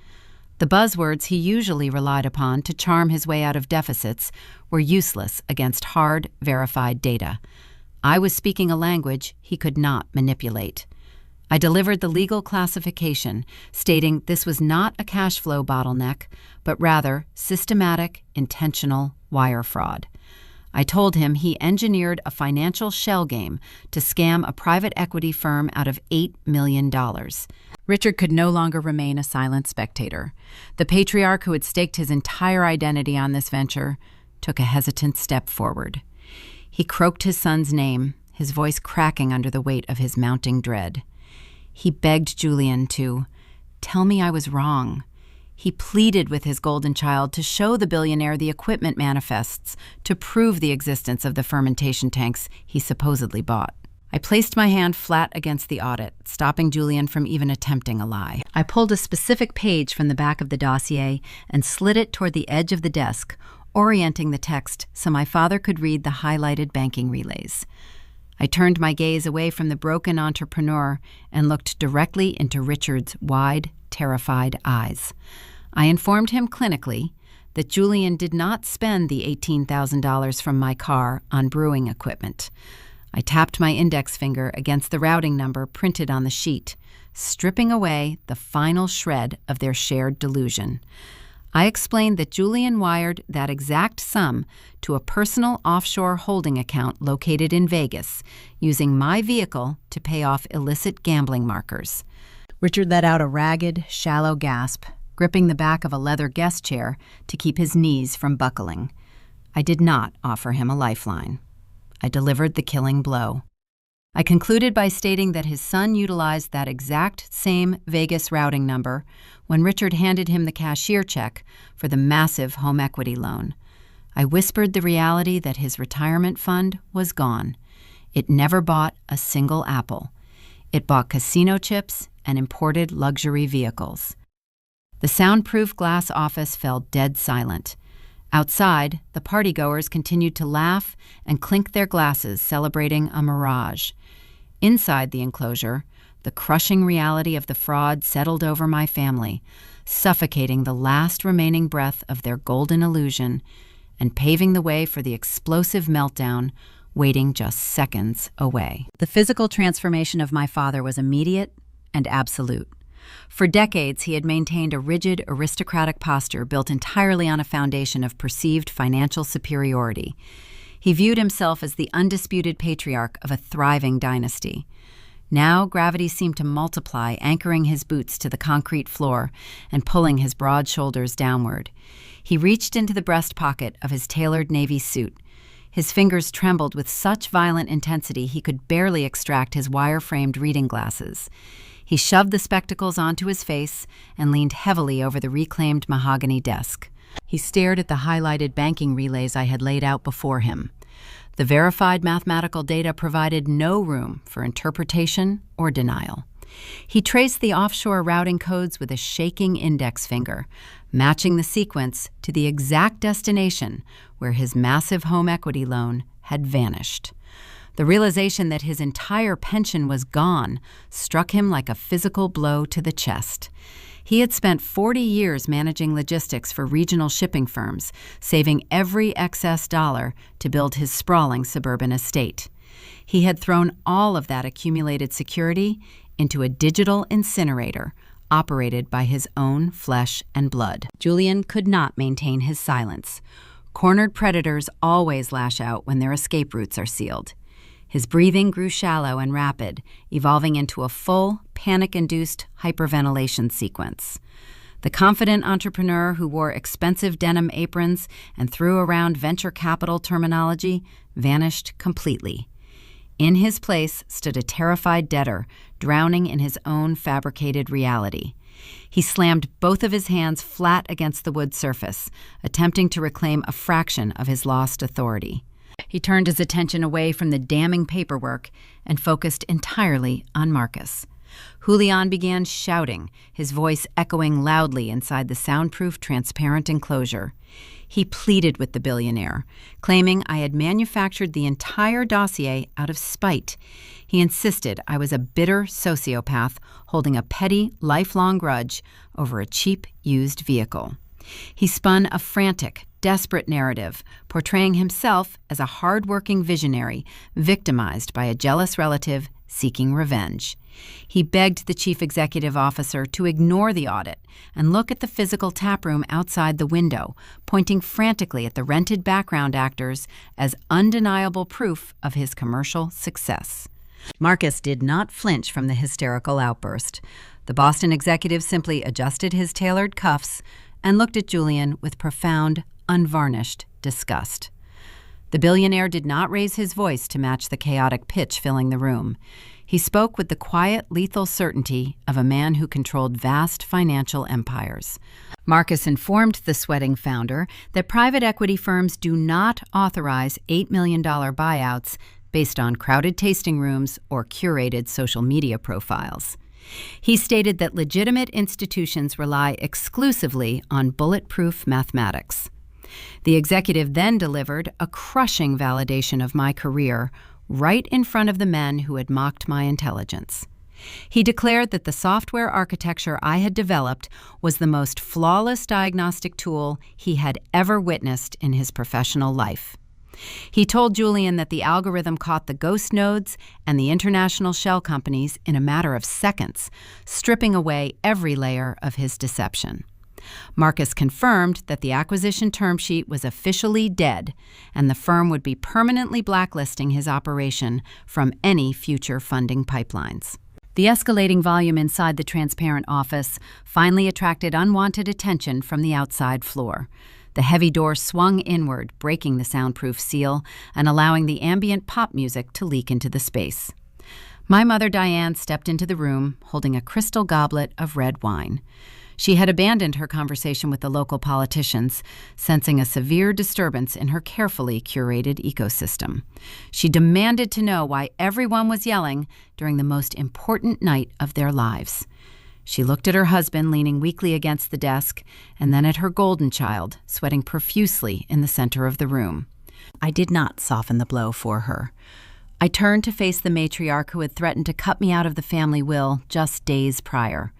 The buzzwords he usually relied upon to charm his way out of deficits were useless against hard, verified data. I was speaking a language he could not manipulate. I delivered the legal classification, stating this was not a cash flow bottleneck, but rather systematic, intentional wire fraud. I told him he engineered a financial shell game to scam a private equity firm out of $8 million. Richard could no longer remain a silent spectator. The patriarch who had staked his entire identity on this venture took a hesitant step forward. He croaked his son's name, his voice cracking under the weight of his mounting dread. He begged Julian to tell me I was wrong. He pleaded with his golden child to show the billionaire the equipment manifests to prove the existence of the fermentation tanks he supposedly bought. I placed my hand flat against the audit, stopping Julian from even attempting a lie. I pulled a specific page from the back of the dossier and slid it toward the edge of the desk, orienting the text so my father could read the highlighted banking relays. I turned my gaze away from the broken entrepreneur and looked directly into Richard's wide, terrified eyes. I informed him clinically that Julian did not spend the $18,000 from my car on brewing equipment. I tapped my index finger against the routing number printed on the sheet, stripping away the final shred of their shared delusion. I explained that Julian wired that exact sum to a personal offshore holding account located in Vegas, using my vehicle to pay off illicit gambling markers. Richard let out a ragged, shallow gasp, gripping the back of a leather guest chair to keep his knees from buckling. I did not offer him a lifeline. I delivered the killing blow. I concluded by stating that his son utilized that exact same Vegas routing number when Richard handed him the cashier check for the massive home equity loan. I whispered the reality that his retirement fund was gone. It never bought a single apple. It bought casino chips and imported luxury vehicles. The soundproof glass office fell dead silent. Outside, the partygoers continued to laugh and clink their glasses, celebrating a mirage. Inside the enclosure, the crushing reality of the fraud settled over my family, suffocating the last remaining breath of their golden illusion and paving the way for the explosive meltdown waiting just seconds away. The physical transformation of my father was immediate and absolute. For decades, he had maintained a rigid, aristocratic posture built entirely on a foundation of perceived financial superiority. He viewed himself as the undisputed patriarch of a thriving dynasty. Now gravity seemed to multiply, anchoring his boots to the concrete floor and pulling his broad shoulders downward. He reached into the breast pocket of his tailored navy suit. His fingers trembled with such violent intensity he could barely extract his wire-framed reading glasses. He shoved the spectacles onto his face and leaned heavily over the reclaimed mahogany desk. He stared at the highlighted banking relays I had laid out before him. The verified mathematical data provided no room for interpretation or denial. He traced the offshore routing codes with a shaking index finger, matching the sequence to the exact destination where his massive home equity loan had vanished. The realization that his entire pension was gone struck him like a physical blow to the chest. He had spent 40 years managing logistics for regional shipping firms, saving every excess dollar to build his sprawling suburban estate. He had thrown all of that accumulated security into a digital incinerator operated by his own flesh and blood. Julian could not maintain his silence. Cornered predators always lash out when their escape routes are sealed. His breathing grew shallow and rapid, evolving into a full, panic-induced hyperventilation sequence. The confident entrepreneur who wore expensive denim aprons and threw around venture capital terminology vanished completely. In his place stood a terrified debtor, drowning in his own fabricated reality. He slammed both of his hands flat against the wood surface, attempting to reclaim a fraction of his lost authority. He turned his attention away from the damning paperwork and focused entirely on Marcus. Julian began shouting, his voice echoing loudly inside the soundproof, transparent enclosure. He pleaded with the billionaire, claiming I had manufactured the entire dossier out of spite. He insisted I was a bitter sociopath holding a petty, lifelong grudge over a cheap, used vehicle. He spun a frantic, desperate narrative, portraying himself as a hard-working visionary victimized by a jealous relative seeking revenge. He begged the chief executive officer to ignore the audit and look at the physical taproom outside the window, pointing frantically at the rented background actors as undeniable proof of his commercial success. Marcus did not flinch from the hysterical outburst. The Boston executive simply adjusted his tailored cuffs and looked at Julian with profound, unvarnished disgust. The billionaire did not raise his voice to match the chaotic pitch filling the room. He spoke with the quiet, lethal certainty of a man who controlled vast financial empires. Marcus informed the sweating founder that private equity firms do not authorize $8 million buyouts based on crowded tasting rooms or curated social media profiles. He stated that legitimate institutions rely exclusively on bulletproof mathematics. The executive then delivered a crushing validation of my career right in front of the men who had mocked my intelligence. He declared that the software architecture I had developed was the most flawless diagnostic tool he had ever witnessed in his professional life. He told Julian that the algorithm caught the ghost nodes and the international shell companies in a matter of seconds, stripping away every layer of his deception. Marcus confirmed that the acquisition term sheet was officially dead, and the firm would be permanently blacklisting his operation from any future funding pipelines. The escalating volume inside the transparent office finally attracted unwanted attention from the outside floor. The heavy door swung inward, breaking the soundproof seal and allowing the ambient pop music to leak into the space. My mother Diane stepped into the room, holding a crystal goblet of red wine. She had abandoned her conversation with the local politicians, sensing a severe disturbance in her carefully curated ecosystem. She demanded to know why everyone was yelling during the most important night of their lives. She looked at her husband leaning weakly against the desk, and then at her golden child, sweating profusely in the center of the room. I did not soften the blow for her. I turned to face the matriarch who had threatened to cut me out of the family will just days prior.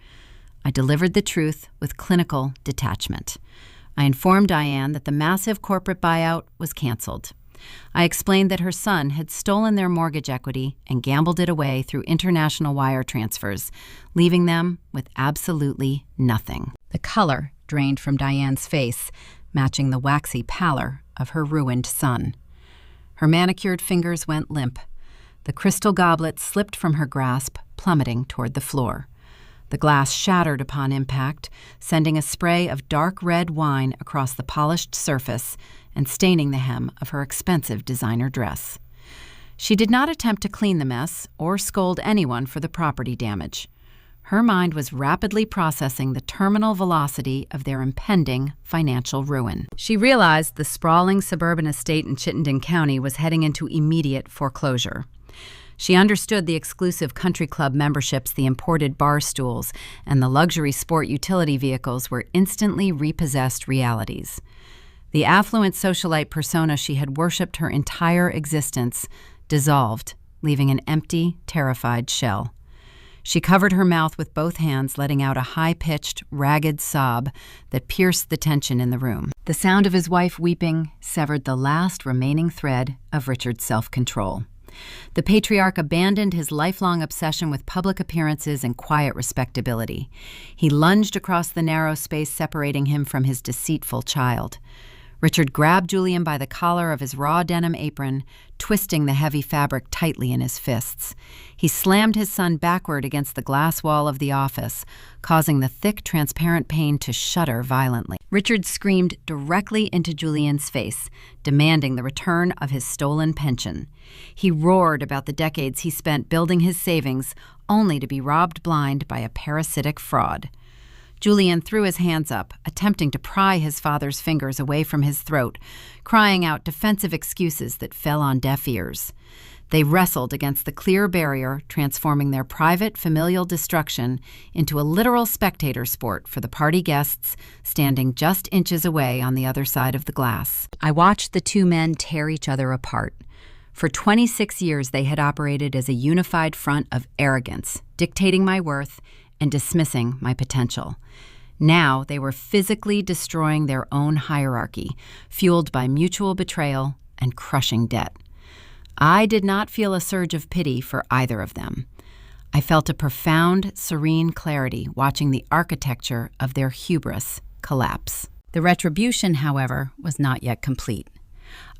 I delivered the truth with clinical detachment. I informed Diane that the massive corporate buyout was canceled. I explained that her son had stolen their mortgage equity and gambled it away through international wire transfers, leaving them with absolutely nothing. The color drained from Diane's face, matching the waxy pallor of her ruined son. Her manicured fingers went limp. The crystal goblet slipped from her grasp, plummeting toward the floor. The glass shattered upon impact, sending a spray of dark red wine across the polished surface and staining the hem of her expensive designer dress. She did not attempt to clean the mess or scold anyone for the property damage. Her mind was rapidly processing the terminal velocity of their impending financial ruin. She realized the sprawling suburban estate in Chittenden County was heading into immediate foreclosure. She understood the exclusive country club memberships, the imported bar stools, and the luxury sport utility vehicles were instantly repossessed realities. The affluent socialite persona she had worshipped her entire existence dissolved, leaving an empty, terrified shell. She covered her mouth with both hands, letting out a high-pitched, ragged sob that pierced the tension in the room. The sound of his wife weeping severed the last remaining thread of Richard's self-control. The patriarch abandoned his lifelong obsession with public appearances and quiet respectability. He lunged across the narrow space separating him from his deceitful child. Richard grabbed Julian by the collar of his raw denim apron, twisting the heavy fabric tightly in his fists. He slammed his son backward against the glass wall of the office, causing the thick, transparent pane to shudder violently. Richard screamed directly into Julian's face, demanding the return of his stolen pension. He roared about the decades he spent building his savings, only to be robbed blind by a parasitic fraud. Julian threw his hands up, attempting to pry his father's fingers away from his throat, crying out defensive excuses that fell on deaf ears. They wrestled against the clear barrier, transforming their private, familial destruction into a literal spectator sport for the party guests standing just inches away on the other side of the glass. I watched the two men tear each other apart. For 26 years, they had operated as a unified front of arrogance, dictating my worth and dismissing my potential. Now they were physically destroying their own hierarchy, fueled by mutual betrayal and crushing debt. I did not feel a surge of pity for either of them. I felt a profound, serene clarity watching the architecture of their hubris collapse. The retribution, however, was not yet complete.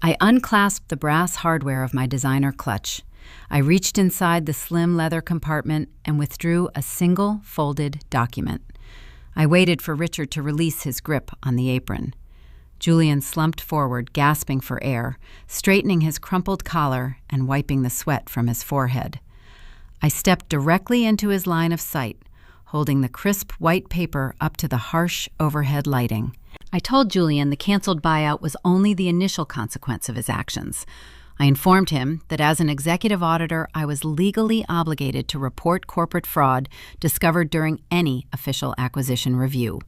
I unclasped the brass hardware of my designer clutch. I reached inside the slim leather compartment and withdrew a single folded document. I waited for Richard to release his grip on the apron. Julian slumped forward, gasping for air, straightening his crumpled collar and wiping the sweat from his forehead. I stepped directly into his line of sight, holding the crisp white paper up to the harsh overhead lighting. I told Julian the canceled buyout was only the initial consequence of his actions. I informed him that as an executive auditor, I was legally obligated to report corporate fraud discovered during any official acquisition review.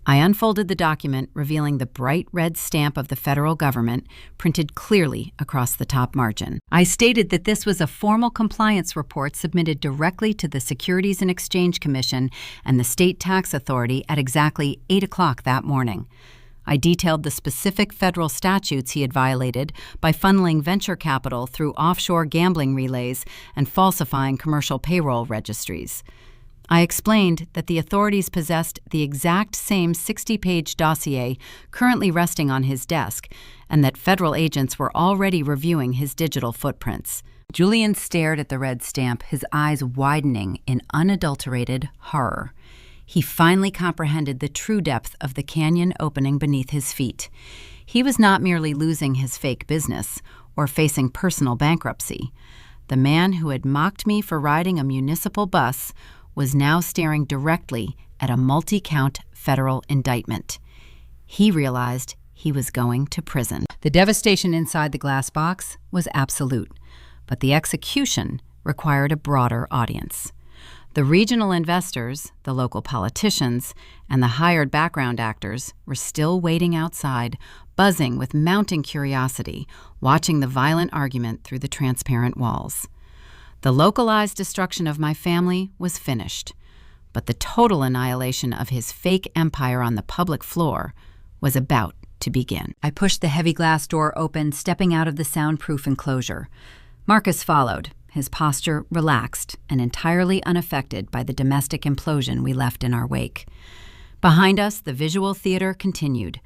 I unfolded the document, revealing the bright red stamp of the federal government printed clearly across the top margin. I stated that this was a formal compliance report submitted directly to the Securities and Exchange Commission and the state tax authority at exactly 8 o'clock that morning. I detailed the specific federal statutes he had violated by funneling venture capital through offshore gambling relays and falsifying commercial payroll registries. I explained that the authorities possessed the exact same 60-page dossier currently resting on his desk, and that federal agents were already reviewing his digital footprints. Julian stared at the red stamp, his eyes widening in unadulterated horror. He finally comprehended the true depth of the canyon opening beneath his feet. He was not merely losing his fake business or facing personal bankruptcy. The man who had mocked me for riding a municipal bus was now staring directly at a multi-count federal indictment. He realized he was going to prison. The devastation inside the glass box was absolute, but the execution required a broader audience. The regional investors, the local politicians, and the hired background actors were still waiting outside, buzzing with mounting curiosity, watching the violent argument through the transparent walls. The localized destruction of my family was finished, but the total annihilation of his fake empire on the public floor was about to begin. I pushed the heavy glass door open, stepping out of the soundproof enclosure. Marcus followed, his posture relaxed and entirely unaffected by the domestic implosion we left in our wake. Behind us, the visual theater continued.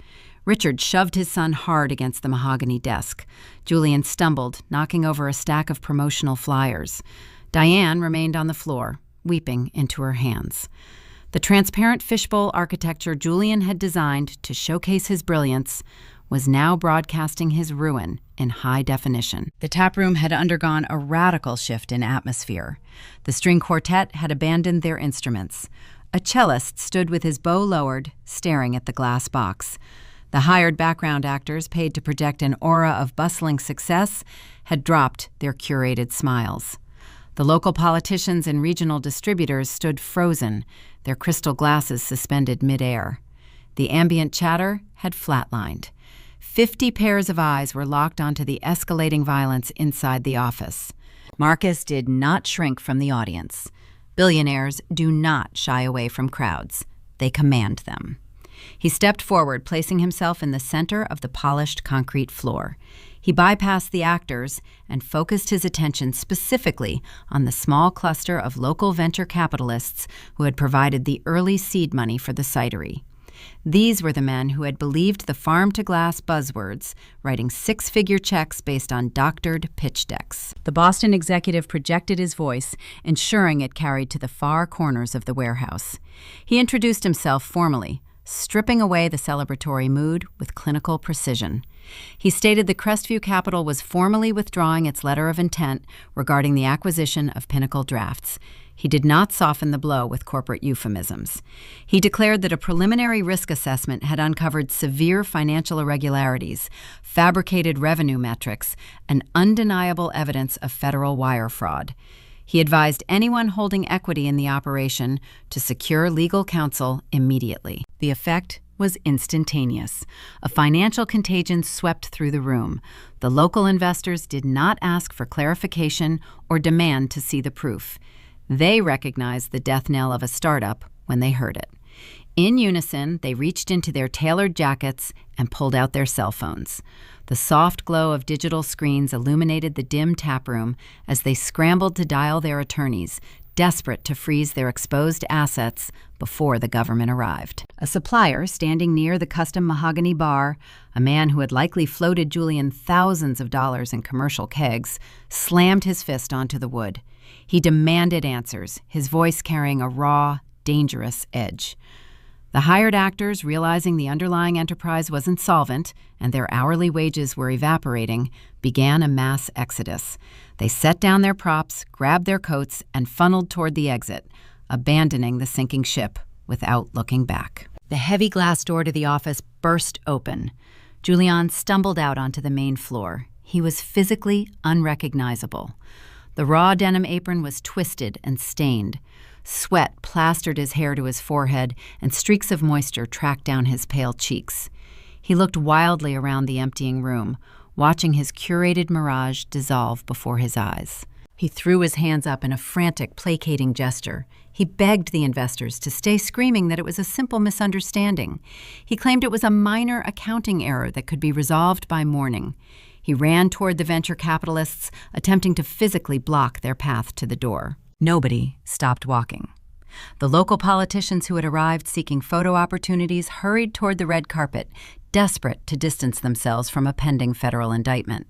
Richard shoved his son hard against the mahogany desk. Julian stumbled, knocking over a stack of promotional flyers. Diane remained on the floor, weeping into her hands. The transparent fishbowl architecture Julian had designed to showcase his brilliance was now broadcasting his ruin in high definition. The taproom had undergone a radical shift in atmosphere. The string quartet had abandoned their instruments. A cellist stood with his bow lowered, staring at the glass box. The hired background actors, paid to project an aura of bustling success, had dropped their curated smiles. The local politicians and regional distributors stood frozen, their crystal glasses suspended midair. The ambient chatter had flatlined. 50 pairs of eyes were locked onto the escalating violence inside the office. Marcus did not shrink from the audience. Billionaires do not shy away from crowds. They command them. He stepped forward, placing himself in the center of the polished concrete floor. He bypassed the actors and focused his attention specifically on the small cluster of local venture capitalists who had provided the early seed money for the cidery. These were the men who had believed the farm-to-glass buzzwords, writing six-figure checks based on doctored pitch decks. The Boston executive projected his voice, ensuring it carried to the far corners of the warehouse. He introduced himself formally, stripping away the celebratory mood with clinical precision. He stated the Crestview Capital was formally withdrawing its letter of intent regarding the acquisition of Pinnacle Drafts. He did not soften the blow with corporate euphemisms. He declared that a preliminary risk assessment had uncovered severe financial irregularities, fabricated revenue metrics, and undeniable evidence of federal wire fraud. He advised anyone holding equity in the operation to secure legal counsel immediately. The effect was instantaneous. A financial contagion swept through the room. The local investors did not ask for clarification or demand to see the proof. They recognized the death knell of a startup when they heard it. In unison, they reached into their tailored jackets and pulled out their cell phones. The soft glow of digital screens illuminated the dim taproom as they scrambled to dial their attorneys, desperate to freeze their exposed assets before the government arrived. A supplier standing near the custom mahogany bar, a man who had likely floated Julian thousands of dollars in commercial kegs, slammed his fist onto the wood. He demanded answers, his voice carrying a raw, dangerous edge. The hired actors, realizing the underlying enterprise was insolvent and their hourly wages were evaporating, began a mass exodus. They set down their props, grabbed their coats, and funneled toward the exit, abandoning the sinking ship without looking back. The heavy glass door to the office burst open. Julian stumbled out onto the main floor. He was physically unrecognizable. The raw denim apron was twisted and stained. Sweat plastered his hair to his forehead, and streaks of moisture tracked down his pale cheeks. He looked wildly around the emptying room, watching his curated mirage dissolve before his eyes. He threw his hands up in a frantic, placating gesture. He begged the investors to stay, screaming that it was a simple misunderstanding. He claimed it was a minor accounting error that could be resolved by morning. He ran toward the venture capitalists, attempting to physically block their path to the door. Nobody stopped walking. The local politicians who had arrived seeking photo opportunities hurried toward the red carpet, desperate to distance themselves from a pending federal indictment.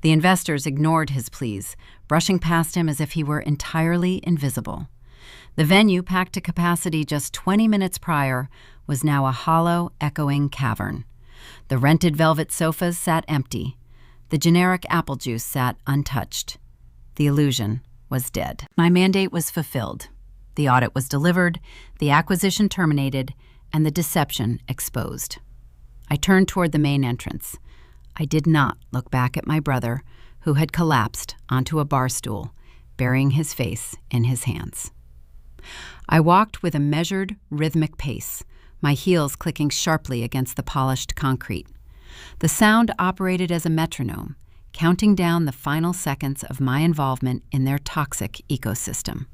The investors ignored his pleas, brushing past him as if he were entirely invisible. The venue, packed to capacity just 20 minutes prior, was now a hollow, echoing cavern. The rented velvet sofas sat empty. The generic apple juice sat untouched. The illusion was dead. My mandate was fulfilled. The audit was delivered, the acquisition terminated, and the deception exposed. I turned toward the main entrance. I did not look back at my brother, who had collapsed onto a bar stool, burying his face in his hands. I walked with a measured, rhythmic pace, my heels clicking sharply against the polished concrete. The sound operated as a metronome, counting down the final seconds of my involvement in their toxic ecosystem.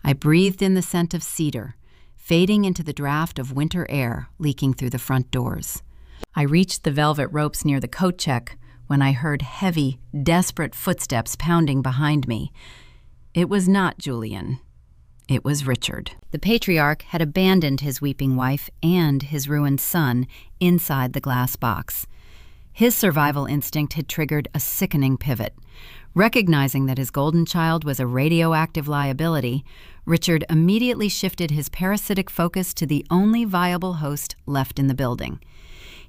I breathed in the scent of cedar, fading into the draft of winter air leaking through the front doors. I reached the velvet ropes near the coat check when I heard heavy, desperate footsteps pounding behind me. It was not Julian. It was Richard. The patriarch had abandoned his weeping wife and his ruined son inside the glass box. His survival instinct had triggered a sickening pivot. Recognizing that his golden child was a radioactive liability, Richard immediately shifted his parasitic focus to the only viable host left in the building.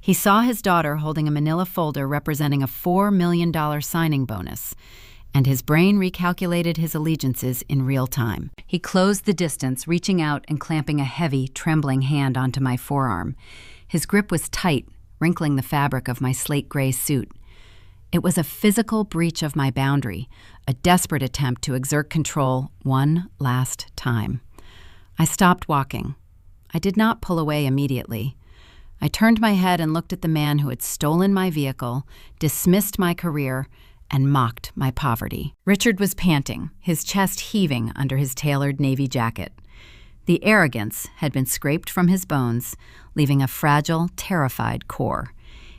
He saw his daughter holding a manila folder representing a $4 million signing bonus, and his brain recalculated his allegiances in real time. He closed the distance, reaching out and clamping a heavy, trembling hand onto my forearm. His grip was tight, wrinkling the fabric of my slate-gray suit. It was a physical breach of my boundary, a desperate attempt to exert control one last time. I stopped walking. I did not pull away immediately. I turned my head and looked at the man who had stolen my vehicle, dismissed my career, and mocked my poverty. Richard was panting, his chest heaving under his tailored navy jacket. The arrogance had been scraped from his bones, leaving a fragile, terrified core.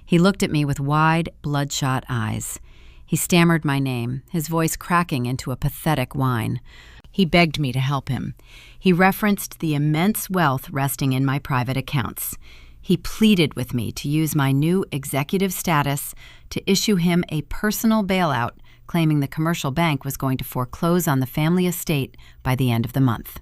He looked at me with wide, bloodshot eyes. He stammered my name, his voice cracking into a pathetic whine. He begged me to help him. He referenced the immense wealth resting in my private accounts. He pleaded with me to use my new executive status to issue him a personal bailout, claiming the commercial bank was going to foreclose on the family estate by the end of the month.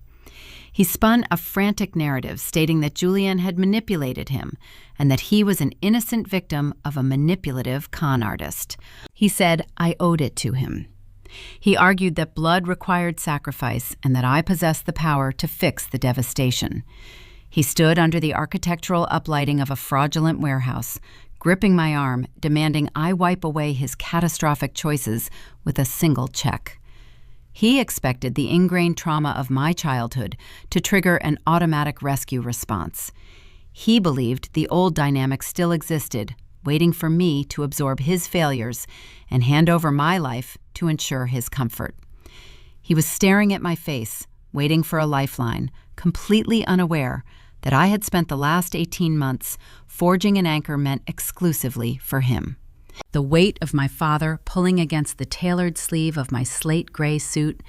He spun a frantic narrative stating that Julian had manipulated him and that he was an innocent victim of a manipulative con artist. He said I owed it to him. He argued that blood required sacrifice and that I possessed the power to fix the devastation. He stood under the architectural uplighting of a fraudulent warehouse, gripping my arm, demanding I wipe away his catastrophic choices with a single check. He expected the ingrained trauma of my childhood to trigger an automatic rescue response. He believed the old dynamic still existed, waiting for me to absorb his failures and hand over my life to ensure his comfort. He was staring at my face, waiting for a lifeline, completely unaware that I had spent the last 18 months forging an anchor meant exclusively for him. The weight of my father pulling against the tailored sleeve of my slate gray suit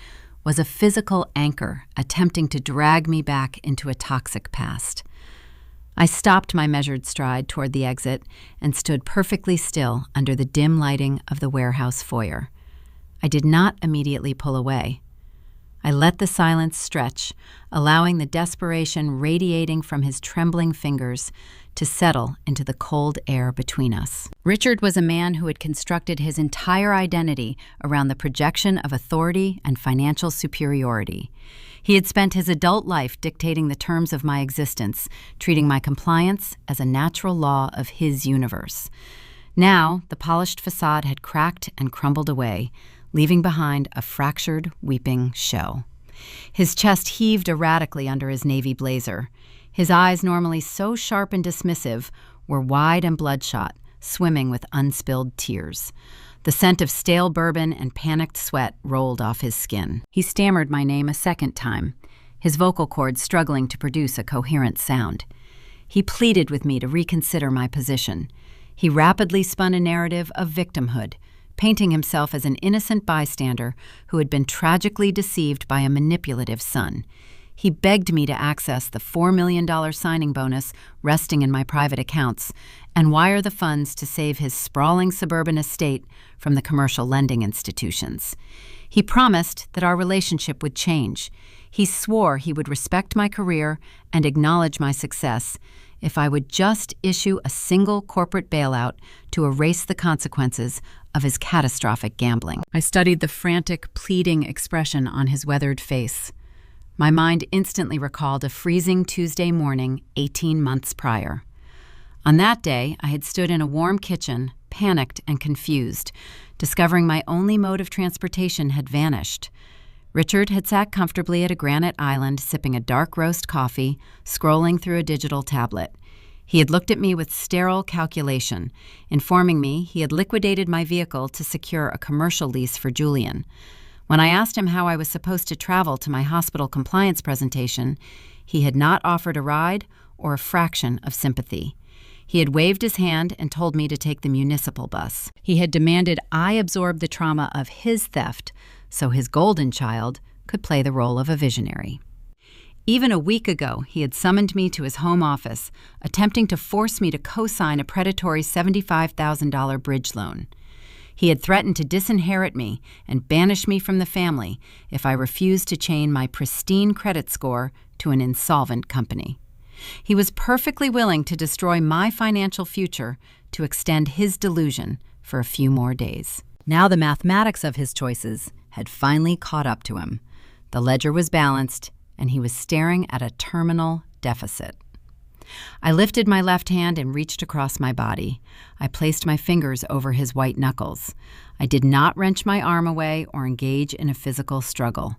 was a physical anchor attempting to drag me back into a toxic past. I stopped my measured stride toward the exit and stood perfectly still under the dim lighting of the warehouse foyer. I did not immediately pull away. I let the silence stretch, allowing the desperation radiating from his trembling fingers to settle into the cold air between us. Richard was a man who had constructed his entire identity around the projection of authority and financial superiority. He had spent his adult life dictating the terms of my existence, treating my compliance as a natural law of his universe. Now, the polished facade had cracked and crumbled away, leaving behind a fractured, weeping shell. His chest heaved erratically under his navy blazer. His eyes, normally so sharp and dismissive, were wide and bloodshot, swimming with unspilled tears. The scent of stale bourbon and panicked sweat rolled off his skin. He stammered my name a second time, his vocal cords struggling to produce a coherent sound. He pleaded with me to reconsider my position. He rapidly spun a narrative of victimhood, painting himself as an innocent bystander who had been tragically deceived by a manipulative son. He begged me to access the $4 million signing bonus resting in my private accounts and wire the funds to save his sprawling suburban estate from the commercial lending institutions. He promised that our relationship would change. He swore he would respect my career and acknowledge my success if I would just issue a single corporate bailout to erase the consequences of his catastrophic gambling. I studied the frantic, pleading expression on his weathered face. My mind instantly recalled a freezing Tuesday morning 18 months prior. On that day, I had stood in a warm kitchen, panicked and confused, discovering my only mode of transportation had vanished. Richard had sat comfortably at a granite island, sipping a dark roast coffee, scrolling through a digital tablet. He had looked at me with sterile calculation, informing me he had liquidated my vehicle to secure a commercial lease for Julian. When I asked him how I was supposed to travel to my hospital compliance presentation, he had not offered a ride or a fraction of sympathy. He had waved his hand and told me to take the municipal bus. He had demanded I absorb the trauma of his theft so his golden child could play the role of a visionary. Even a week ago, he had summoned me to his home office, attempting to force me to co-sign a predatory $75,000 bridge loan. He had threatened to disinherit me and banish me from the family if I refused to chain my pristine credit score to an insolvent company. He was perfectly willing to destroy my financial future to extend his delusion for a few more days. Now the mathematics of his choices had finally caught up to him. The ledger was balanced, and he was staring at a terminal deficit. I lifted my left hand and reached across my body. I placed my fingers over his white knuckles. I did not wrench my arm away or engage in a physical struggle.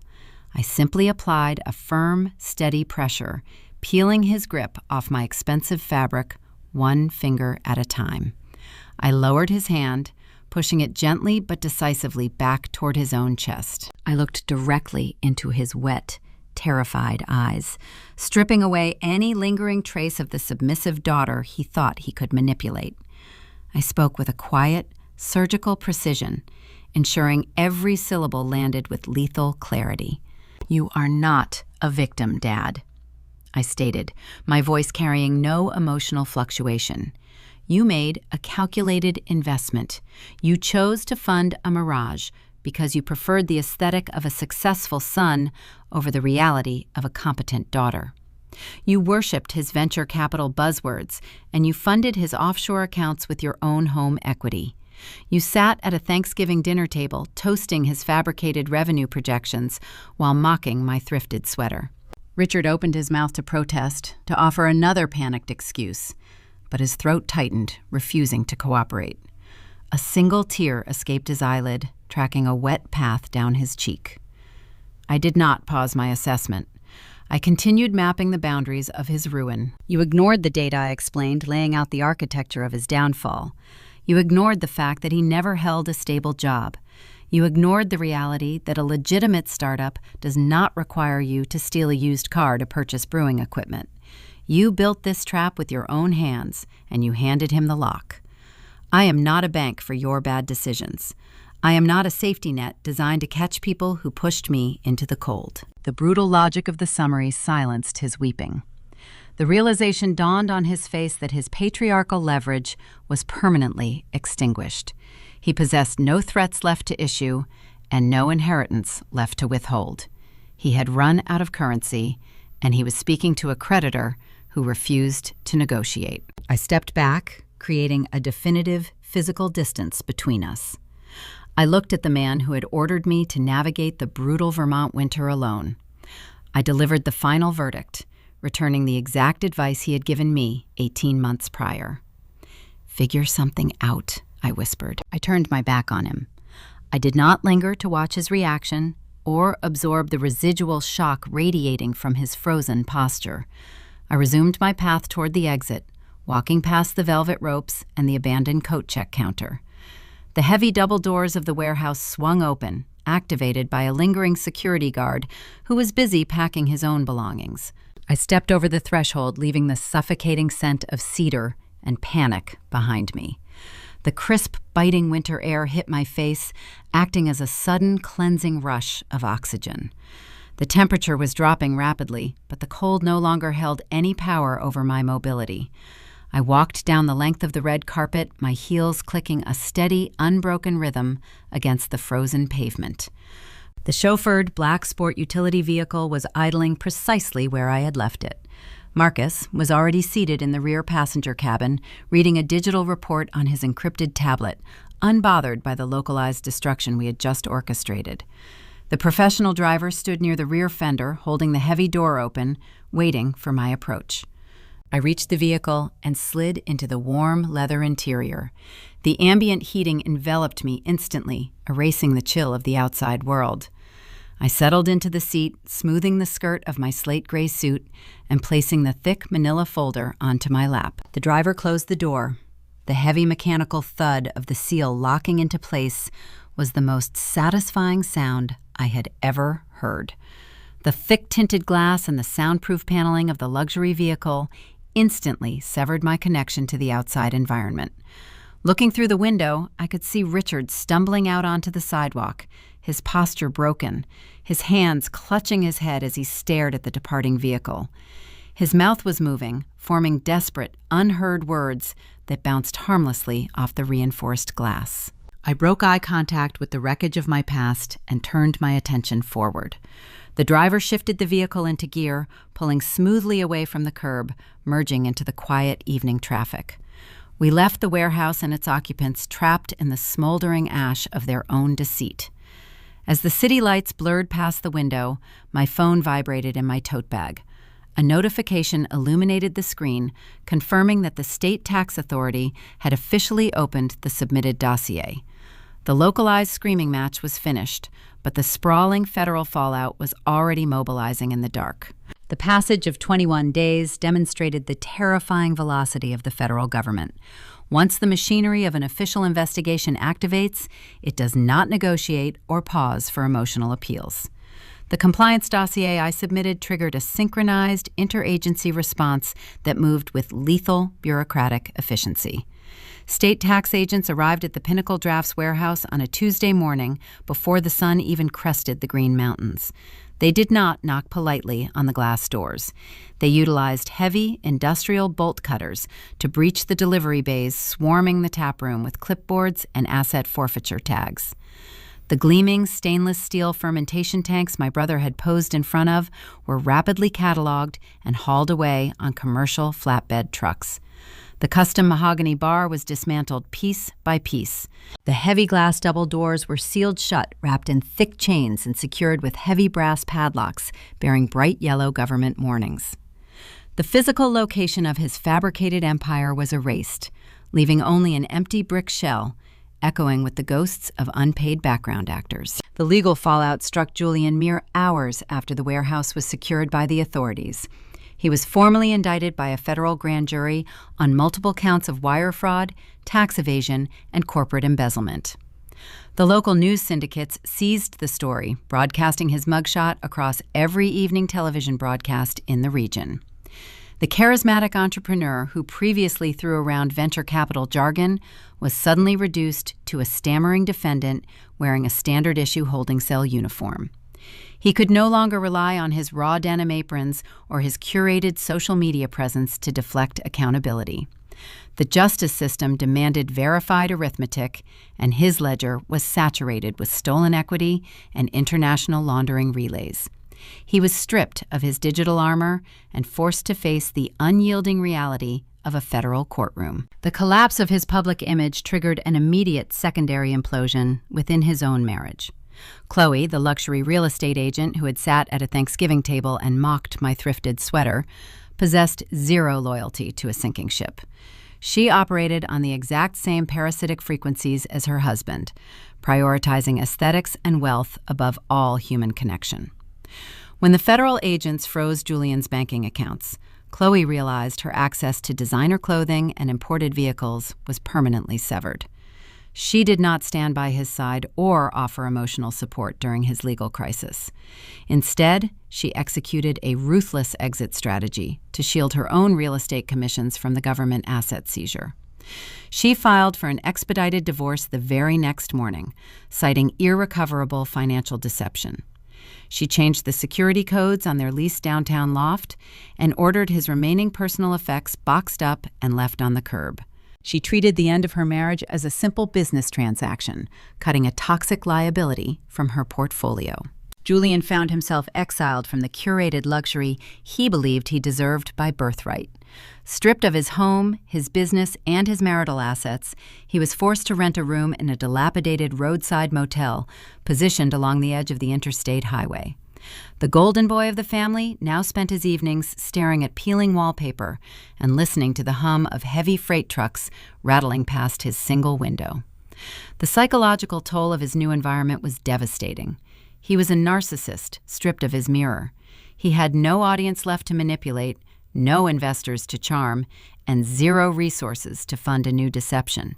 I simply applied a firm, steady pressure, peeling his grip off my expensive fabric, one finger at a time. I lowered his hand, pushing it gently but decisively back toward his own chest. I looked directly into his wet, terrified eyes, stripping away any lingering trace of the submissive daughter he thought he could manipulate. I spoke with a quiet, surgical precision, ensuring every syllable landed with lethal clarity. "You are not a victim, Dad," I stated, my voice carrying no emotional fluctuation. "You made a calculated investment. You chose to fund a mirage because you preferred the aesthetic of a successful son over the reality of a competent daughter. You worshipped his venture capital buzzwords, and you funded his offshore accounts with your own home equity. You sat at a Thanksgiving dinner table toasting his fabricated revenue projections while mocking my thrifted sweater." Richard opened his mouth to protest, to offer another panicked excuse, but his throat tightened, refusing to cooperate. A single tear escaped his eyelid, tracking a wet path down his cheek. I did not pause my assessment. I continued mapping the boundaries of his ruin. "You ignored the data I explained, laying out the architecture of his downfall. You ignored the fact that he never held a stable job. You ignored the reality that a legitimate startup does not require you to steal a used car to purchase brewing equipment. You built this trap with your own hands, and you handed him the lock. I am not a bank for your bad decisions. I am not a safety net designed to catch people who pushed me into the cold." The brutal logic of the summary silenced his weeping. The realization dawned on his face that his patriarchal leverage was permanently extinguished. He possessed no threats left to issue and no inheritance left to withhold. He had run out of currency, and he was speaking to a creditor who refused to negotiate. I stepped back, creating a definitive physical distance between us. I looked at the man who had ordered me to navigate the brutal Vermont winter alone. I delivered the final verdict, returning the exact advice he had given me 18 months prior. "Figure something out," I whispered. I turned my back on him. I did not linger to watch his reaction or absorb the residual shock radiating from his frozen posture. I resumed my path toward the exit, walking past the velvet ropes and the abandoned coat check counter. The heavy double doors of the warehouse swung open, activated by a lingering security guard who was busy packing his own belongings. I stepped over the threshold, leaving the suffocating scent of cedar and panic behind me. The crisp, biting winter air hit my face, acting as a sudden cleansing rush of oxygen. The temperature was dropping rapidly, but the cold no longer held any power over my mobility. I walked down the length of the red carpet, my heels clicking a steady, unbroken rhythm against the frozen pavement. The chauffeured black sport utility vehicle was idling precisely where I had left it. Marcus was already seated in the rear passenger cabin, reading a digital report on his encrypted tablet, unbothered by the localized destruction we had just orchestrated. The professional driver stood near the rear fender, holding the heavy door open, waiting for my approach. I reached the vehicle and slid into the warm leather interior. The ambient heating enveloped me instantly, erasing the chill of the outside world. I settled into the seat, smoothing the skirt of my slate gray suit and placing the thick manila folder onto my lap. The driver closed the door. The heavy mechanical thud of the seal locking into place was the most satisfying sound I had ever heard. The thick tinted glass and the soundproof paneling of the luxury vehicle instantly severed my connection to the outside environment. Looking through the window, I could see Richard stumbling out onto the sidewalk, his posture broken, his hands clutching his head as he stared at the departing vehicle. His mouth was moving, forming desperate, unheard words that bounced harmlessly off the reinforced glass. I broke eye contact with the wreckage of my past and turned my attention forward. The driver shifted the vehicle into gear, pulling smoothly away from the curb, merging into the quiet evening traffic. We left the warehouse and its occupants trapped in the smoldering ash of their own deceit. As the city lights blurred past the window, my phone vibrated in my tote bag. A notification illuminated the screen, confirming that the state tax authority had officially opened the submitted dossier. The localized screaming match was finished, but the sprawling federal fallout was already mobilizing in the dark. The passage of 21 days demonstrated the terrifying velocity of the federal government. Once the machinery of an official investigation activates, it does not negotiate or pause for emotional appeals. The compliance dossier I submitted triggered a synchronized interagency response that moved with lethal bureaucratic efficiency. State tax agents arrived at the Pinnacle Drafts warehouse on a Tuesday morning before the sun even crested the Green Mountains. They did not knock politely on the glass doors. They utilized heavy industrial bolt cutters to breach the delivery bays swarming the taproom with clipboards and asset forfeiture tags. The gleaming stainless steel fermentation tanks my brother had posed in front of were rapidly cataloged and hauled away on commercial flatbed trucks. The custom mahogany bar was dismantled piece by piece. The heavy glass double doors were sealed shut, wrapped in thick chains and secured with heavy brass padlocks bearing bright yellow government warnings. The physical location of his fabricated empire was erased, leaving only an empty brick shell, echoing with the ghosts of unpaid background actors. The legal fallout struck Julian mere hours after the warehouse was secured by the authorities. He was formally indicted by a federal grand jury on multiple counts of wire fraud, tax evasion, and corporate embezzlement. The local news syndicates seized the story, broadcasting his mugshot across every evening television broadcast in the region. The charismatic entrepreneur who previously threw around venture capital jargon was suddenly reduced to a stammering defendant wearing a standard-issue holding cell uniform. He could no longer rely on his raw denim aprons or his curated social media presence to deflect accountability. The justice system demanded verified arithmetic, and his ledger was saturated with stolen equity and international laundering relays. He was stripped of his digital armor and forced to face the unyielding reality of a federal courtroom. The collapse of his public image triggered an immediate secondary implosion within his own marriage. Chloe, the luxury real estate agent who had sat at a Thanksgiving table and mocked my thrifted sweater, possessed zero loyalty to a sinking ship. She operated on the exact same parasitic frequencies as her husband, prioritizing aesthetics and wealth above all human connection. When the federal agents froze Julian's banking accounts, Chloe realized her access to designer clothing and imported vehicles was permanently severed. She did not stand by his side or offer emotional support during his legal crisis. Instead, she executed a ruthless exit strategy to shield her own real estate commissions from the government asset seizure. She filed for an expedited divorce the very next morning, citing irrecoverable financial deception. She changed the security codes on their leased downtown loft and ordered his remaining personal effects boxed up and left on the curb. She treated the end of her marriage as a simple business transaction, cutting a toxic liability from her portfolio. Julian found himself exiled from the curated luxury he believed he deserved by birthright. Stripped of his home, his business, and his marital assets, he was forced to rent a room in a dilapidated roadside motel positioned along the edge of the interstate highway. The golden boy of the family now spent his evenings staring at peeling wallpaper and listening to the hum of heavy freight trucks rattling past his single window. The psychological toll of his new environment was devastating. He was a narcissist, stripped of his mirror. He had no audience left to manipulate, no investors to charm, and zero resources to fund a new deception.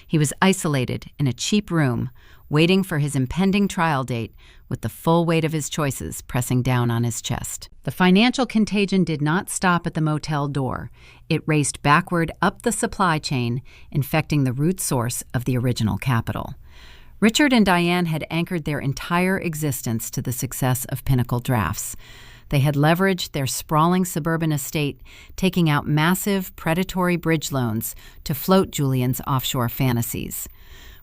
He was isolated in a cheap room, waiting for his impending trial date with the full weight of his choices pressing down on his chest. The financial contagion did not stop at the motel door. It raced backward up the supply chain, infecting the root source of the original capital. Richard and Diane had anchored their entire existence to the success of Pinnacle Drafts. They had leveraged their sprawling suburban estate, taking out massive, predatory bridge loans to float Julian's offshore fantasies.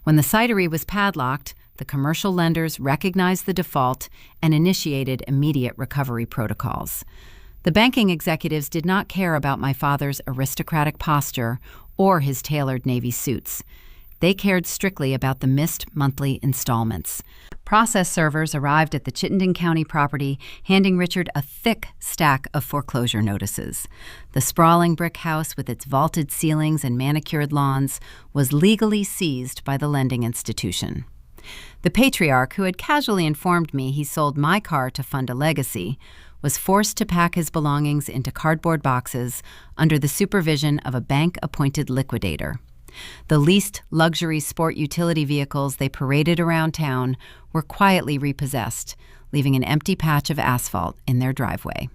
When the cidery was padlocked, the commercial lenders recognized the default and initiated immediate recovery protocols. The banking executives did not care about my father's aristocratic posture or his tailored navy suits. They cared strictly about the missed monthly installments. Process servers arrived at the Chittenden County property, handing Richard a thick stack of foreclosure notices. The sprawling brick house with its vaulted ceilings and manicured lawns was legally seized by the lending institution. The patriarch, who had casually informed me he sold my car to fund a legacy, was forced to pack his belongings into cardboard boxes under the supervision of a bank-appointed liquidator. The least luxury sport utility vehicles they paraded around town were quietly repossessed, leaving an empty patch of asphalt in their driveway.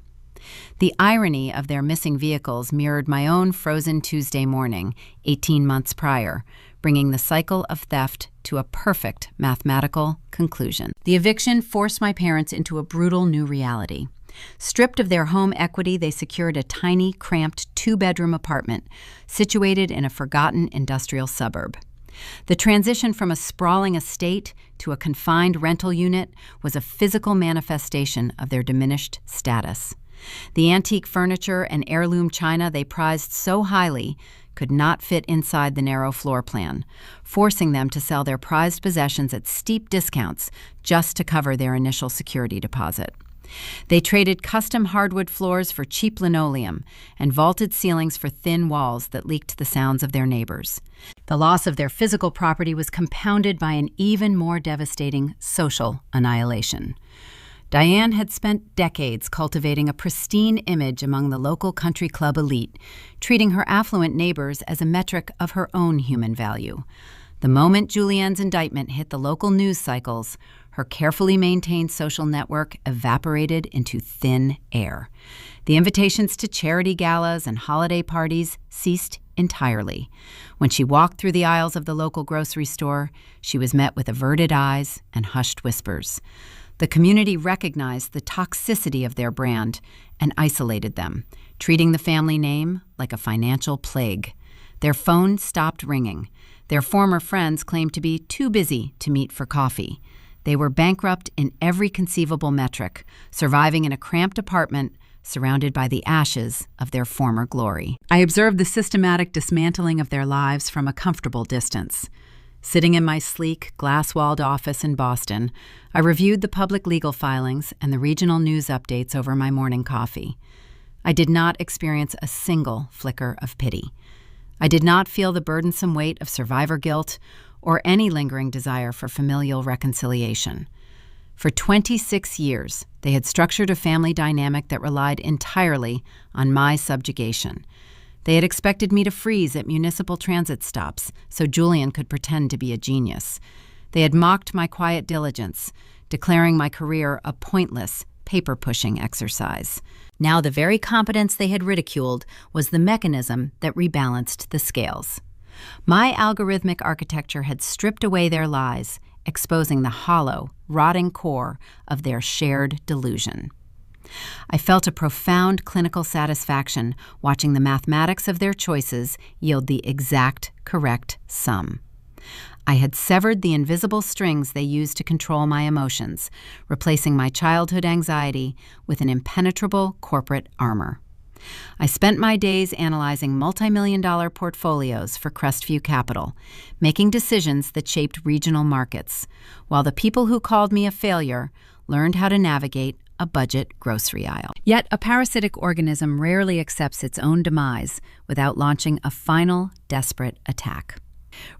The irony of their missing vehicles mirrored my own frozen Tuesday morning, 18 months prior, bringing the cycle of theft to a perfect mathematical conclusion. The eviction forced my parents into a brutal new reality. Stripped of their home equity, they secured a tiny, cramped two-bedroom apartment situated in a forgotten industrial suburb. The transition from a sprawling estate to a confined rental unit was a physical manifestation of their diminished status. The antique furniture and heirloom china they prized so highly could not fit inside the narrow floor plan, forcing them to sell their prized possessions at steep discounts just to cover their initial security deposit. They traded custom hardwood floors for cheap linoleum and vaulted ceilings for thin walls that leaked the sounds of their neighbors. The loss of their physical property was compounded by an even more devastating social annihilation. Diane had spent decades cultivating a pristine image among the local country club elite, treating her affluent neighbors as a metric of her own human value. The moment Julian's indictment hit the local news cycles, her carefully maintained social network evaporated into thin air. The invitations to charity galas and holiday parties ceased entirely. When she walked through the aisles of the local grocery store, she was met with averted eyes and hushed whispers. The community recognized the toxicity of their brand and isolated them, treating the family name like a financial plague. Their phone stopped ringing. Their former friends claimed to be too busy to meet for coffee. They were bankrupt in every conceivable metric, surviving in a cramped apartment surrounded by the ashes of their former glory. I observed the systematic dismantling of their lives from a comfortable distance. Sitting in my sleek, glass-walled office in Boston, I reviewed the public legal filings and the regional news updates over my morning coffee. I did not experience a single flicker of pity. I did not feel the burdensome weight of survivor guilt or any lingering desire for familial reconciliation. For 26 years, they had structured a family dynamic that relied entirely on my subjugation. They had expected me to freeze at municipal transit stops so Julian could pretend to be a genius. They had mocked my quiet diligence, declaring my career a pointless, paper-pushing exercise. Now the very competence they had ridiculed was the mechanism that rebalanced the scales. My algorithmic architecture had stripped away their lies, exposing the hollow, rotting core of their shared delusion. I felt a profound clinical satisfaction watching the mathematics of their choices yield the exact correct sum. I had severed the invisible strings they used to control my emotions, replacing my childhood anxiety with an impenetrable corporate armor. I spent my days analyzing multi-million-dollar portfolios for Crestview Capital, making decisions that shaped regional markets, while the people who called me a failure learned how to navigate a budget grocery aisle. Yet a parasitic organism rarely accepts its own demise without launching a final, desperate attack.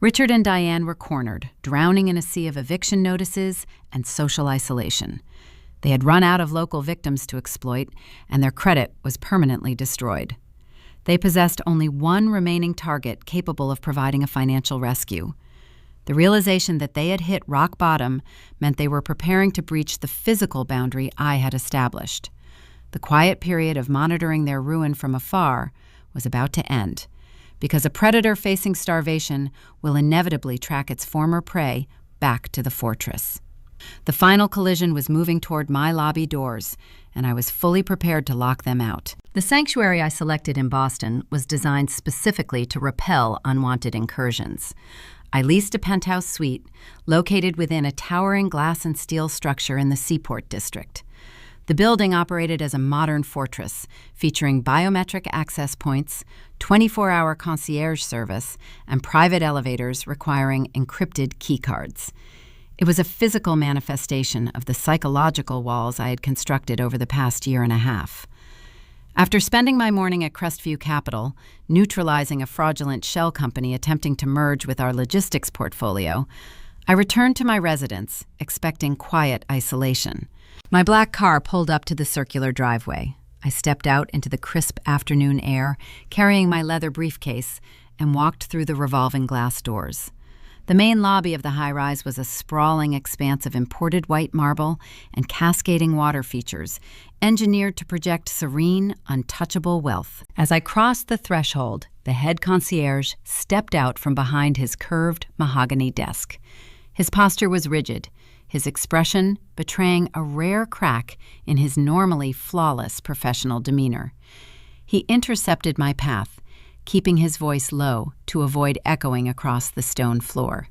Richard and Diane were cornered, drowning in a sea of eviction notices and social isolation. They had run out of local victims to exploit, and their credit was permanently destroyed. They possessed only one remaining target capable of providing a financial rescue. The realization that they had hit rock bottom meant they were preparing to breach the physical boundary I had established. The quiet period of monitoring their ruin from afar was about to end, because a predator facing starvation will inevitably track its former prey back to the fortress. The final collision was moving toward my lobby doors, and I was fully prepared to lock them out. The sanctuary I selected in Boston was designed specifically to repel unwanted incursions. I leased a penthouse suite located within a towering glass and steel structure in the Seaport District. The building operated as a modern fortress, featuring biometric access points, 24-hour concierge service, and private elevators requiring encrypted keycards. It was a physical manifestation of the psychological walls I had constructed over the past year and a half. After spending my morning at Crestview Capital, neutralizing a fraudulent shell company attempting to merge with our logistics portfolio, I returned to my residence, expecting quiet isolation. My black car pulled up to the circular driveway. I stepped out into the crisp afternoon air, carrying my leather briefcase, and walked through the revolving glass doors. The main lobby of the high-rise was a sprawling expanse of imported white marble and cascading water features, engineered to project serene, untouchable wealth. As I crossed the threshold, the head concierge stepped out from behind his curved mahogany desk. His posture was rigid, his expression betraying a rare crack in his normally flawless professional demeanor. He intercepted my path, keeping his voice low to avoid echoing across the stone floor.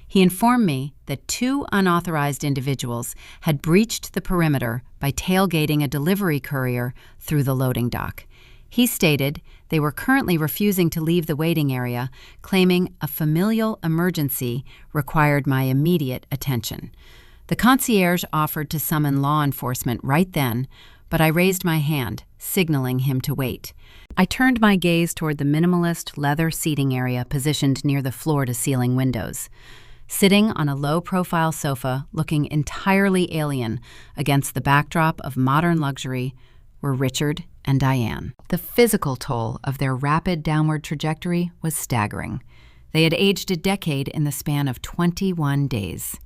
He informed me that 2 unauthorized individuals had breached the perimeter by tailgating a delivery courier through the loading dock. He stated they were currently refusing to leave the waiting area, claiming a familial emergency required my immediate attention. The concierge offered to summon law enforcement right then, but I raised my hand, signaling him to wait. I turned my gaze toward the minimalist leather seating area positioned near the floor-to-ceiling windows. Sitting on a low-profile sofa, looking entirely alien against the backdrop of modern luxury, were Richard and Diane. The physical toll of their rapid downward trajectory was staggering. They had aged a decade in the span of 21 days.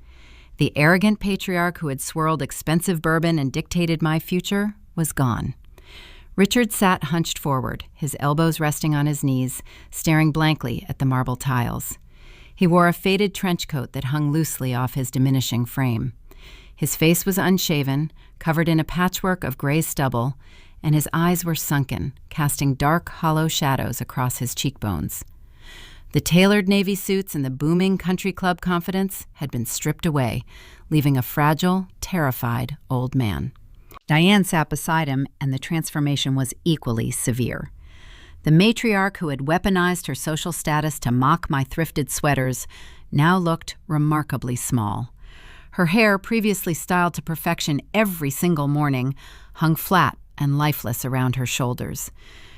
The arrogant patriarch who had swirled expensive bourbon and dictated my future was gone. Richard sat hunched forward, his elbows resting on his knees, staring blankly at the marble tiles. He wore a faded trench coat that hung loosely off his diminishing frame. His face was unshaven, covered in a patchwork of gray stubble, and his eyes were sunken, casting dark, hollow shadows across his cheekbones. The tailored navy suits and the booming country club confidence had been stripped away, leaving a fragile, terrified old man. Diane sat beside him, and the transformation was equally severe. The matriarch who had weaponized her social status to mock my thrifted sweaters now looked remarkably small. Her hair, previously styled to perfection every single morning, hung flat and lifeless around her shoulders.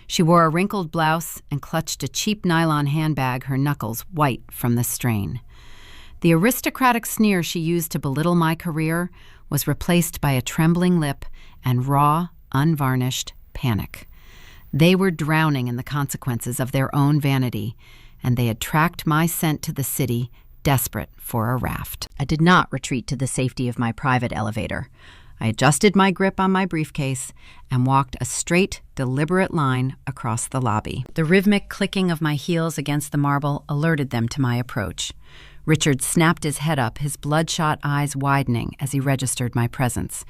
She wore a wrinkled blouse and clutched a cheap nylon handbag, her knuckles white from the strain. The aristocratic sneer she used to belittle my career was replaced by a trembling lip and raw, unvarnished panic. They were drowning in the consequences of their own vanity, and they had tracked my scent to the city, desperate for a raft. I did not retreat to the safety of my private elevator. I adjusted my grip on my briefcase and walked a straight, deliberate line across the lobby. The rhythmic clicking of my heels against the marble alerted them to my approach. Richard snapped his head up, his bloodshot eyes widening as he registered my presence.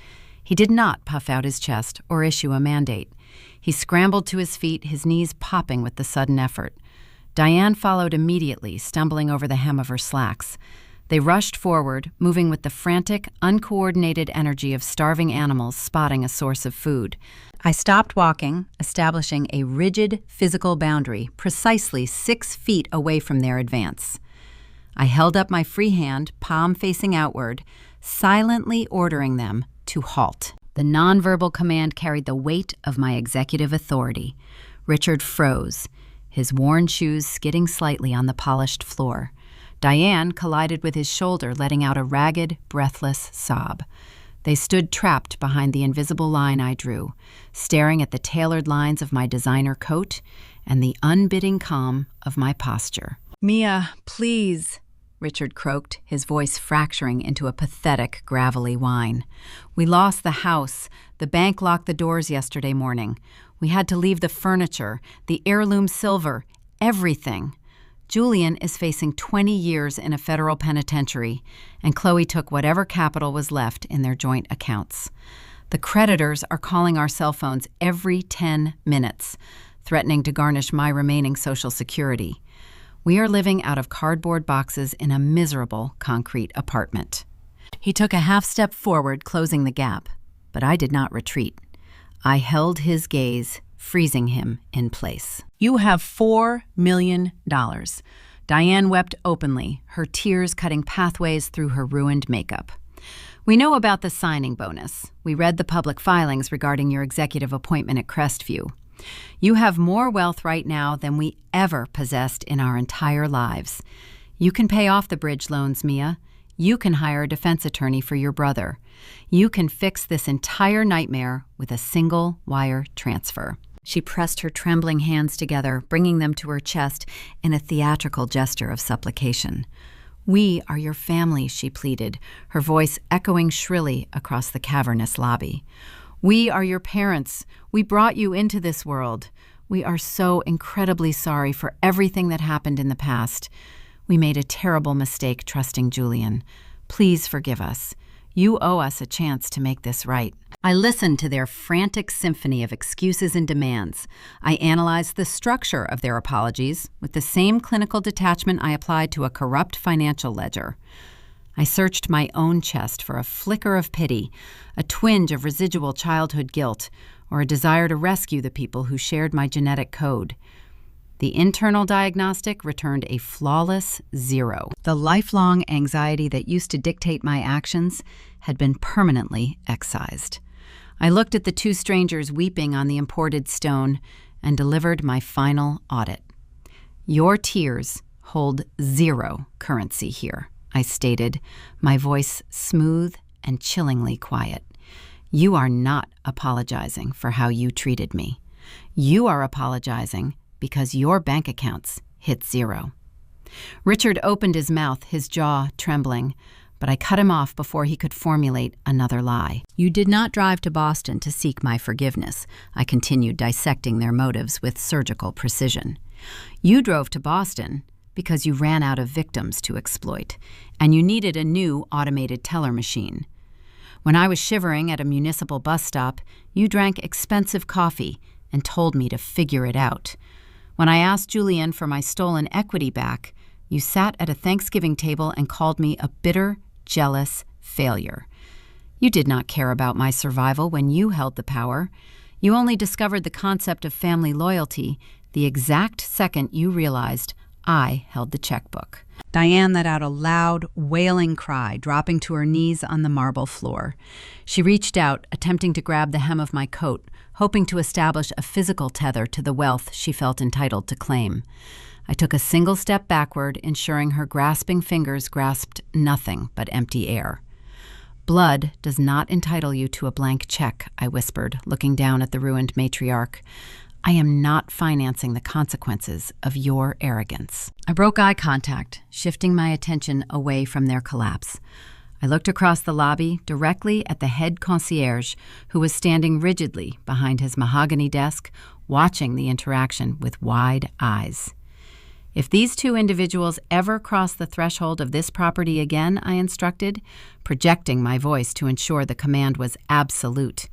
He did not puff out his chest or issue a mandate. He scrambled to his feet, his knees popping with the sudden effort. Diane followed immediately, stumbling over the hem of her slacks. They rushed forward, moving with the frantic, uncoordinated energy of starving animals spotting a source of food. I stopped walking, establishing a rigid physical boundary precisely 6 feet away from their advance. I held up my free hand, palm facing outward, silently ordering them to halt. The nonverbal command carried the weight of my executive authority. Richard froze, his worn shoes skidding slightly on the polished floor. Diane collided with his shoulder, letting out a ragged, breathless sob. They stood trapped behind the invisible line I drew, staring at the tailored lines of my designer coat and the unbidden calm of my posture. "Mia, please," Richard croaked, his voice fracturing into a pathetic, gravelly whine. "We lost the house. The bank locked the doors yesterday morning. We had to leave the furniture, the heirloom silver, everything. Julian is facing 20 years in a federal penitentiary, and Chloe took whatever capital was left in their joint accounts. The creditors are calling our cell phones every 10 minutes, threatening to garnish my remaining Social Security. We are living out of cardboard boxes in a miserable concrete apartment." He took a half step forward, closing the gap, but I did not retreat. I held his gaze, freezing him in place. "You have $4 million. Diane wept openly, her tears cutting pathways through her ruined makeup. "We know about the signing bonus. We read the public filings regarding your executive appointment at Crestview. You have more wealth right now than we ever possessed in our entire lives. You can pay off the bridge loans, Mia. You can hire a defense attorney for your brother. You can fix this entire nightmare with a single wire transfer." She pressed her trembling hands together, bringing them to her chest in a theatrical gesture of supplication. "We are your family," she pleaded, her voice echoing shrilly across the cavernous lobby. "We are your parents. We brought you into this world. We are so incredibly sorry for everything that happened in the past. We made a terrible mistake trusting Julian. Please forgive us. You owe us a chance to make this right." I listened to their frantic symphony of excuses and demands. I analyzed the structure of their apologies with the same clinical detachment I applied to a corrupt financial ledger. I searched my own chest for a flicker of pity, a twinge of residual childhood guilt, or a desire to rescue the people who shared my genetic code. The internal diagnostic returned a flawless 0. The lifelong anxiety that used to dictate my actions had been permanently excised. I looked at the two strangers weeping on the imported stone and delivered my final audit. "Your tears hold 0 currency here," I stated, my voice smooth and chillingly quiet. "You are not apologizing for how you treated me. You are apologizing because your bank accounts hit 0. Richard opened his mouth, his jaw trembling, but I cut him off before he could formulate another lie. "You did not drive to Boston to seek my forgiveness," I continued, dissecting their motives with surgical precision. "You drove to Boston because you ran out of victims to exploit, and you needed a new automated teller machine. When I was shivering at a municipal bus stop, you drank expensive coffee and told me to figure it out. When I asked Julian for my stolen equity back, you sat at a Thanksgiving table and called me a bitter, jealous failure. You did not care about my survival when you held the power. You only discovered the concept of family loyalty the exact second you realized I held the checkbook." Diane let out a loud, wailing cry, dropping to her knees on the marble floor. She reached out, attempting to grab the hem of my coat, hoping to establish a physical tether to the wealth she felt entitled to claim. I took a single step backward, ensuring her grasping fingers grasped nothing but empty air. "Blood does not entitle you to a blank check," I whispered, looking down at the ruined matriarch. "I am not financing the consequences of your arrogance." I broke eye contact, shifting my attention away from their collapse. I looked across the lobby directly at the head concierge, who was standing rigidly behind his mahogany desk, watching the interaction with wide eyes. "If these two individuals ever cross the threshold of this property again," I instructed, projecting my voice to ensure the command was absolute,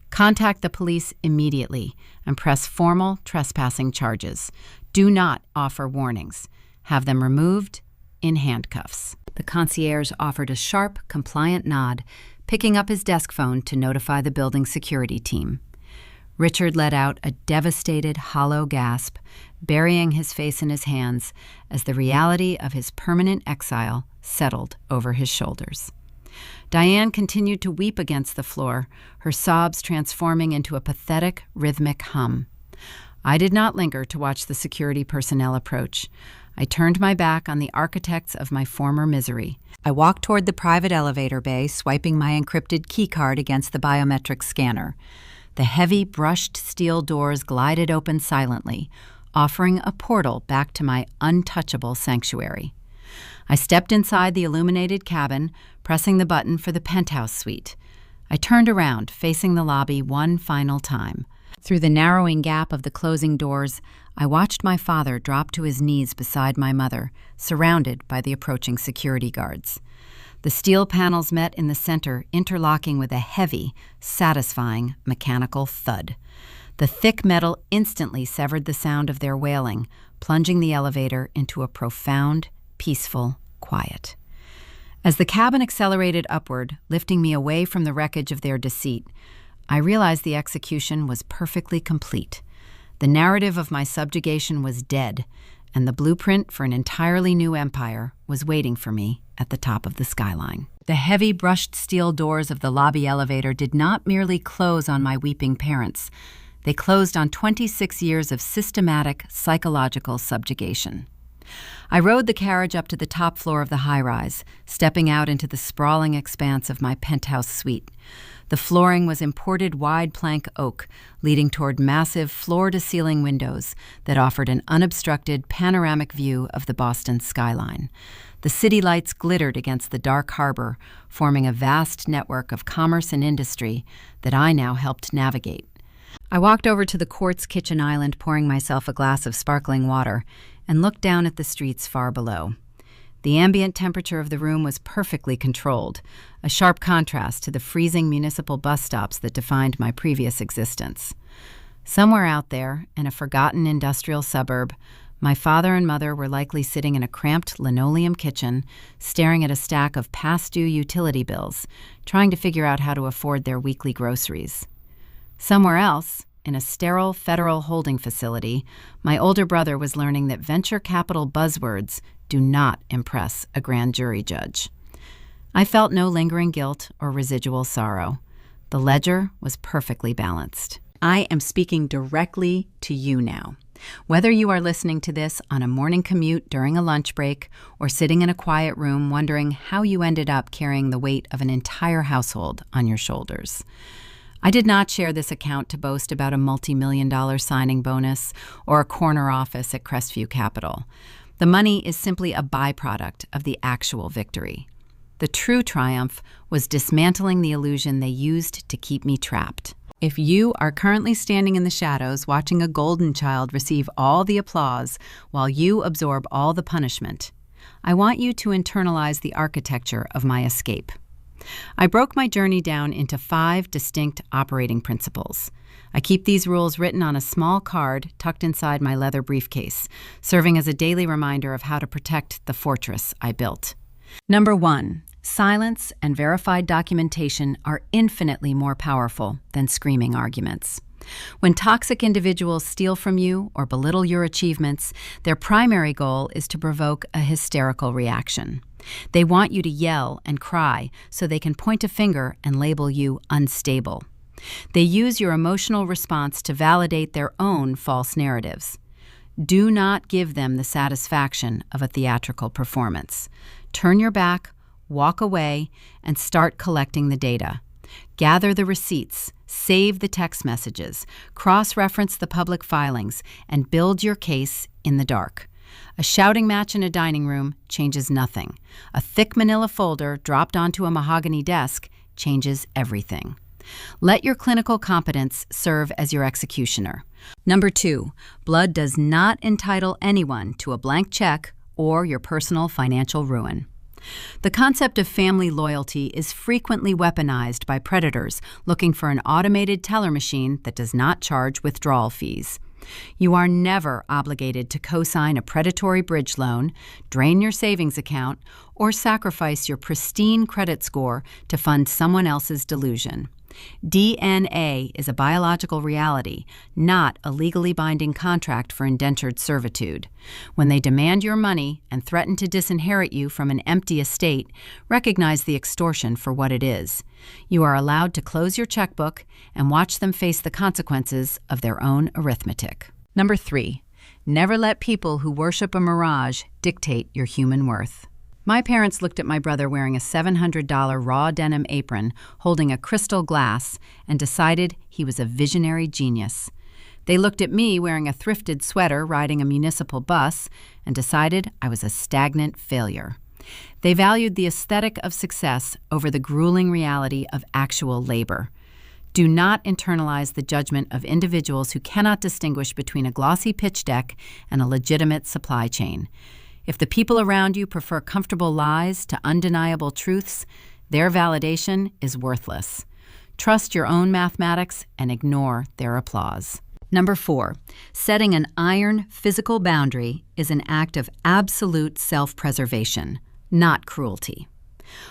"contact the police immediately and press formal trespassing charges. Do not offer warnings. Have them removed in handcuffs." The concierge offered a sharp, compliant nod, picking up his desk phone to notify the building security team. Richard let out a devastated, hollow gasp, burying his face in his hands as the reality of his permanent exile settled over his shoulders. Diane continued to weep against the floor, her sobs transforming into a pathetic, rhythmic hum. I did not linger to watch the security personnel approach. I turned my back on the architects of my former misery. I walked toward the private elevator bay, swiping my encrypted keycard against the biometric scanner. The heavy, brushed steel doors glided open silently, offering a portal back to my untouchable sanctuary. I stepped inside the illuminated cabin, pressing the button for the penthouse suite. I turned around, facing the lobby one final time. Through the narrowing gap of the closing doors, I watched my father drop to his knees beside my mother, surrounded by the approaching security guards. The steel panels met in the center, interlocking with a heavy, satisfying mechanical thud. The thick metal instantly severed the sound of their wailing, plunging the elevator into a profound, peaceful quiet. As the cabin accelerated upward, lifting me away from the wreckage of their deceit, I realized the execution was perfectly complete. The narrative of my subjugation was dead, and the blueprint for an entirely new empire was waiting for me at the top of the skyline. The heavy brushed steel doors of the lobby elevator did not merely close on my weeping parents. They closed on 26 years of systematic psychological subjugation. I rode the carriage up to the top floor of the high-rise, stepping out into the sprawling expanse of my penthouse suite. The flooring was imported wide plank oak, leading toward massive floor-to-ceiling windows that offered an unobstructed panoramic view of the Boston skyline. The city lights glittered against the dark harbor, forming a vast network of commerce and industry that I now helped navigate. I walked over to the quartz kitchen island, pouring myself a glass of sparkling water, and looked down at the streets far below. The ambient temperature of the room was perfectly controlled, a sharp contrast to the freezing municipal bus stops that defined my previous existence. Somewhere out there, in a forgotten industrial suburb, my father and mother were likely sitting in a cramped linoleum kitchen, staring at a stack of past-due utility bills, trying to figure out how to afford their weekly groceries. Somewhere else, in a sterile federal holding facility, my older brother was learning that venture capital buzzwords do not impress a grand jury judge. I felt no lingering guilt or residual sorrow. The ledger was perfectly balanced. I am speaking directly to you now. Whether you are listening to this on a morning commute during a lunch break or sitting in a quiet room wondering how you ended up carrying the weight of an entire household on your shoulders. I did not share this account to boast about a multi-million-dollar signing bonus or a corner office at Crestview Capital. The money is simply a byproduct of the actual victory. The true triumph was dismantling the illusion they used to keep me trapped. If you are currently standing in the shadows watching a golden child receive all the applause while you absorb all the punishment, I want you to internalize the architecture of my escape. I broke my journey down into 5 distinct operating principles. I keep these rules written on a small card tucked inside my leather briefcase, serving as a daily reminder of how to protect the fortress I built. Number 1. Silence and verified documentation are infinitely more powerful than screaming arguments. When toxic individuals steal from you or belittle your achievements, their primary goal is to provoke a hysterical reaction. They want you to yell and cry so they can point a finger and label you unstable. They use your emotional response to validate their own false narratives. Do not give them the satisfaction of a theatrical performance. Turn your back, walk away, and start collecting the data. Gather the receipts, save the text messages, cross-reference the public filings, and build your case in the dark. A shouting match in a dining room changes nothing. A thick manila folder dropped onto a mahogany desk changes everything. Let your clinical competence serve as your executioner. Number 2, blood does not entitle anyone to a blank check or your personal financial ruin. The concept of family loyalty is frequently weaponized by predators looking for an automated teller machine that does not charge withdrawal fees. You are never obligated to co-sign a predatory bridge loan, drain your savings account, or sacrifice your pristine credit score to fund someone else's delusion. DNA is a biological reality, not a legally binding contract for indentured servitude. When they demand your money and threaten to disinherit you from an empty estate, recognize the extortion for what it is. You are allowed to close your checkbook and watch them face the consequences of their own arithmetic. Number 3, never let people who worship a mirage dictate your human worth. My parents looked at my brother wearing a $700 raw denim apron, holding a crystal glass, and decided he was a visionary genius. They looked at me wearing a thrifted sweater riding a municipal bus and decided I was a stagnant failure. They valued the aesthetic of success over the grueling reality of actual labor. Do not internalize the judgment of individuals who cannot distinguish between a glossy pitch deck and a legitimate supply chain. If the people around you prefer comfortable lies to undeniable truths, their validation is worthless. Trust your own mathematics and ignore their applause. Number 4, setting an iron physical boundary is an act of absolute self-preservation, not cruelty.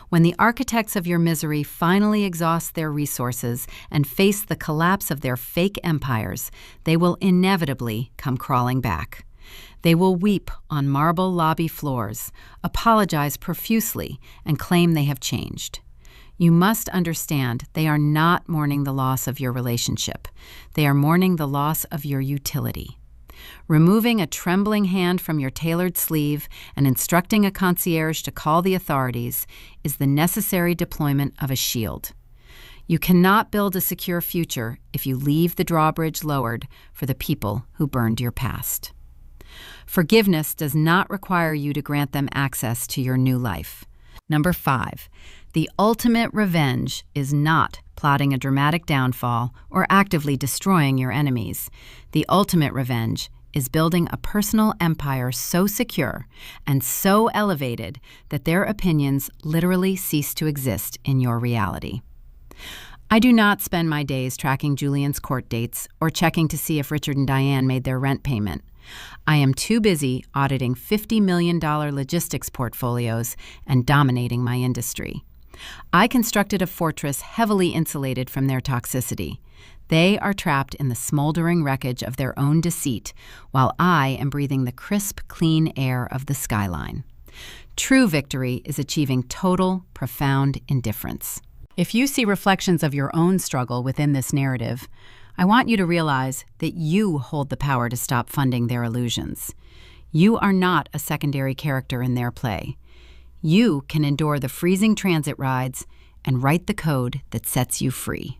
When the architects of your misery finally exhaust their resources and face the collapse of their fake empires, they will inevitably come crawling back. They will weep on marble lobby floors, apologize profusely, and claim they have changed. You must understand they are not mourning the loss of your relationship. They are mourning the loss of your utility. Removing a trembling hand from your tailored sleeve and instructing a concierge to call the authorities is the necessary deployment of a shield. You cannot build a secure future if you leave the drawbridge lowered for the people who burned your past. Forgiveness does not require you to grant them access to your new life. Number 5, the ultimate revenge is not plotting a dramatic downfall or actively destroying your enemies. The ultimate revenge is building a personal empire so secure and so elevated that their opinions literally cease to exist in your reality. I do not spend my days tracking Julian's court dates or checking to see if Richard and Diane made their rent payment. I am too busy auditing $50 million logistics portfolios and dominating my industry. I constructed a fortress heavily insulated from their toxicity. They are trapped in the smoldering wreckage of their own deceit, while I am breathing the crisp, clean air of the skyline. True victory is achieving total, profound indifference. If you see reflections of your own struggle within this narrative, I want you to realize that you hold the power to stop funding their illusions. You are not a secondary character in their play. You can endure the freezing transit rides and write the code that sets you free.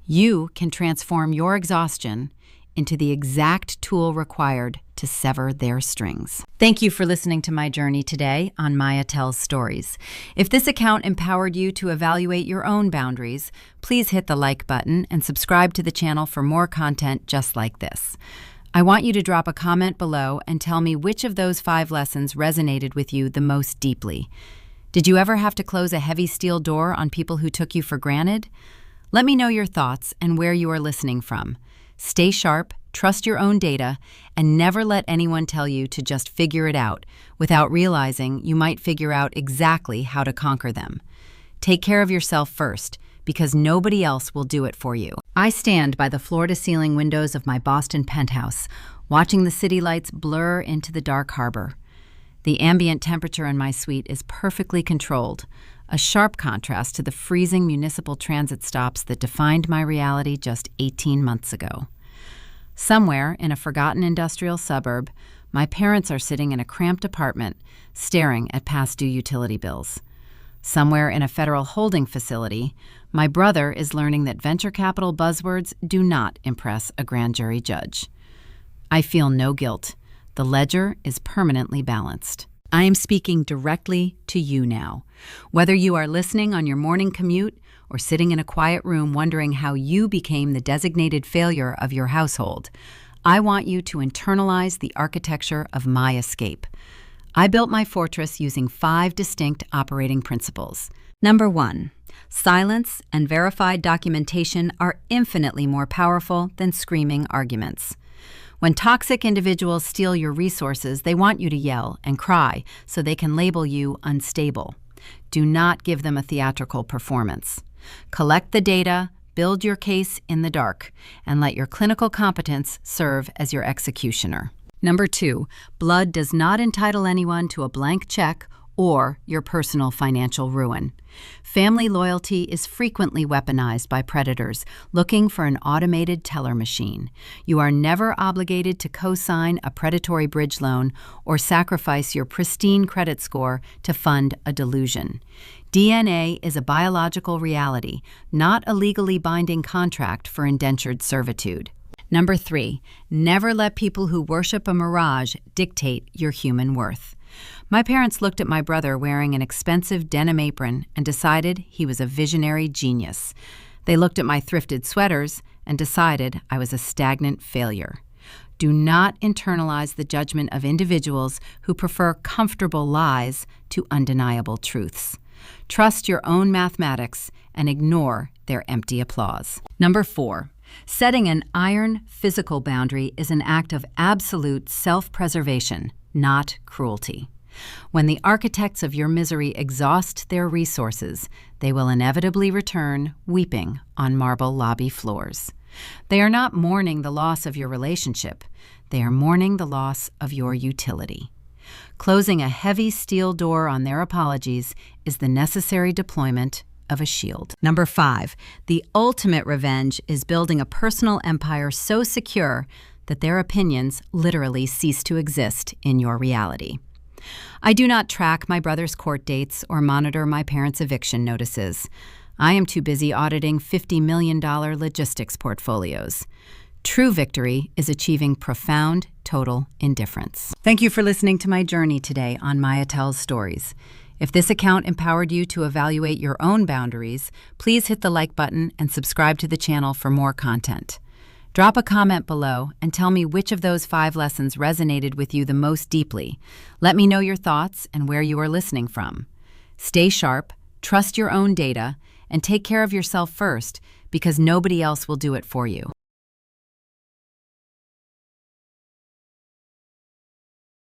You can transform your exhaustion into the exact tool required to sever their strings. Thank you for listening to my journey today on Maya Tells Stories. If this account empowered you to evaluate your own boundaries, please hit the like button and subscribe to the channel for more content just like this. I want you to drop a comment below and tell me which of those 5 lessons resonated with you the most deeply. Did you ever have to close a heavy steel door on people who took you for granted? Let me know your thoughts and where you are listening from. Stay sharp, trust your own data, and never let anyone tell you to just figure it out without realizing you might figure out exactly how to conquer them. Take care of yourself first, because nobody else will do it for you. I stand by the floor-to-ceiling windows of my Boston penthouse, watching the city lights blur into the dark harbor. The ambient temperature in my suite is perfectly controlled, a sharp contrast to the freezing municipal transit stops that defined my reality just 18 months ago. Somewhere in a forgotten industrial suburb, my parents are sitting in a cramped apartment, staring at past-due utility bills. Somewhere in a federal holding facility, my brother is learning that venture capital buzzwords do not impress a grand jury judge. I feel no guilt. The ledger is permanently balanced. I am speaking directly to you now. Whether you are listening on your morning commute or sitting in a quiet room wondering how you became the designated failure of your household, I want you to internalize the architecture of my escape. I built my fortress using 5 distinct operating principles. Number 1, silence and verified documentation are infinitely more powerful than screaming arguments. When toxic individuals steal your resources, they want you to yell and cry so they can label you unstable. Do not give them a theatrical performance. Collect the data, build your case in the dark, and let your clinical competence serve as your executioner. Number 2, blood does not entitle anyone to a blank check or your personal financial ruin. Family loyalty is frequently weaponized by predators looking for an automated teller machine. You are never obligated to co-sign a predatory bridge loan or sacrifice your pristine credit score to fund a delusion. DNA is a biological reality, not a legally binding contract for indentured servitude. Number 3, never let people who worship a mirage dictate your human worth. My parents looked at my brother wearing an expensive denim apron and decided he was a visionary genius. They looked at my thrifted sweaters and decided I was a stagnant failure. Do not internalize the judgment of individuals who prefer comfortable lies to undeniable truths. Trust your own mathematics and ignore their empty applause. Number 4, setting an iron physical boundary is an act of absolute self-preservation, not cruelty. When the architects of your misery exhaust their resources, they will inevitably return weeping on marble lobby floors. They are not mourning the loss of your relationship. They are mourning the loss of your utility. Closing a heavy steel door on their apologies is the necessary deployment of a shield. Number 5, the ultimate revenge is building a personal empire so secure that their opinions literally cease to exist in your reality. I do not track my brother's court dates or monitor my parents' eviction notices. I am too busy auditing $50 million logistics portfolios. True victory is achieving profound, total indifference. Thank you for listening to my journey today on Maya Tells Stories. If this account empowered you to evaluate your own boundaries, please hit the like button and subscribe to the channel for more content. Drop a comment below and tell me which of those 5 lessons resonated with you the most deeply. Let me know your thoughts and where you are listening from. Stay sharp, trust your own data, and take care of yourself first, because nobody else will do it for you.